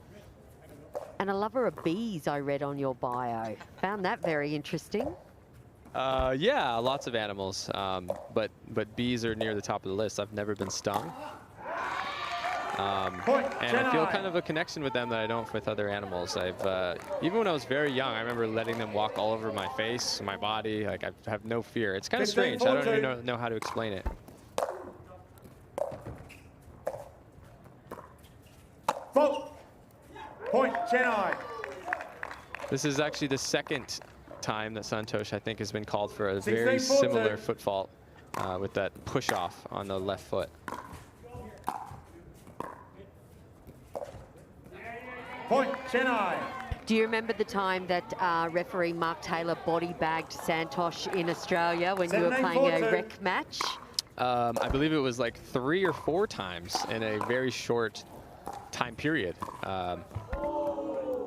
Speaker 6: And a lover of bees, I read on your bio. Found that very interesting.
Speaker 5: Yeah, lots of animals, but bees are near the top of the list. I've never been stung. And I feel kind of a connection with them that I don't with other animals. Even when I was very young, I remember letting them walk all over my face, my body. Like, I have no fear. It's kind of strange. I don't even know how to explain it.
Speaker 4: Point, Chennai.
Speaker 5: This is actually the second time that Santosh, I think, has been called for a very similar foot fault with that push off on the left foot.
Speaker 4: Point, Chennai.
Speaker 6: Do you remember the time that referee Mark Taylor body bagged Santosh in Australia when you were playing a rec match?
Speaker 5: I believe it was like 3 or 4 times in a very short time period.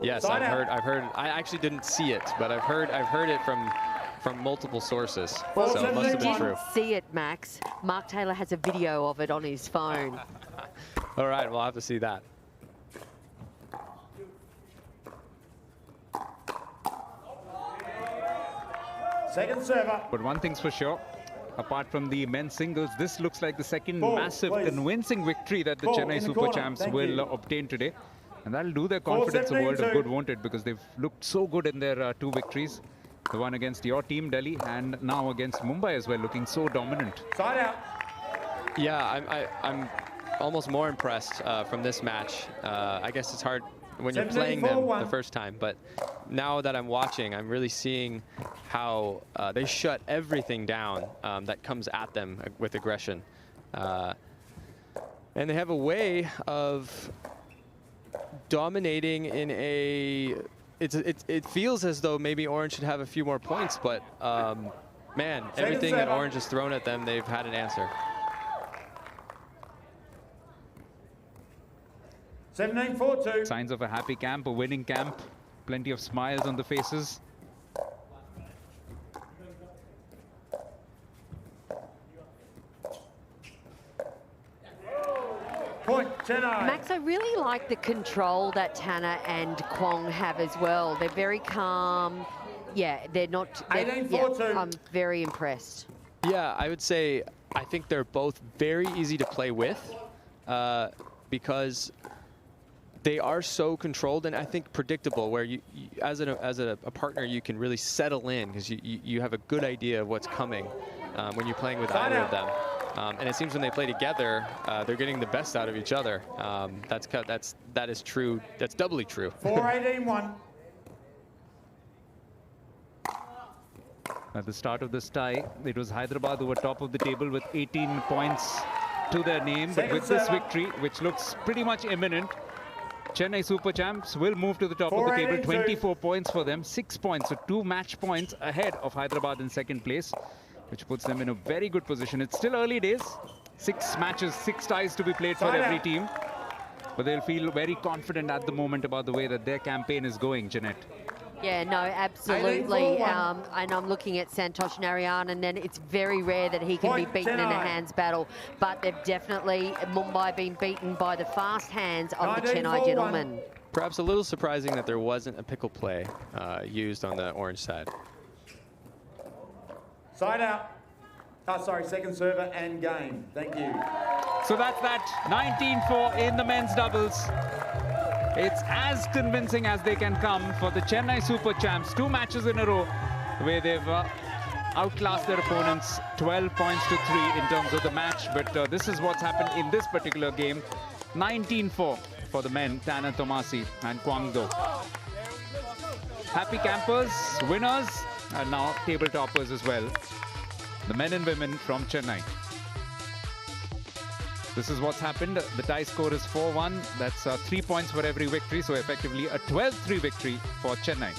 Speaker 5: Yes, I've heard. I actually didn't see it, but I've heard it from multiple sources.
Speaker 6: Well,
Speaker 5: so it must have been true.
Speaker 6: See it, Max. Mark Taylor has a video of it on his phone.
Speaker 5: All right, we'll have to see that.
Speaker 4: Second server.
Speaker 3: But one thing's for sure, apart from the men's singles, this looks like the second massive convincing victory that the Chennai Super Champs will obtain today. And that'll do their confidence a world of good, won't it? Because they've looked so good in their 2 victories. The one against your team, Delhi, and now against Mumbai as well, looking so dominant.
Speaker 4: Side out.
Speaker 5: Yeah, I'm almost more impressed from this match. I guess it's hard when you're playing them the first time, but now that I'm watching, I'm really seeing how they shut everything down that comes at them with aggression. And they have a way of dominating in a... It feels as though maybe Orange should have a few more points, but man, everything that Orange has thrown at them, they've had an answer.
Speaker 4: 17-4-2.
Speaker 3: Signs of a happy camp, a winning camp. Plenty of smiles on the faces.
Speaker 4: Point, Chennai.
Speaker 6: Max, I really like the control that Tanner and Kwong have as well. They're very calm. Yeah, they're not... I'm very impressed.
Speaker 5: Yeah, I would say I think they're both very easy to play with because they are so controlled and I think predictable, where you as a partner, you can really settle in because you have a good idea of what's coming when you're playing with either of them. And it seems when they play together, they're getting the best out of each other. That is true. That's doubly true.
Speaker 4: 4-18-1.
Speaker 3: At the start of this tie, it was Hyderabad who were top of the table with 18 points to their name. But with this victory, which looks pretty much imminent, Chennai Super Champs will move to the top of the table. 24 points for them, 6 points, so 2 match points ahead of Hyderabad in second place, which puts them in a very good position. It's still early days. 6 matches, 6 ties to be played for every team. But they'll feel very confident at the moment about the way that their campaign is going, Jeanette.
Speaker 6: Yeah, no, absolutely. And I'm looking at Santosh Narayan, and then it's very rare that he can be beaten in a hands battle. But they've definitely, Mumbai, been beaten by the fast hands of the Chennai gentlemen.
Speaker 5: Perhaps a little surprising that there wasn't a pickle play used on the Orange side.
Speaker 4: Side out. Oh, sorry, second server and game. Thank you.
Speaker 3: So that's that. 19-4 in the men's doubles. It's as convincing as they can come for the Chennai Super Champs. 2 matches in a row where they've outclassed their opponents 12 points to 3 in terms of the match. But this is what's happened in this particular game. 19-4 for the men, Tanner Tomasi and Kwang Do. Happy campers, winners, and now table toppers as well. The men and women from Chennai. This is what's happened. The tie score is 4-1. That's 3 points for every victory. So effectively a 12-3 victory for Chennai.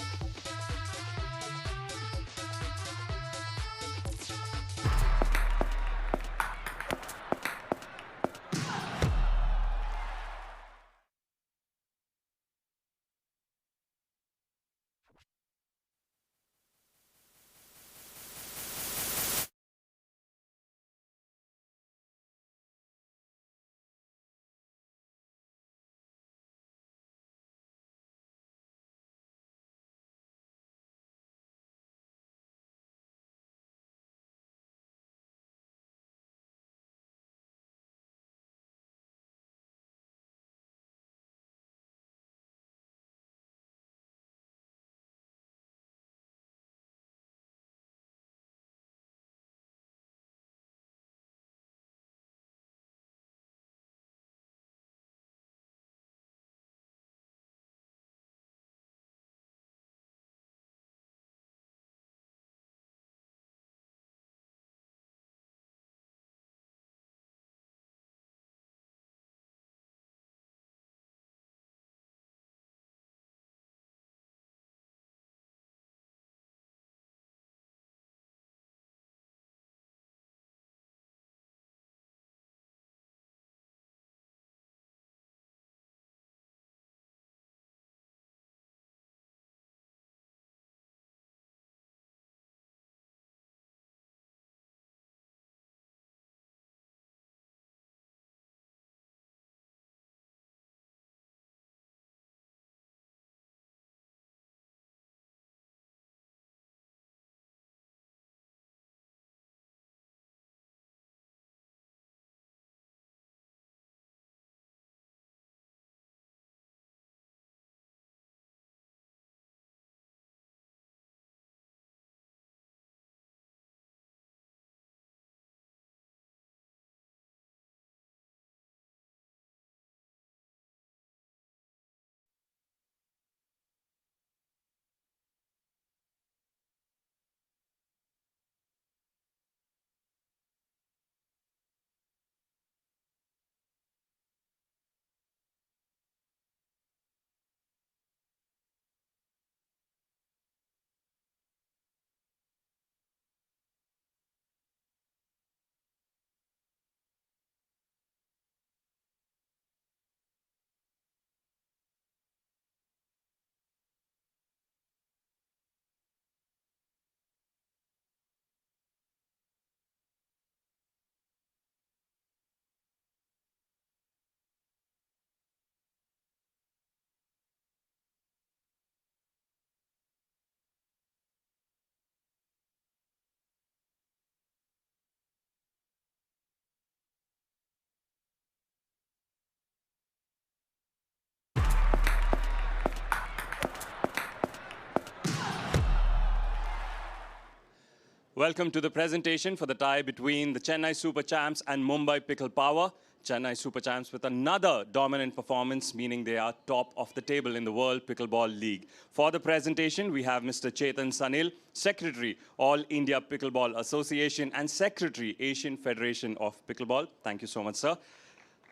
Speaker 1: Welcome to the presentation for the tie between the Chennai Super Champs and Mumbai Pickle Power. Chennai Super Champs with another dominant performance, meaning they are top of the table in the World Pickleball League. For the presentation, we have Mr. Chetan Sanil, Secretary, All India Pickleball Association and Secretary, Asian Federation of Pickleball. Thank you so much, sir.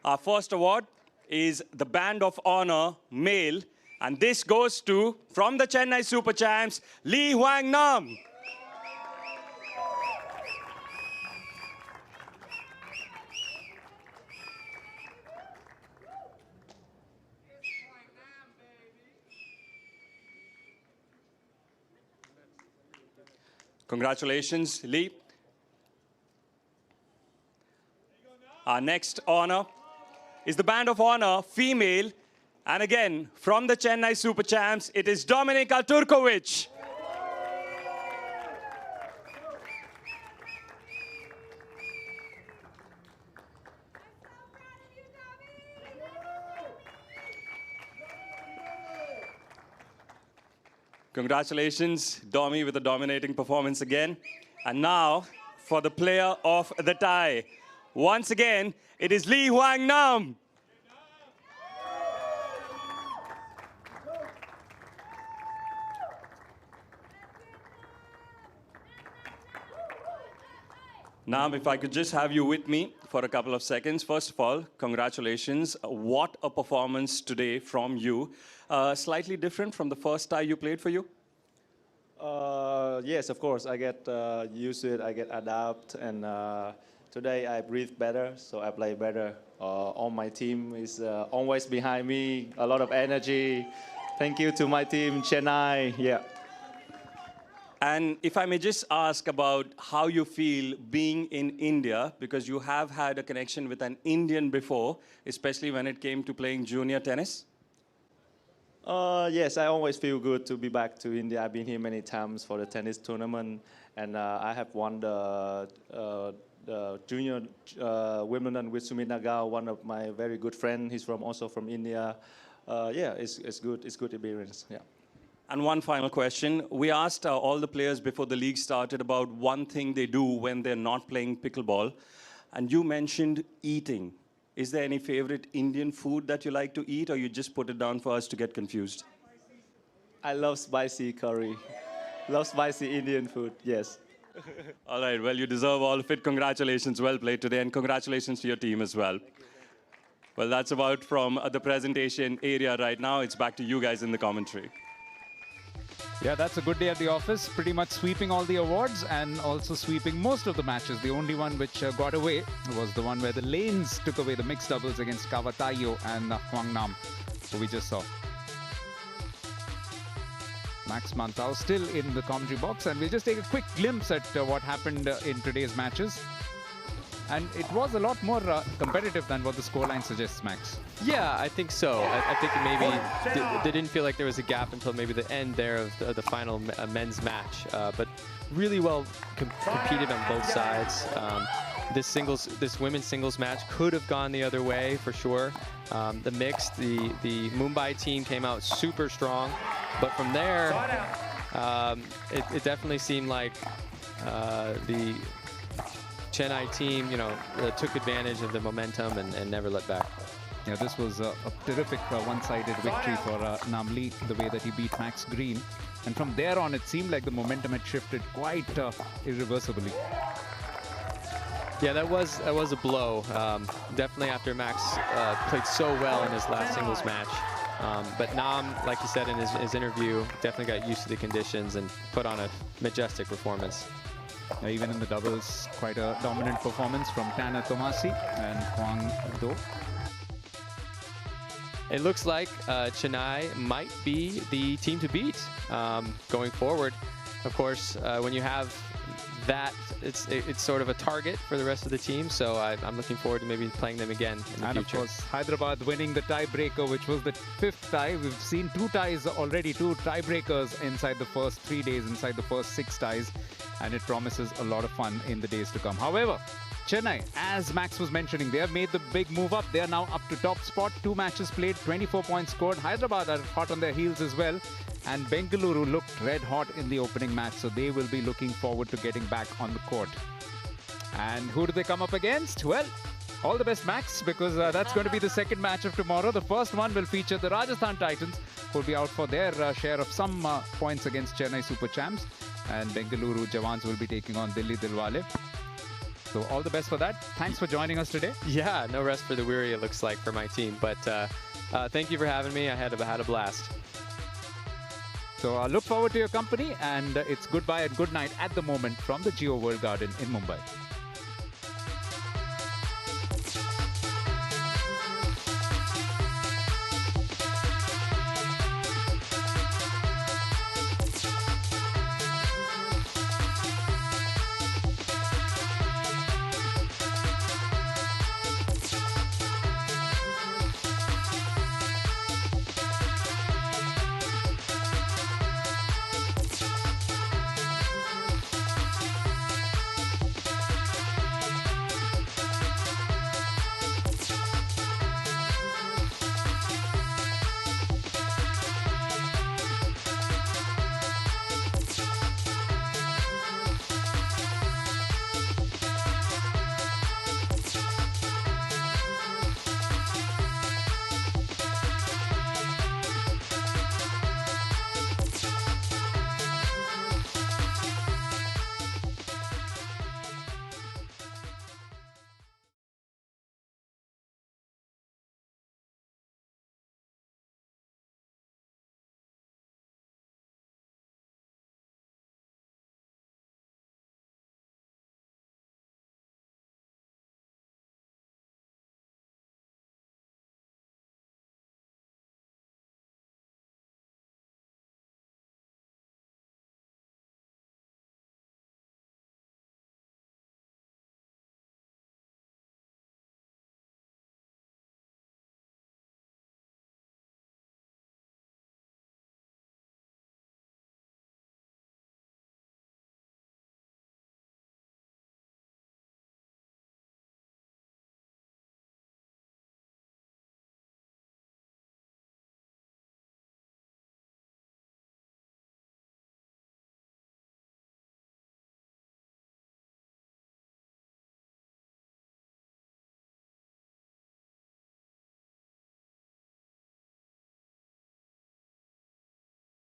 Speaker 1: Our first award is the Band of Honor Male, and this goes to, from the Chennai Super Champs, Lee Hwang Nam. Congratulations, Lee. Our next honor is the Band of Honor Female. And again, from the Chennai Super Champs, it is Dominika Turkovic. Congratulations, Domi, with a dominating performance again. And now, for the player of the tie. Once again, it is Lee Hwang Nam. Now, if I could just have you with me for a couple of seconds. First of all, congratulations. What a performance today from you. Slightly different from the first tie you played for you?
Speaker 8: Yes, of course. I get used to it. I get adapt. And today I breathe better, so I play better. All my team is always behind me. A lot of energy. Thank you to my team, Chennai. Yeah.
Speaker 1: And if I may just ask about how you feel being in India, because you have had a connection with an Indian before, especially when it came to playing junior tennis.
Speaker 8: Yes, I always feel good to be back to India. I've been here many times for the tennis tournament, and I have won the junior Wimbledon with Sumit Nagal, one of my very good friends. He's also from India. Yeah, it's good. It's good experience. Yeah.
Speaker 1: And one final question. We asked all the players before the league started about one thing they do when they're not playing pickleball. And you mentioned eating. Is there any favorite Indian food that you like to eat, or you just put it down for us to get confused?
Speaker 8: I love spicy curry. Love spicy Indian food, yes.
Speaker 1: All right, well, you deserve all of it. Congratulations, well played today, and congratulations to your team as well. Well, that's about from the presentation area right now. It's back to you guys in the commentary.
Speaker 3: Yeah, that's a good day at the office. Pretty much sweeping all the awards and also sweeping most of the matches. The only one which got away was the one where the lanes took away the mixed doubles against Kawatayo and Hwang Nam, who we just saw. Max Mantau still in the commentary box, and we'll just take a quick glimpse at what happened in today's matches. And it was a lot more competitive than what the scoreline suggests, Max.
Speaker 5: Yeah, I think so. I think maybe they didn't feel like there was a gap until maybe the end there of the final men's match. But really well competed on both sides. This women's singles match could have gone the other way for sure. The mixed, the Mumbai team came out super strong, but from there, it definitely seemed like the Chennai team, took advantage of the momentum and never let back.
Speaker 3: Yeah, this was a terrific one-sided victory for Namli, the way that he beat Max Green. And from there on, it seemed like the momentum had shifted quite irreversibly.
Speaker 5: Yeah, that was a blow. Definitely after Max played so well in his last singles match. But Nam, like he said in his interview, definitely got used to the conditions and put on a majestic performance.
Speaker 3: Even in the doubles, quite a dominant performance from Tana Tomasi and Hwang Do.
Speaker 5: It looks like Chennai might be the team to beat going forward. Of course, when you have that, it's sort of a target for the rest of the team. So I'm looking forward to maybe playing them again in the future.
Speaker 3: And of course, Hyderabad winning the tiebreaker, which was the 5th tie. We've seen 2 ties already, 2 tiebreakers inside the first 3 days, inside the first 6 ties. And it promises a lot of fun in the days to come. However, Chennai, as Max was mentioning, they have made the big move up. They are now up to top spot. 2 matches played, 24 points scored. Hyderabad are hot on their heels as well. And Bengaluru looked red hot in the opening match, so they will be looking forward to getting back on the court. And who do they come up against? Well, all the best, Max, because that's going to be the second match of tomorrow. The first one will feature the Rajasthan Titans, who will be out for their share of some points against Chennai Super Champs. And Bengaluru Jawans will be taking on Delhi Dilwale. So all the best for that. Thanks for joining us today.
Speaker 5: Yeah, no rest for the weary, it looks like, for my team. But thank you for having me. I had a blast.
Speaker 3: So look forward to your company, and it's goodbye and good night at the moment from the Geo World Garden in Mumbai.